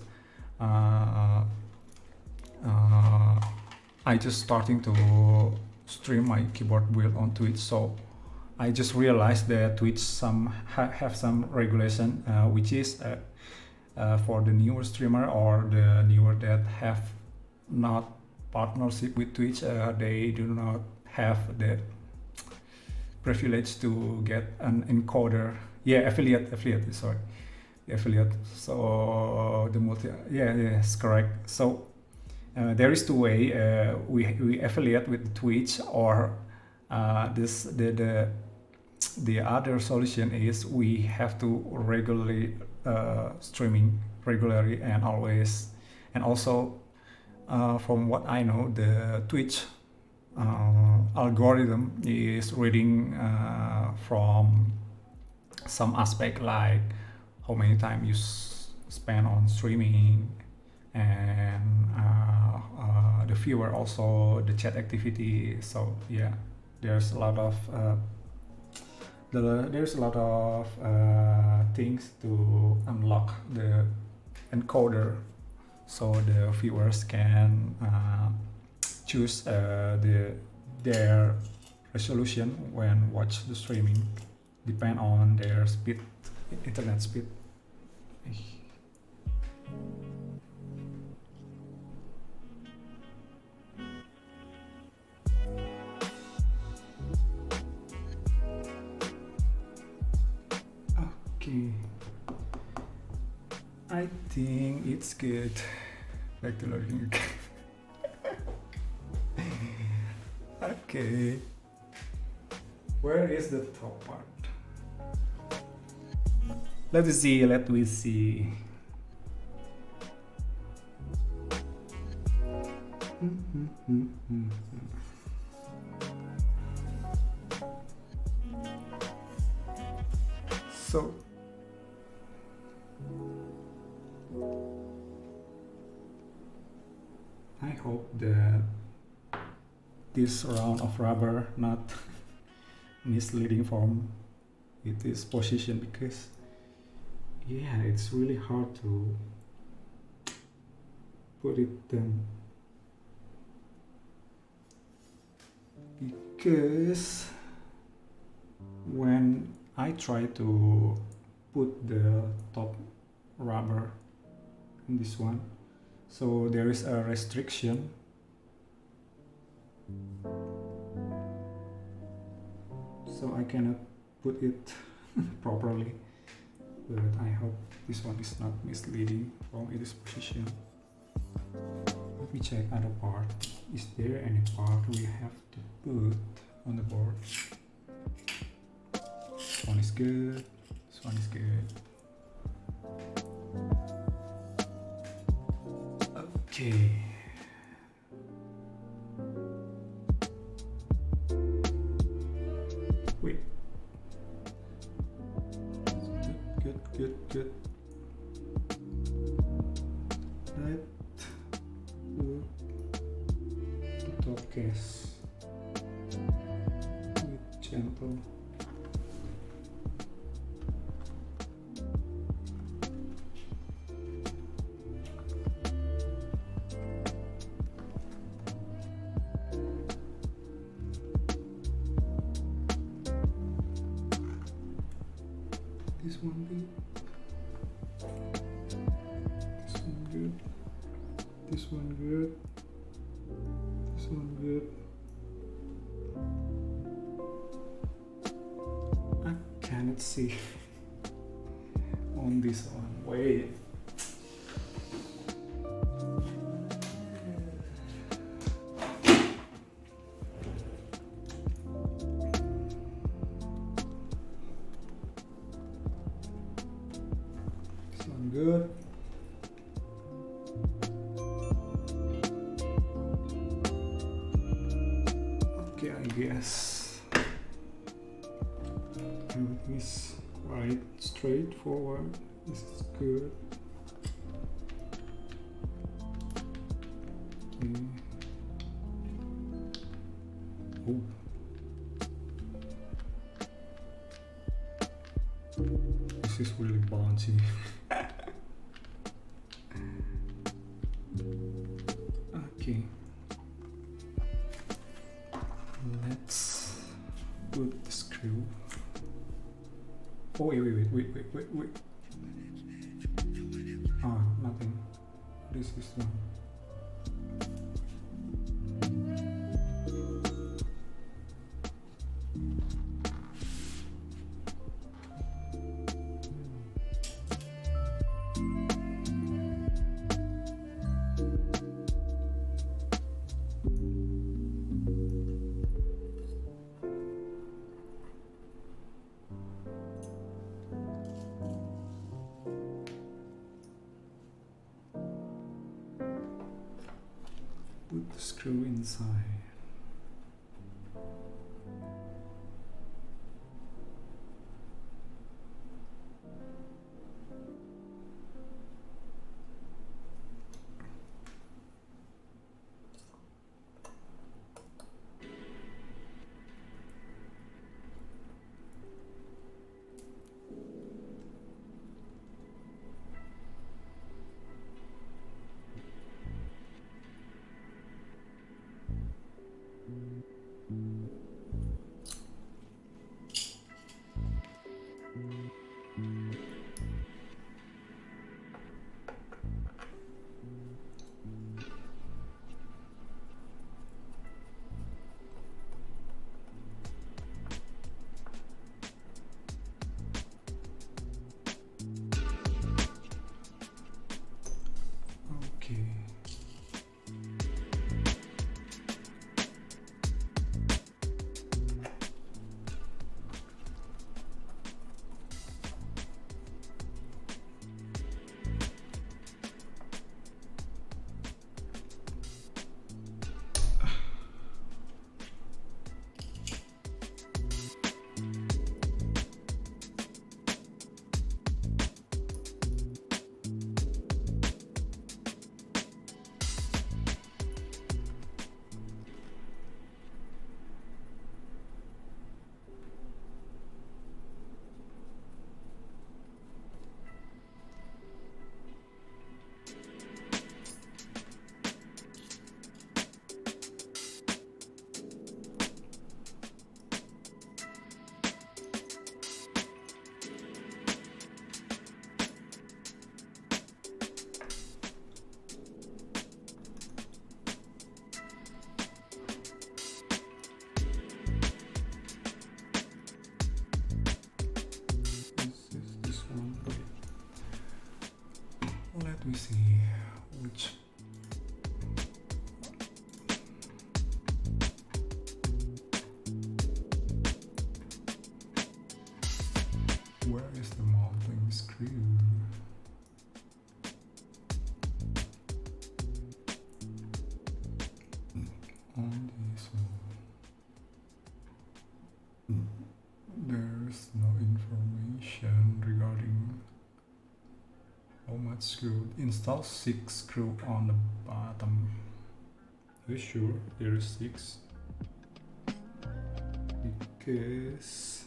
I just starting to stream my keyboard build on Twitch. So I just realized that Twitch have some regulation, which is for the newer streamer or the newer that have not partnership with Twitch, they do not have the privilege to get an encoder. Yeah, affiliate. Sorry, the affiliate. So the yes, correct. So there is two way. We affiliate with Twitch, or the other solution is we have to regularly streaming regularly and always, and also from what I know, the Twitch algorithm is reading from some aspect, like how many time you spend on streaming, and the viewer, also the chat activity. So yeah, there's a lot of things to unlock the encoder, so the viewers can choose their resolution when watch the streaming, depend on their speed, internet speed. Okay, I think it's good. Back to loading again. Okay, where is the top part? Let me see. So I hope that this round of rubber not misleading from its position, because yeah, it's really hard to put it down, because when I try to put the top rubber in this one, so there is a restriction. So I cannot put it properly, but I hope this one is not misleading from its position. Let me check other part. Is there any part we have to put on the board? This one is good. This one is good. Okay. Wait. Good. Right. The top case. With gentle. This one good. This one good. This one good. I cannot see on this one. Wait. This one good. Okay, I guess straightforward. This is good. Okay. Oh. This is really bouncy. Okay. Let's put the screw. Oh, wait. Ah, nothing. This is one. Put the screw inside. Let me see which where is the mounting screw? On this one. There's no information regarding how much screw. Install 6 screw on the bottom. Are you sure there is 6? Because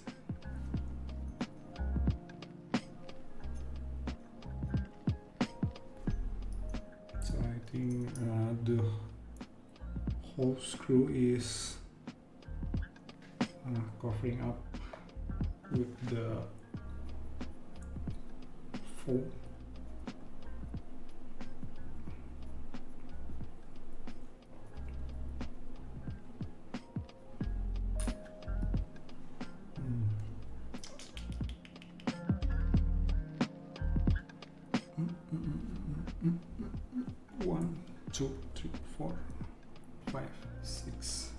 so I think the whole screw is covering up with the foam. One, two, three, 4, 5, 6.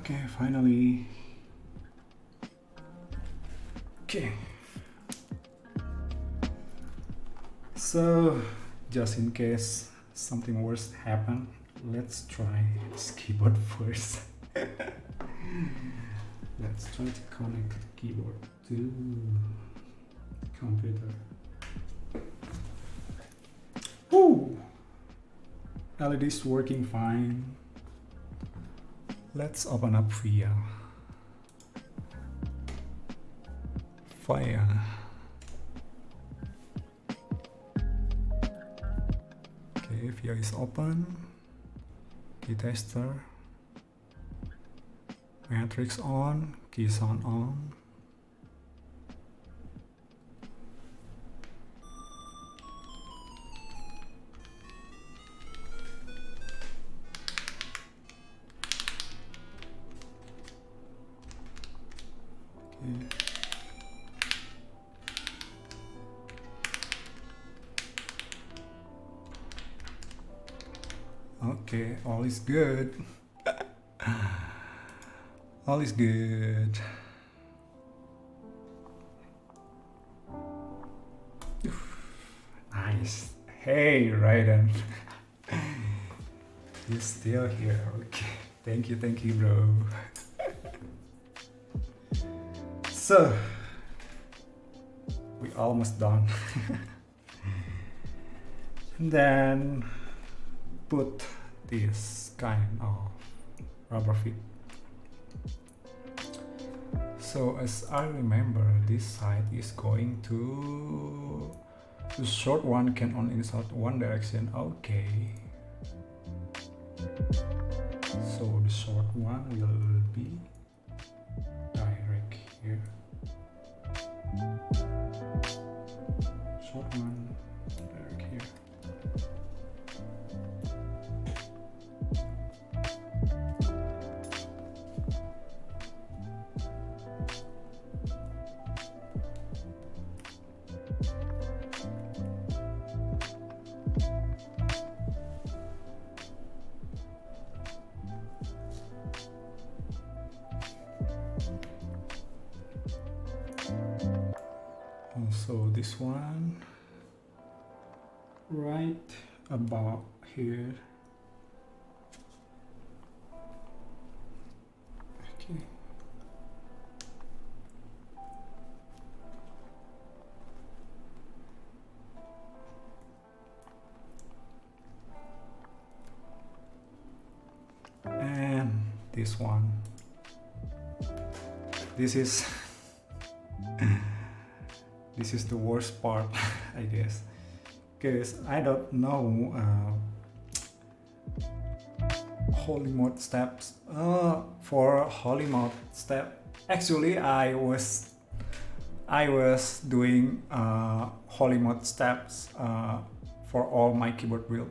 Okay, finally. Okay. So, just in case something worse happen, let's try this keyboard first. Let's try to connect the keyboard to computer. Woo! LED is working fine. Let's open up VIA. VIA. Okay, VIA is open. Key tester. Matrix on. Key sound on. Okay, all is good. All is good. Nice. Hey, Raiden. You're still here. Okay. Thank you, bro. So, we almost done. And then put this kind of rubber feet. So as I remember, this side is going to the short one can only insert one direction. Okay. So the short one will be direct here. Short one direct here. Also this one right about here. Okay. And this one. This is this is the worst part, I guess, because I don't know holy mode steps. For holy mode step, actually I was doing holy mode steps for all my keyboard build.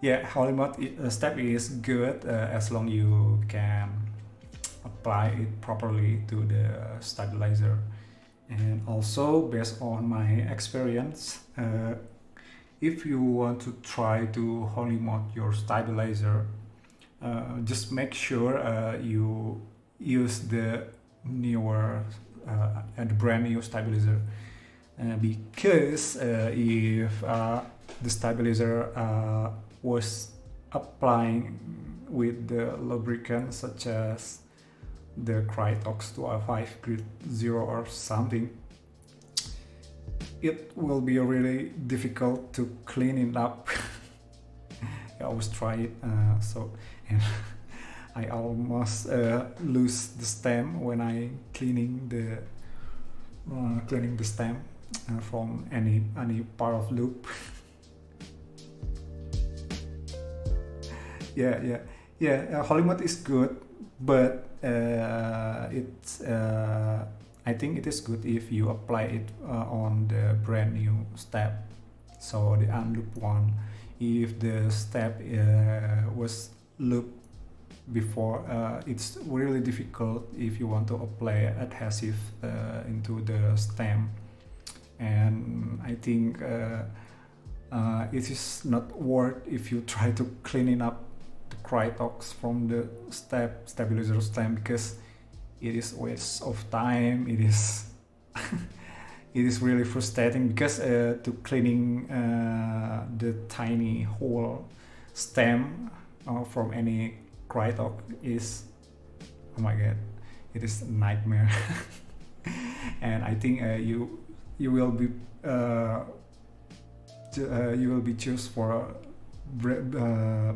Yeah, holy mode step is good as long you can apply it properly to the stabilizer. And also based on my experience, if you want to try to holy mode your stabilizer, just make sure you use the newer and brand new stabilizer, because if the stabilizer was applying with the lubricant such as the Krytox 205 Grid 0 or something, it will be really difficult to clean it up. I always try it, and I almost lose the stem when I cleaning the stem from any part of loop. Yeah. Holy mode is good, but it's I think it is good if you apply it on the brand new step, so the unlooped one. If the step was looped before, it's really difficult if you want to apply adhesive into the stem, and I think it is not worth if you try to clean it up the Krytox from the stabilizer stem, because it is waste of time. It is it is really frustrating, because to cleaning the tiny whole stem from any Krytox is, oh my god, it is a nightmare. And I think you will be choose for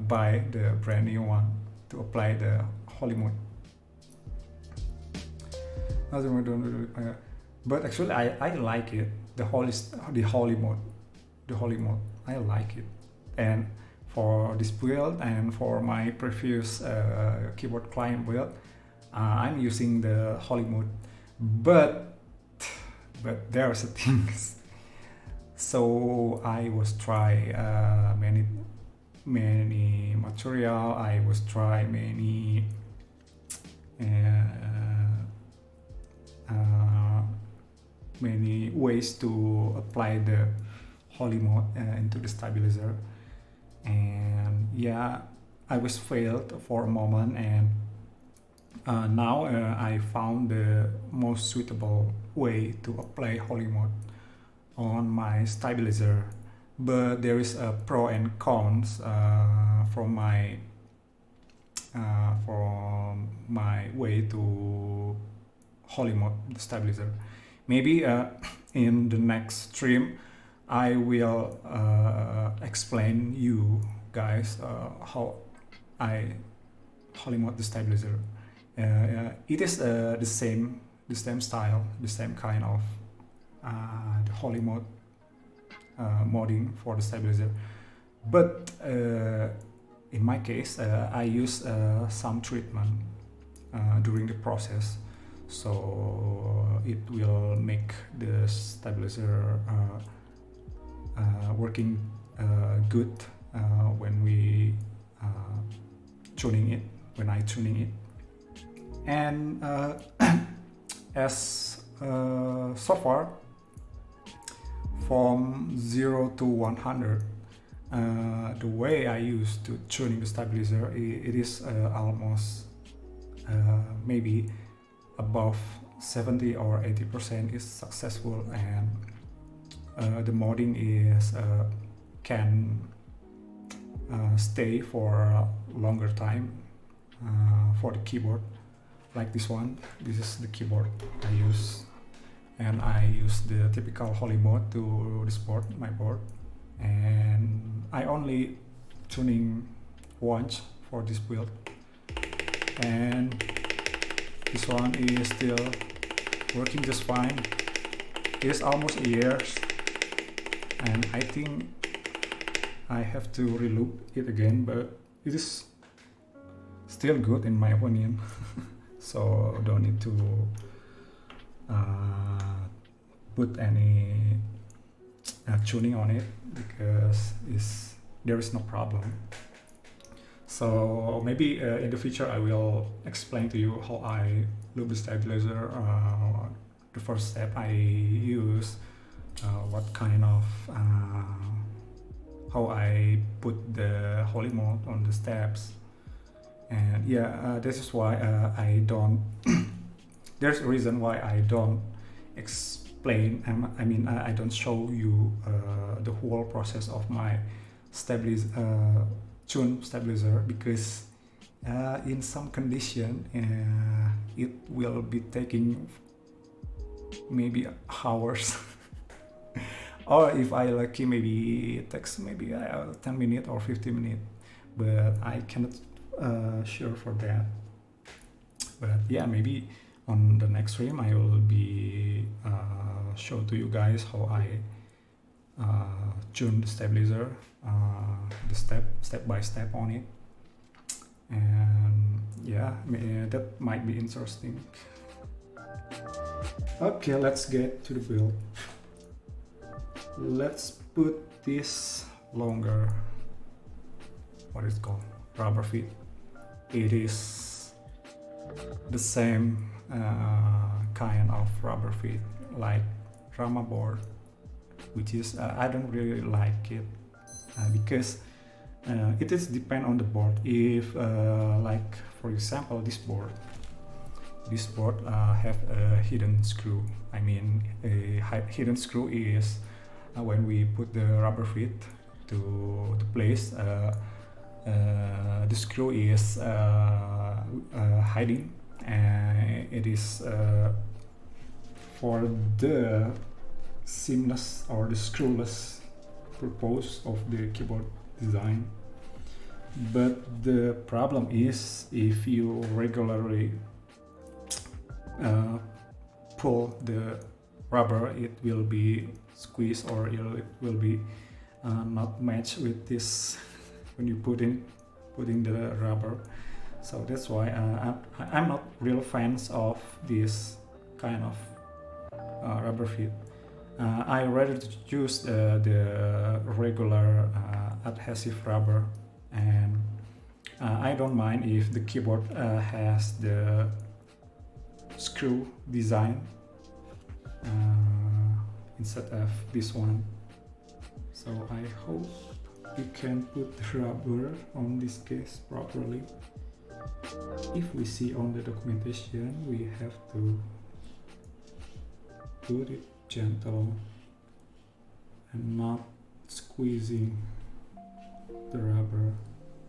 buy the brand new one to apply the holy mode. But actually I like it, the holy mode. I like it. And for this build and for my previous keyboard client build, I'm using the holy mode. But there are some things. So I was try many material. I was try many many ways to apply the holy mode into the stabilizer, and yeah, I was failed for a moment, and now I found the most suitable way to apply holy mode on my stabilizer. But there is a pro and cons from my way to holy mode the stabilizer. Maybe in the next stream I will explain you guys how I holy mode the stabilizer. It is the same style, the same kind of the holy mode modding for the stabilizer, but in my case I use some treatment during the process, so it will make the stabilizer working good when I tuning it. And as so far, from 0 to 100, the way I use to tuning the stabilizer, it is almost maybe above 70 or 80% is successful, and the modding is can stay for a longer time for the keyboard. Like this one, this is the keyboard I use, and I use the typical holy mode to support my board, and I only tuning once for this build, and this one is still working just fine. It is almost a year, and I think I have to relube it again, but it is still good in my opinion. So don't need to put any tuning on it, because there is no problem. So maybe in the future I will explain to you how I lube the stabilizer. The first step I use, what kind of how I put the holy mode on the steps. And yeah, this is why I don't there's a reason why I don't explain, I don't show you the whole process of my tune stabilizer, because in some condition it will be taking maybe hours. Or if I lucky, maybe it takes maybe 10 minutes or 15 minutes, but I cannot sure for that. But yeah, maybe on the next stream I will be show to you guys how I tune the stabilizer, the step by step on it, and yeah, that might be interesting. Okay, let's get to the build. Let's put this longer, what is it called, rubber feet. It is the same kind of rubber feet like drama board, which is I don't really like it because It is depend on the board. If like for example this board have a hidden screw. I mean a hidden screw is when we put the rubber feet to the place, the screw is hiding, and it is for the seamless or the screwless purpose of the keyboard design. But the problem is if you regularly pull the rubber, it will be squeezed, or it will be not matched with this when you putting the rubber. So that's why I'm not real fans of this kind of rubber feet. I rather use the regular adhesive rubber, and I don't mind if the keyboard has the screw design instead of this one. So I hope we can put the rubber on this case properly. If we see on the documentation, we have to put it gentle and not squeezing the rubber.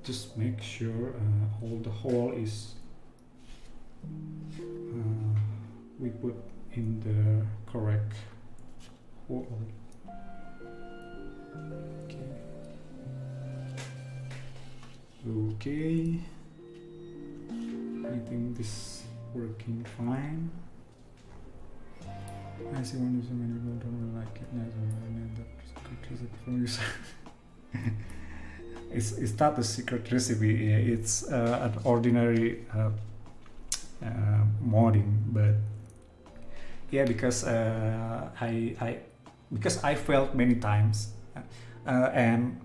Just make sure all the hole is we put in the correct hole. Okay, I think this working fine. I see one user many people don't really like it. It's not a secret recipe. It's an ordinary modding, but yeah, because I failed many times, and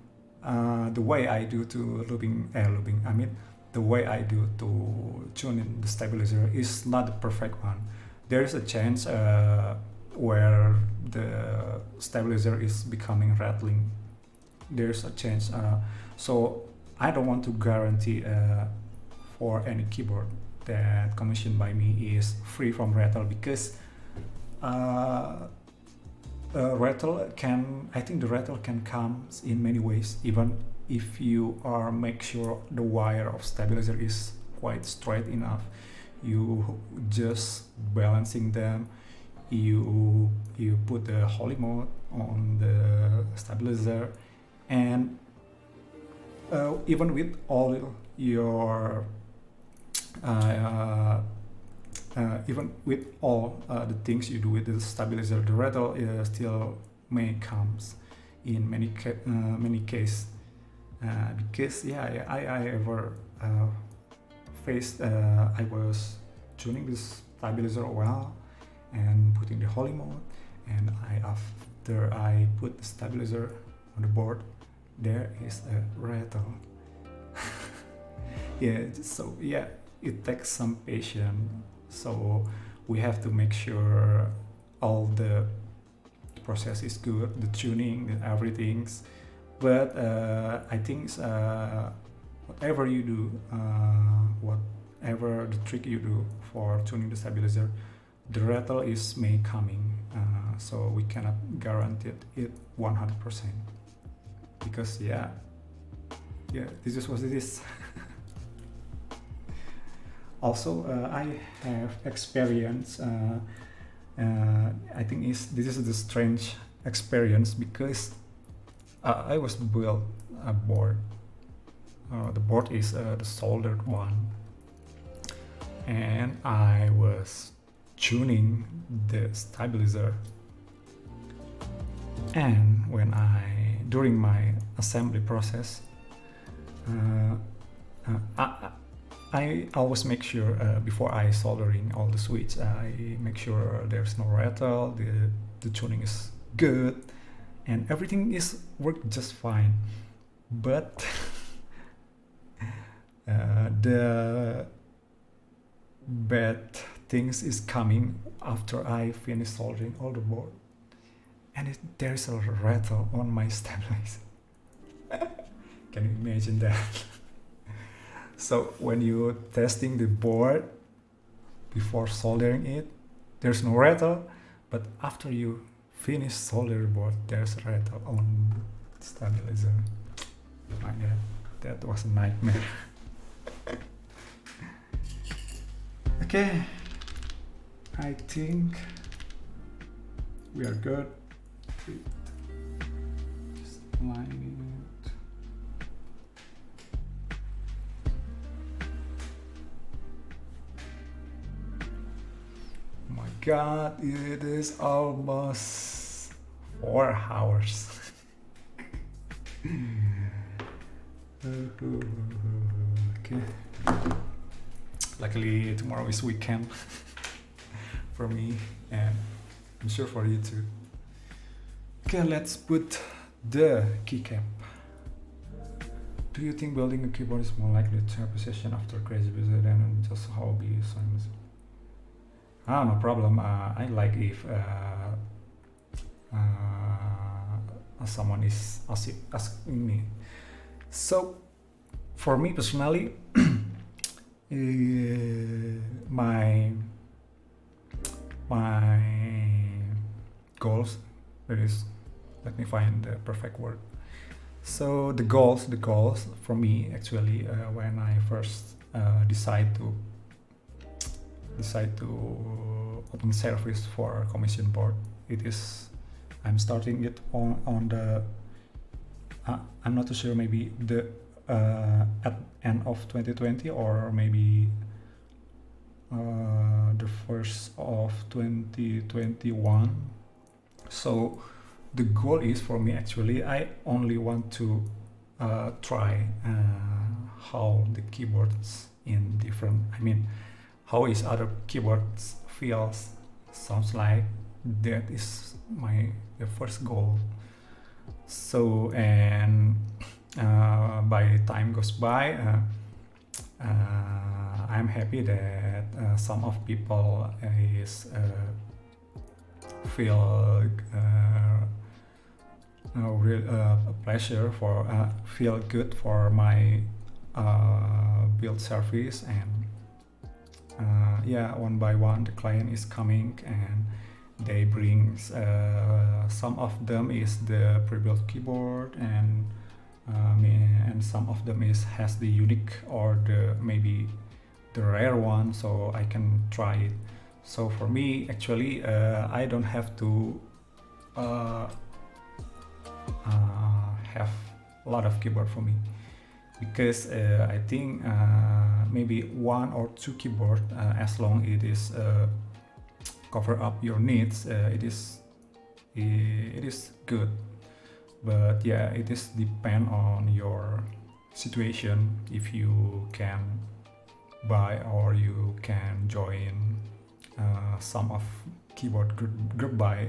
the way I do to looping. I mean, the way I do to tune in the stabilizer is not the perfect one. There is a chance where the stabilizer is becoming rattling. There's a chance. So I don't want to guarantee for any keyboard that commissioned by me is free from rattle, because rattle can, I think the rattle can come in many ways, even if you are make sure the wire of stabilizer is quite straight enough. You just balancing them, you put the holy mode on the stabilizer, and even with all your even with all the things you do with the stabilizer, the rattle still may comes in many cases, because yeah, I ever faced I was tuning this stabilizer a while and putting the holy mode, and after I put the stabilizer on the board, there is a rattle. Yeah, so yeah, it takes some patience. So we have to make sure all the process is good, the tuning and everything's. But I think whatever you do, whatever the trick you do for tuning the stabilizer, the rattle is may coming. So we cannot guarantee it 100%, because yeah, this is what it is. Also, I have experience. I think this is the strange experience, because I was built a board. The board is the soldered one, and I was tuning the stabilizer. And when during my assembly process, I always make sure before I soldering all the switch, I make sure there's no rattle, the tuning is good, and everything is worked just fine. But the bad things is coming after I finish soldering all the board, and there is a rattle on my stabilizer. Can you imagine that? So when you're testing the board before soldering it, there's no rattle, but after you finish solder board, there's a rattle on stabilizer. My God, that was a nightmare. Okay, I think we are good. Just aligning it. My God, it is almost 4 hours. Okay. Luckily tomorrow is weekend for me, and I'm sure for you too. Okay, let's put the keycap. Do you think building a keyboard is more likely to have possession after crazy visit than just hobby? No problem. I like if someone is asking me. So for me personally, my goals, that is, let me find the perfect word. So the goals for me actually, when I first decide to open service for commission board, it is, I'm starting it on the I'm not too sure, maybe the at end of 2020 or maybe the first of 2021. So the goal is for me actually, I only want to try how the keyboards in different, I mean, how is other keyboards feels, sounds like. That is the first goal. So, and by time goes by, I'm happy that some of people is feel real pleasure for feel good for my build service, and yeah, one by one the client is coming and they bring some of them is the pre-built keyboard, and some of them has the unique or the maybe the rare one, so I can try it. So for me actually, I don't have to have a lot of keyboard for me, because I think maybe 1 or 2 keyboard, as long it is cover up your needs, it is good. But yeah, it is depend on your situation, if you can buy or you can join some of keyboard group buy,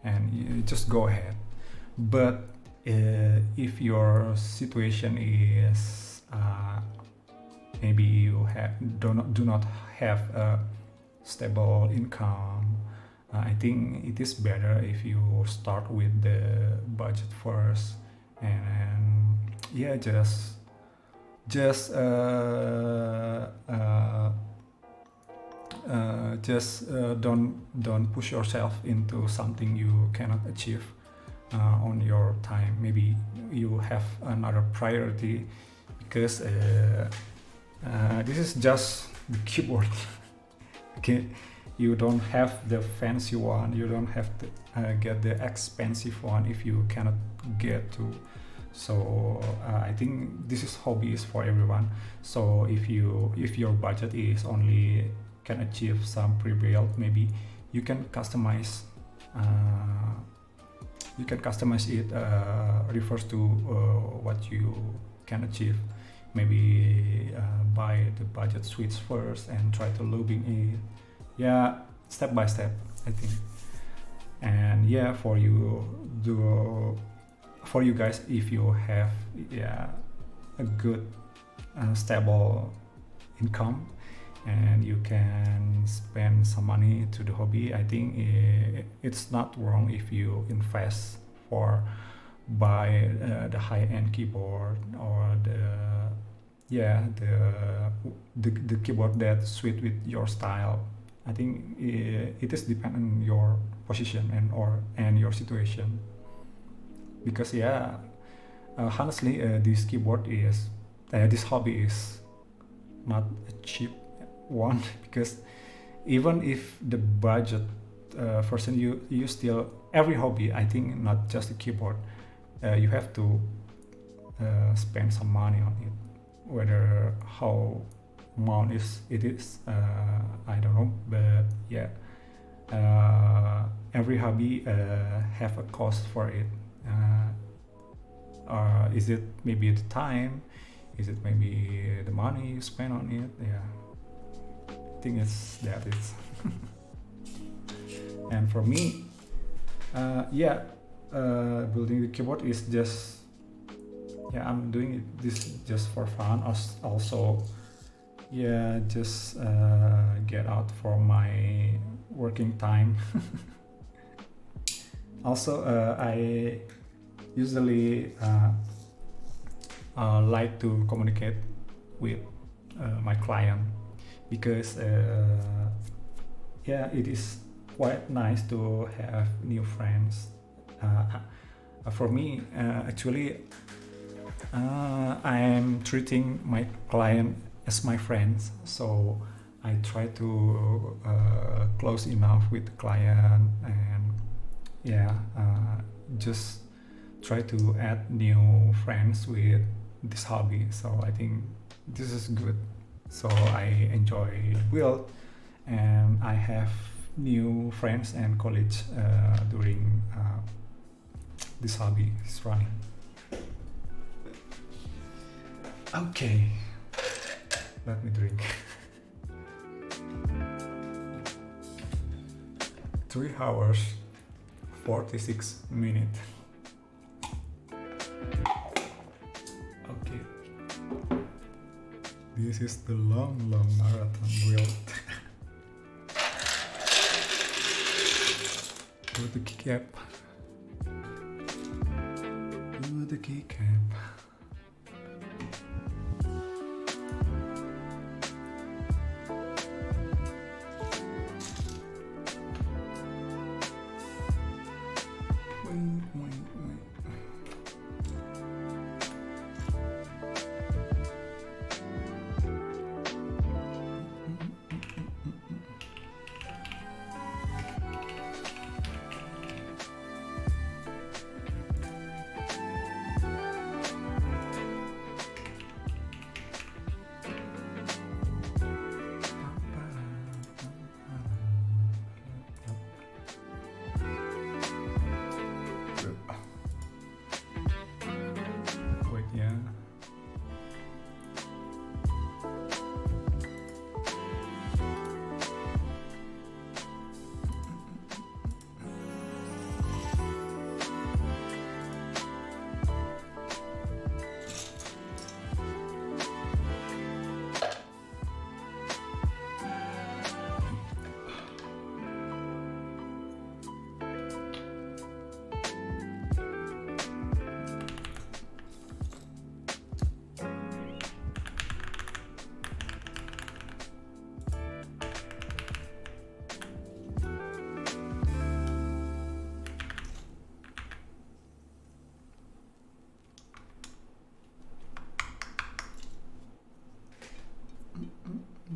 and you just go ahead. But if your situation is maybe you do not have a stable income, I think it is better if you start with the budget first, and yeah, just don't push yourself into something you cannot achieve on your time. Maybe you have another priority, because this is just the keyboard. Okay, you don't have the fancy one, you don't have to get the expensive one if you cannot get to. So I think this is hobbies for everyone. So if your budget is only can achieve some pre-built, maybe you can customize it, refers to what you can achieve. Maybe buy the budget switch first and try to lubing it, yeah, step by step, I think. And yeah, for you guys, if you have a good stable income and you can spend some money to the hobby, I think it's not wrong if you invest for buy the high-end keyboard or the keyboard that suit with your style. I think it is depend on your position and your situation, because honestly, this keyboard is this hobby is not a cheap one because even if the budget version, you still, every hobby, I think, not just a keyboard, you have to spend some money on it. Whether how amount it is, I don't know, but yeah, every hobby have a cost for it. Is it maybe the time? Is it maybe the money you spend on it? Yeah, I think it's that. It's and for me, building the keyboard is just, I'm doing this just for fun. Also, just get out for my working time. Also, I usually like to communicate with my client, because it is quite nice to have new friends. For me, actually, I'm treating my client as my friends, so I try to close enough with the client, and just try to add new friends with this hobby. So I think this is good. So I enjoy build, and I have new friends and colleagues during this hobby is running. Okay, let me drink. 3 hours 46 minutes. Okay, this is the long marathon build. Do the keycap. Do the keycap.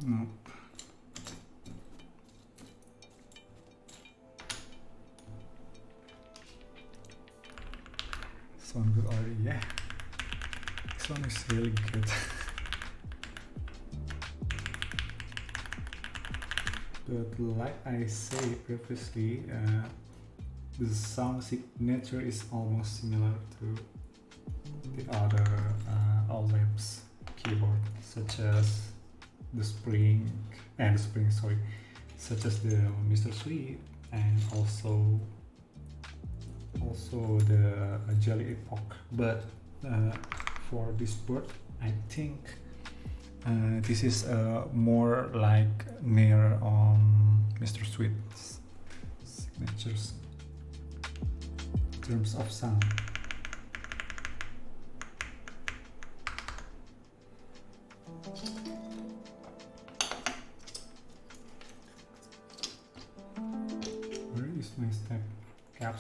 No. Sound good already, yeah. This one is really good. But like I said previously, the sound signature is almost similar to the other OwlabPlate keyboard, such as such as the Mr. Sweet, and also the Jelly Pink. But for this board, I think this is more like near on Mr. Sweet's signatures in terms of sound.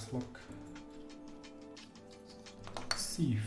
caps lock, sieve.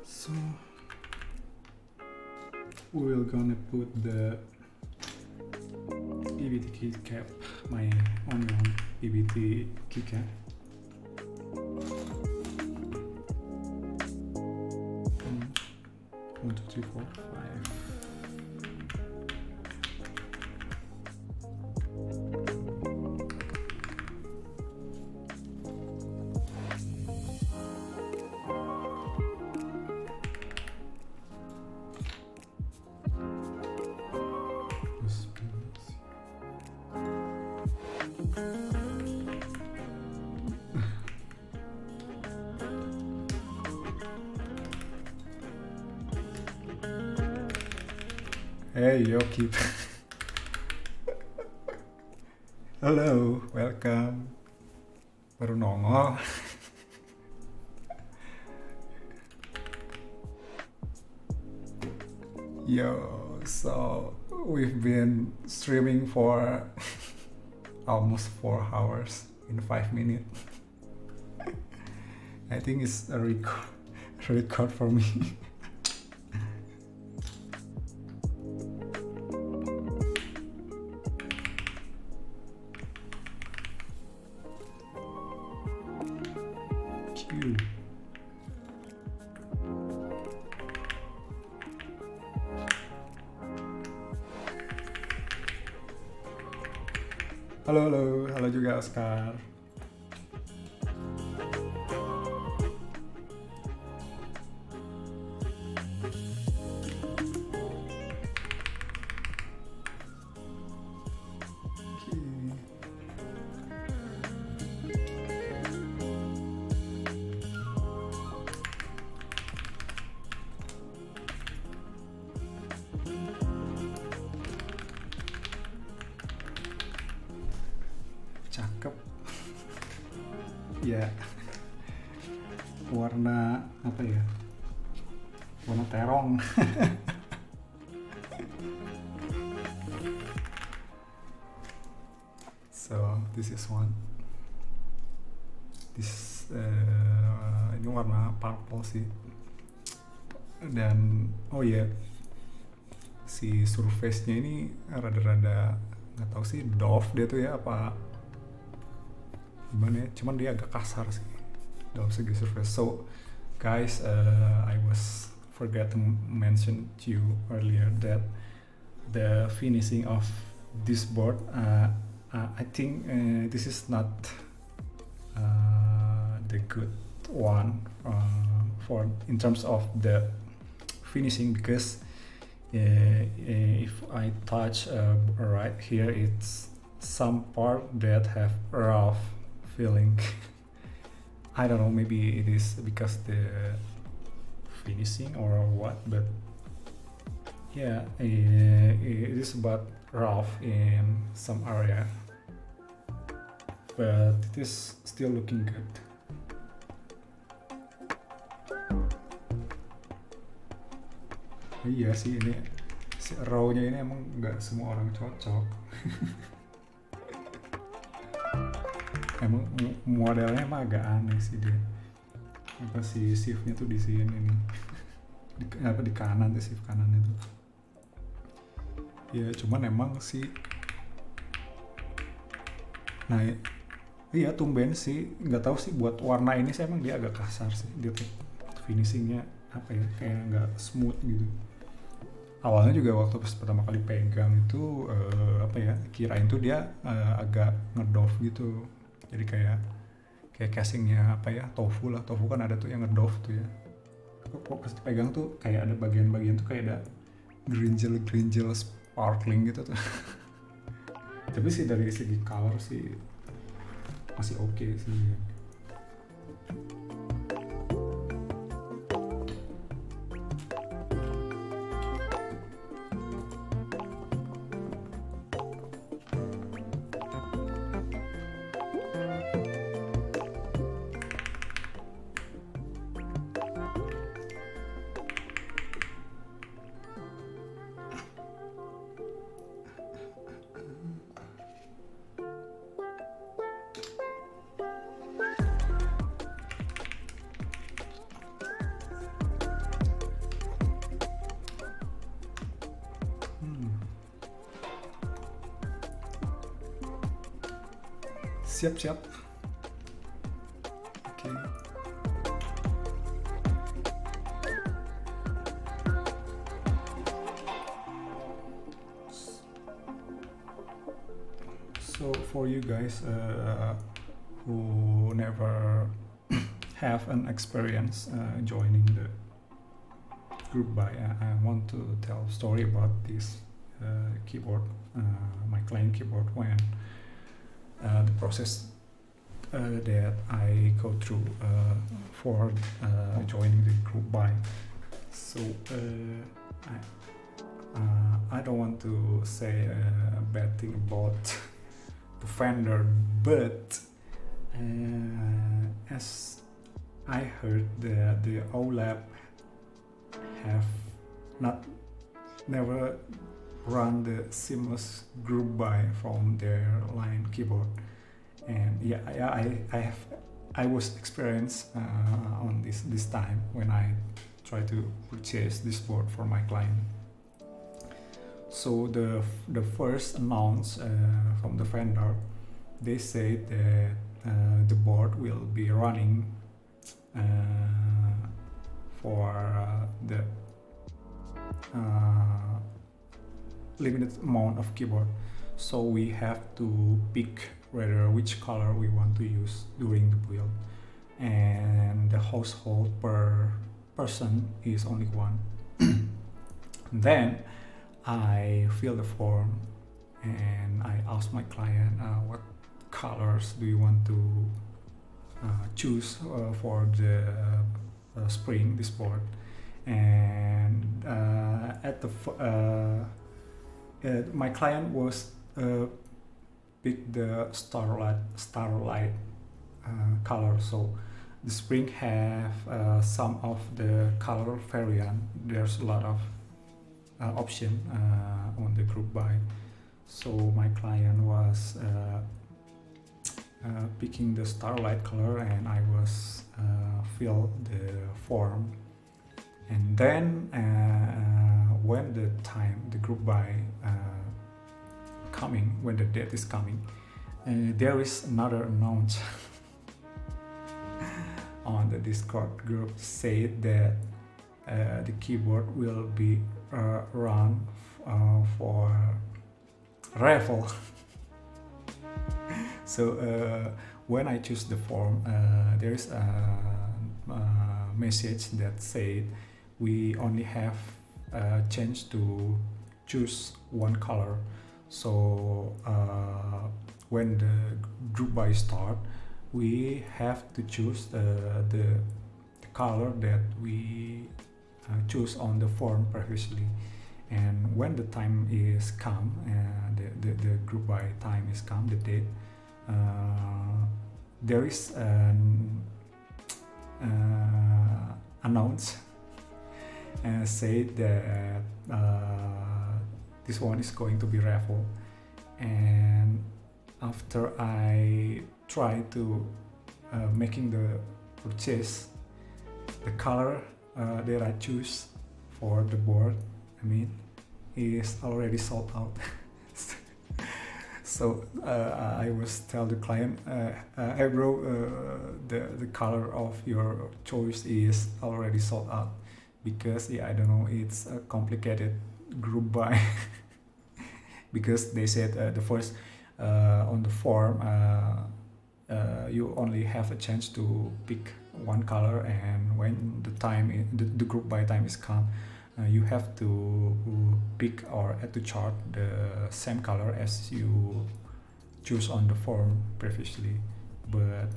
So we will gonna put the Epbt keycap, my only one Epbt keycap. 1, 2, 3, 4, 5. Hey, Yoki. Halo, welcome. Baru nongol. Yo, so we've been streaming for almost 4 hours in 5 minutes. I think it's a record for me. Halo juga Oscar. Ya, warna apa ya? Warna terong. So this is one. Ini warna purple sih. Dan oh ya, si surface-nya ini rada-rada nggak tahu sih doff dia tuh ya apa gimana ya, cuman dia agak kasar sih dalam segi surface. So guys, I was forgot to mention to you earlier that the finishing of this board, I think this is not the good one for in terms of the finishing, because if I touch right here, it's some part that have rough feeling. I don't know, maybe it is because the finishing or what, but yeah, it is about rough in some area, but it is still looking good. Iya sih, ini si raw-nya ini emang nggak semua orang cocok. Emang modelnya emang agak aneh sih dia. Apa si shift-nya tuh di sini nih. Di kanan tuh, shift kanan itu. Ya cuman emang sih, nah iya tumben sih, nggak tahu sih buat warna ini sih emang dia agak kasar sih, dia tuh finishingnya apa ya, kayak nggak smooth gitu. Awalnya juga waktu pas pertama kali pegang itu apa ya, kirain tuh dia agak ngedoff gitu, jadi kayak casingnya apa ya, tofu lah, tofu kan ada tuh yang ngedoff tuh ya. Kok pas dipegang tuh kayak ada bagian-bagian tuh kayak ada gerinjel sparkling gitu tuh. Tapi sih dari segi color sih masih oke sih. Siap-siap. Oke. So for you guys who never have an experience joining the group buy, I want to tell a story about this keyboard, my client keyboard, when the process that I go through for joining the group buy. So I don't want to say a bad thing about the vendor, but as I heard that the OwlabPlate have never run the seamless group buy from their line keyboard, and I was experienced on this time when I tried to purchase this board for my client. So the first announce from the vendor, they said that the board will be running for the limited amount of keyboard, so we have to pick whether which color we want to use during the build, and the household per person is only one. Then I fill the form and I ask my client what colors do you want to choose for the spring, this board, and my client was pick the starlight color. So the spring have some of the color variant. There's a lot of option on the group buy. So my client was picking the starlight color, and I was fill the form. And then when the time, the group buy coming, when the date is coming, there is another announce on the Discord group, said that the keyboard will be run for raffle. So when I choose the form, there is a message that said we only have a chance to choose one color. So when the group buy start, we have to choose the color that we choose on the form previously. And when the time is come, the group buy time is come, the date, there is an announce and say that this one is going to be raffle. And after I try to making the purchase, the color that I choose for the board, I mean, is already sold out. So I was tell the client, hey bro, the color of your choice is already sold out, because yeah, I don't know, it's a complicated group buy. Because they said the first on the form you only have a chance to pick one color, and when the group buy time is come, you have to pick or add to chart the same color as you choose on the form previously. But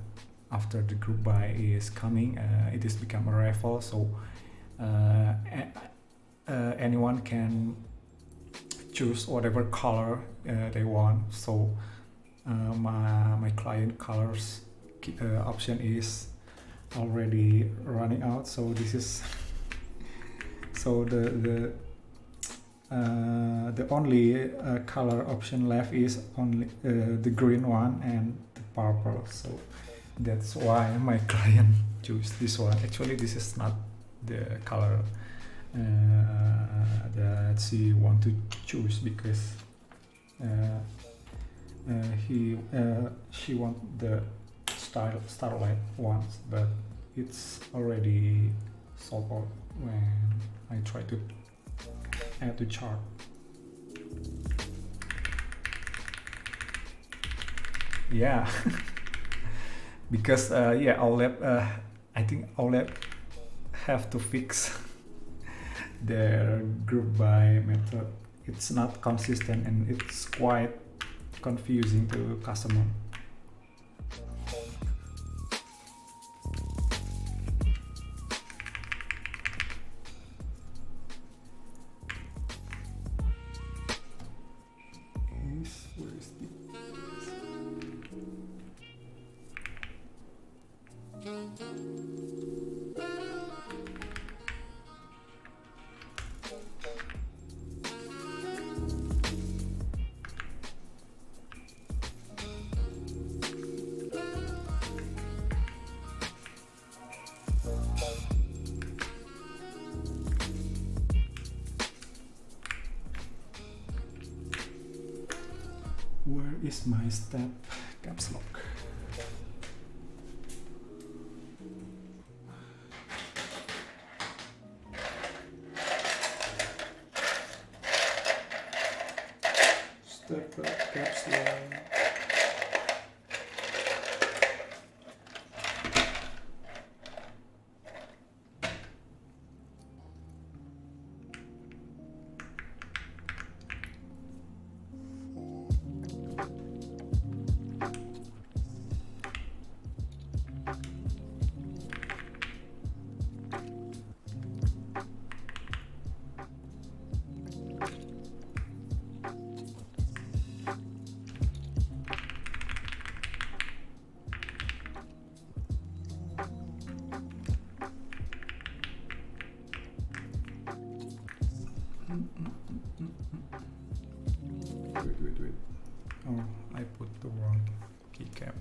after the group buy is coming, it has become a raffle, so anyone can choose whatever color they want. So my client colors option is already running out, so this is so the only color option left is only the green one and the purple. So that's why my client choose this one. Actually, this is not the color that she want to choose, because she want the starlight ones, but it's already sold out when I try to add to chart. Yeah. Because yeah, I think OwlabPlate have to fix their group buy method. It's not consistent and it's quite confusing to customer. Where is my step caps lock? Step caps lock. Wait. Oh, I put the wrong keycap.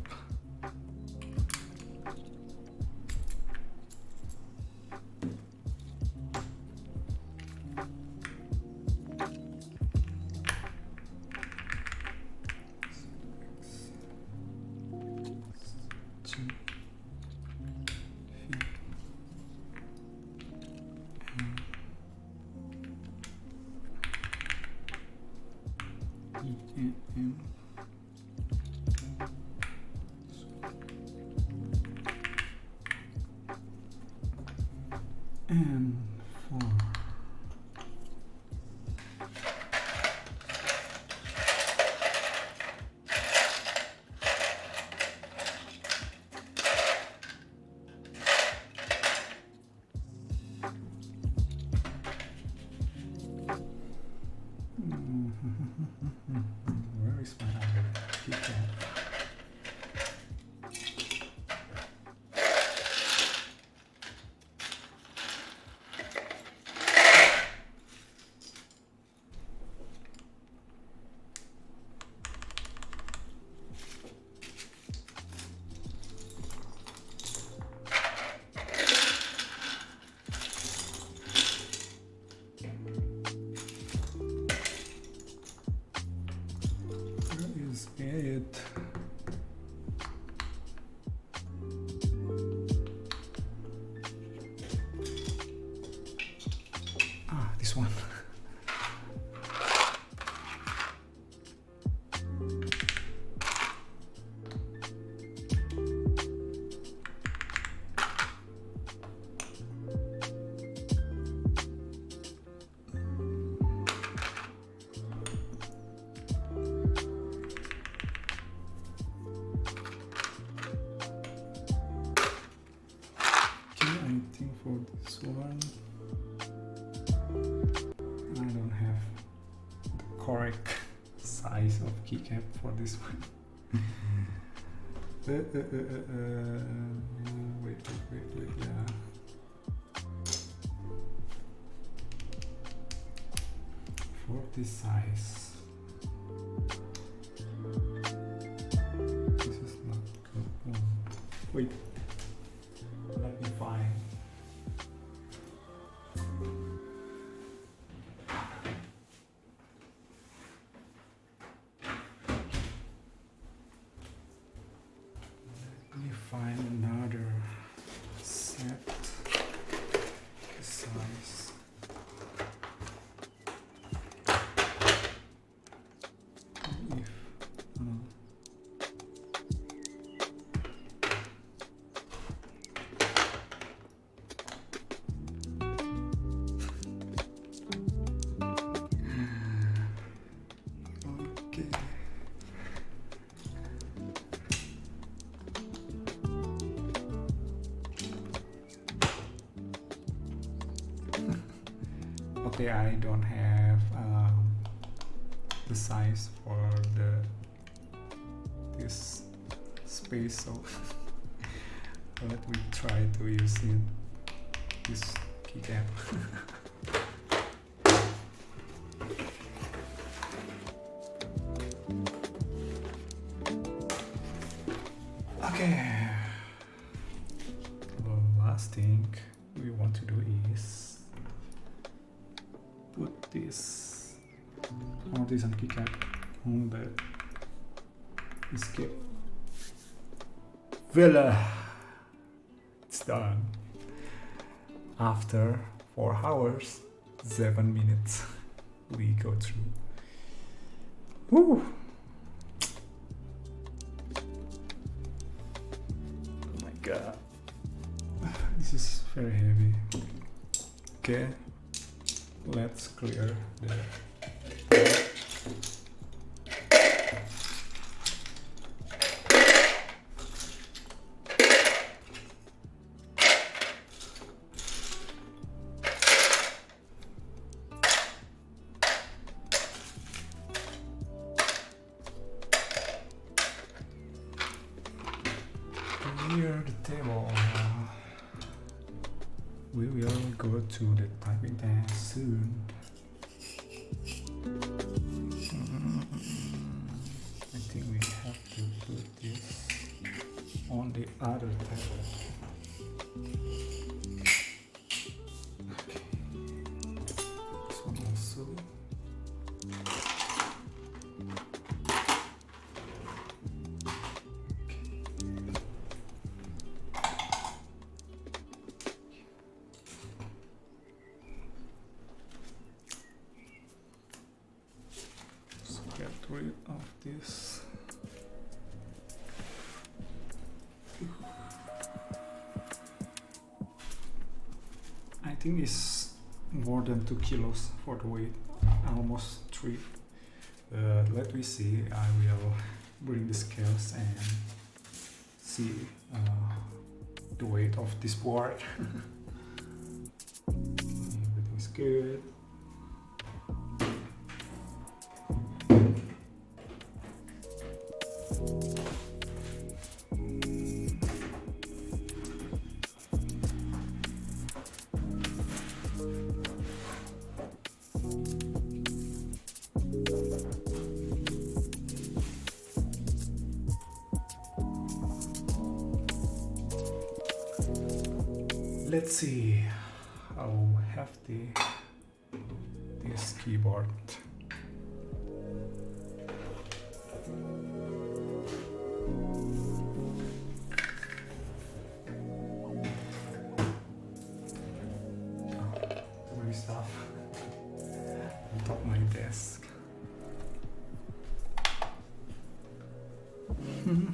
And 4. Where is my other keycap? it. Ah, this one. For this one, I don't have the correct size of keycap for this one. Wait, yeah. For this size, this is not good. Wait, let me find. Find another set size. If okay. Okay, I don't have the size for this space, so let me try to use this keycap. Okay, the last thing we want to do is put this on keycap on the escape. Voila! It's done. After 4 hours, 7 minutes, we go through. Woo! Oh my god. This is very heavy. Okay. Let's clear the clear the table. We will go to the typing test soon. I think we have to put this on the other table. Okay. This one also. Get rid of this. I think it's more than 2 kilos for the weight, almost 3. Let me see. I will bring the scales and see the weight of this board. Everything's good. Let's see how hefty this keyboard.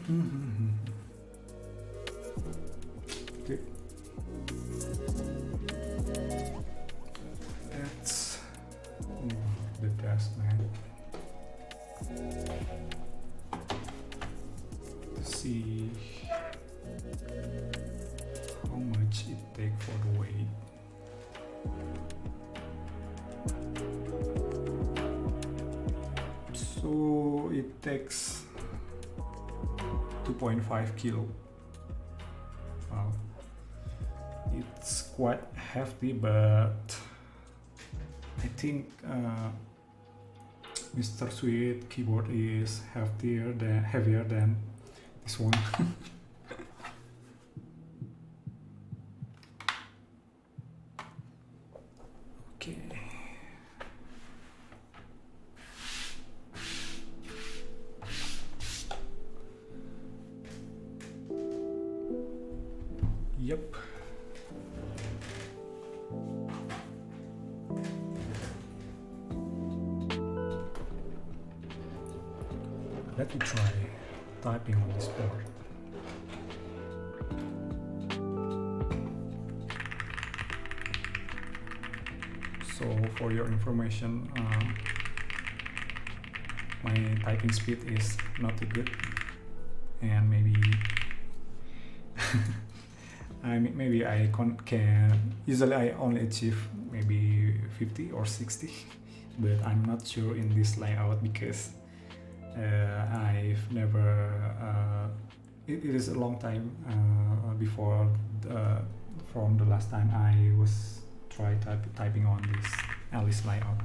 Okay. That's the test, man. See how much it takes for the weight. So it takes 2.5 kilo. Wow, it's quite hefty, but I think Mr. Sweet keyboard is heavier than this one. Okay. Yep. Let me try typing on this board. So for your information, my typing speed is not too good, and maybe maybe I can usually I only achieve maybe 50 or 60, but I'm not sure in this layout because I've never it is a long time before from the last time I was typing on this Alice layout.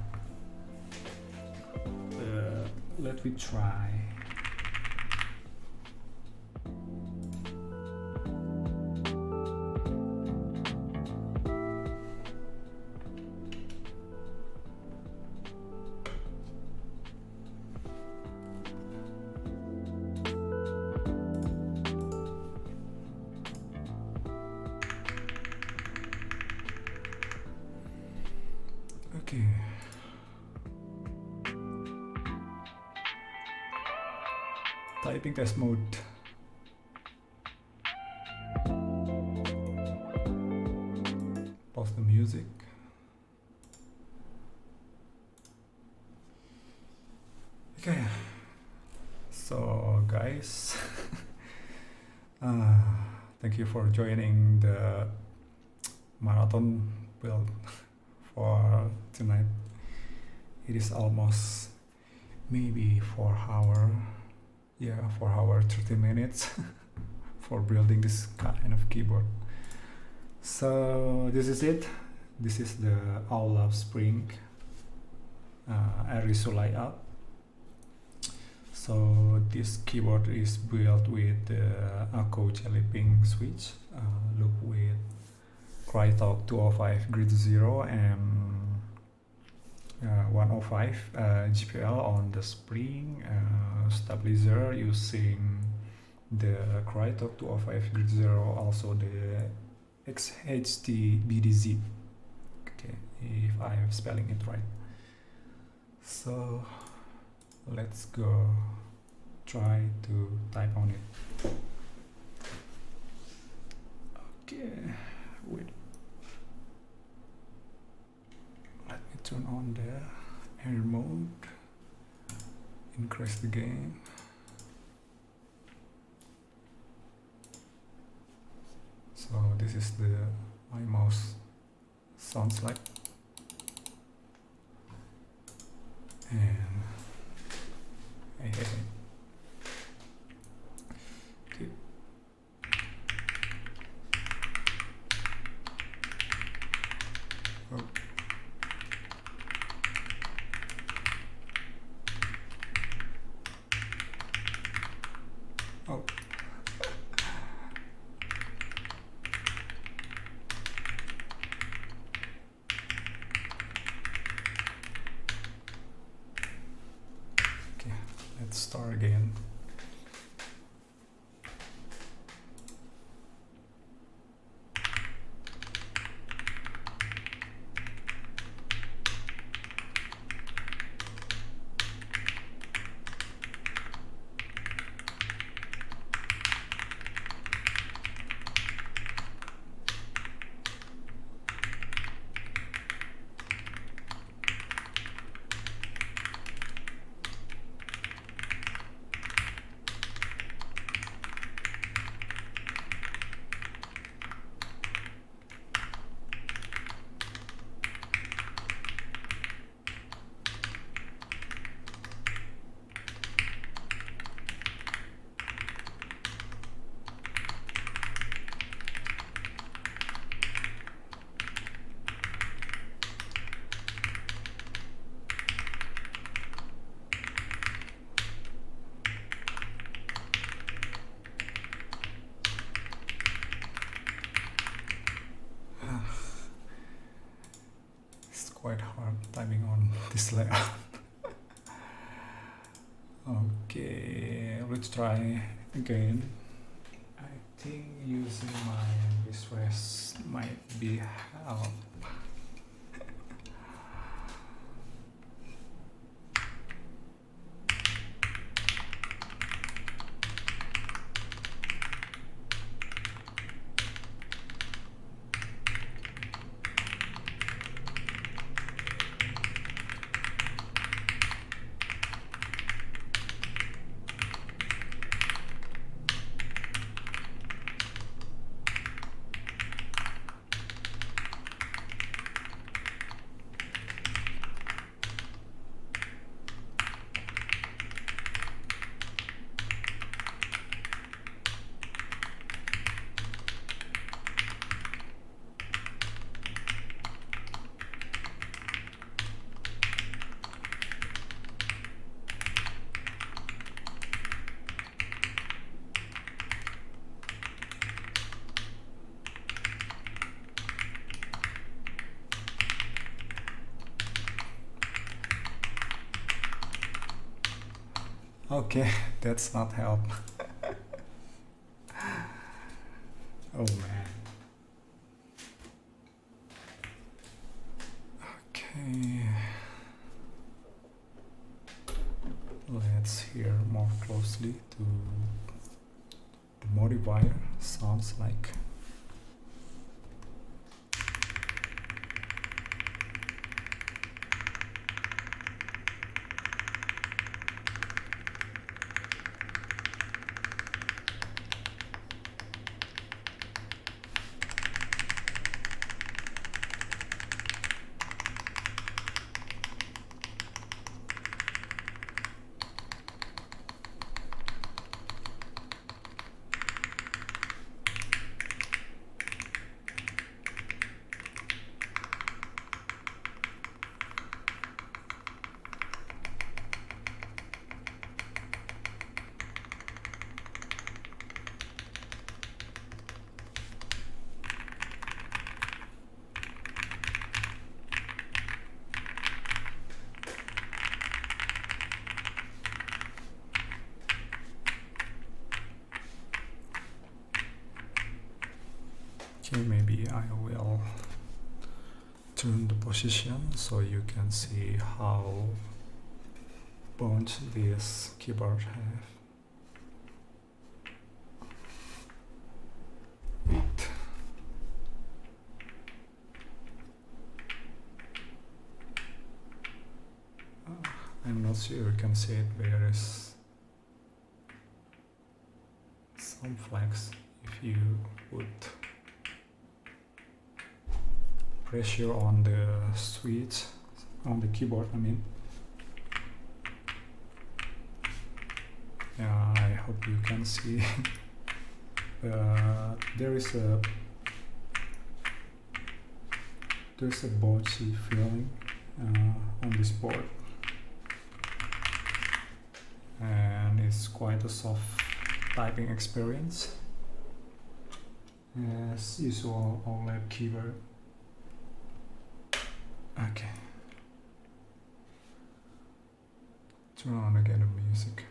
Let me try. Okay. Typing test mode. Pause the music. Okay. So guys, thank you for joining the marathon build for tonight. It is almost maybe 4 hour, yeah, 4 hour 30 minutes for building this kind of keyboard. So this is it. This is the OwlabPlate Ergo layout. So this keyboard is built with the Akko Jelly Pink switch, loop with Krytox 205 grid 0 and 105 GPL on the spring, stabilizer using the Krytox 205 grid 0, also the XHT-BDZ. Okay, if I am spelling it right. So let's go try to type on it. Okay, wait. Let me turn on the air mode, increase the gain. So this is the my mouse sounds like, and hey. Okay. Oh. Oh. Okay, let's start again. Okay, let's try again. I think using my wrist might be help. Okay, that's not help. Oh man. Okay. Let's hear more closely to the modifier sounds like. Okay, maybe I will turn the position so you can see how bunched this keyboard have. Wait. I'm not sure you can see it. There is some flex if you would pressure on the switch on the keyboard, I mean. Yeah, I hope you can see. There's a bouncy feeling on this board, and it's quite a soft typing experience as usual OLED keyboard. Okay, turn on again the music.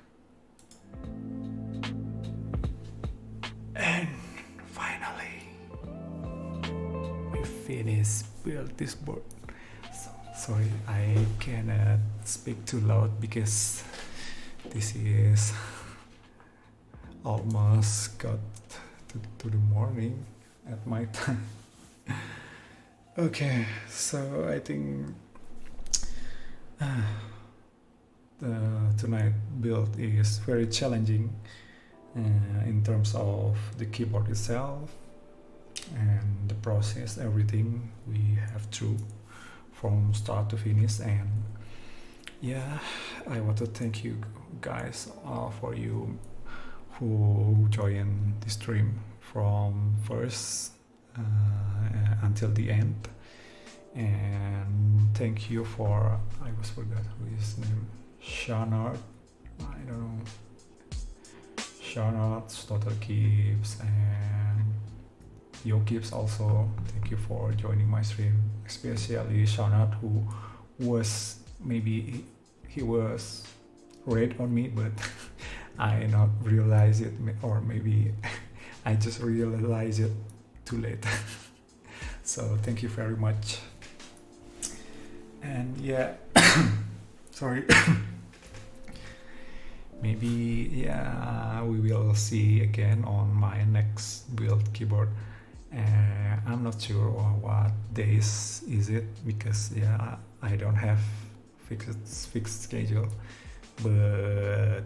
And finally, we finished build this board. Sorry, I cannot speak too loud because this is almost got to the morning at my time. Okay, so I think the tonight build is very challenging in terms of the keyboard itself and the process, everything we have through from start to finish. And yeah, I want to thank you guys for you who joined the stream from first until the end. And thank you for, I was forgot who his name, Shanard, I don't know, Shanard, Total Keeps, and Yo Keeps also. Thank you for joining my stream, especially Shanard, who was maybe he was red on me, but I not realize it, or maybe I just realize it too late. So thank you very much. And yeah, sorry. Maybe yeah, we will see again on my next build keyboard. I'm not sure what days is it, because yeah, I don't have fixed schedule, but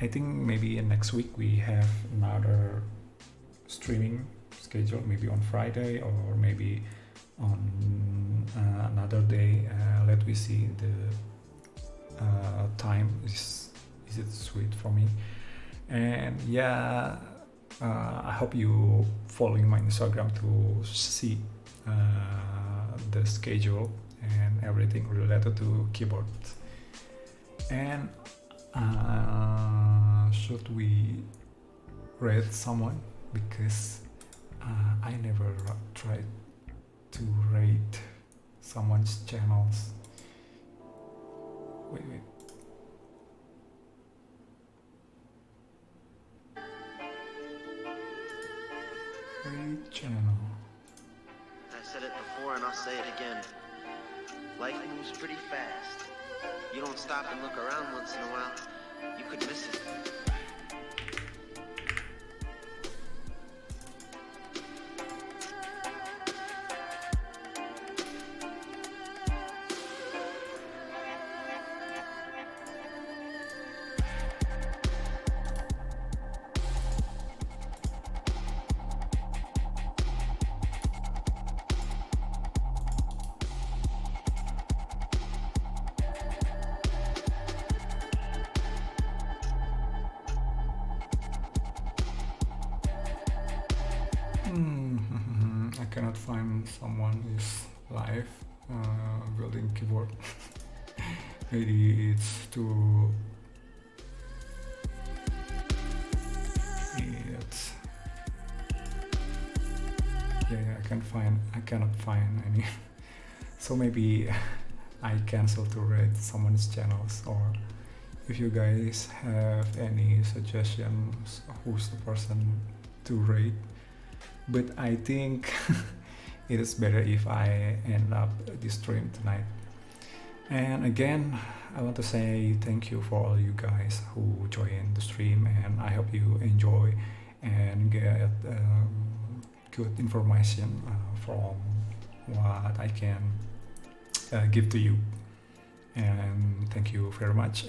I think maybe next week we have another streaming schedule, maybe on Friday or maybe on another day. Let me see the time is it sweet for me. And yeah, I hope you following my Instagram to see the schedule and everything related to keyboard. And should we rate someone, because I never tried to rate someone's channels. Wait. Rate channel. I said it before and I'll say it again. Life moves pretty fast. You don't stop and look around once in a while, you could miss it. I cannot find someone is live building keyboard. Maybe it's too. I cannot find any. So maybe I cancel to rate someone's channels, or if you guys have any suggestions who's the person to rate. But I think it is better if I end up this stream tonight. And again, I want to say thank you for all you guys who joined the stream, and I hope you enjoy and get good information from what I can give to you. And thank you very much.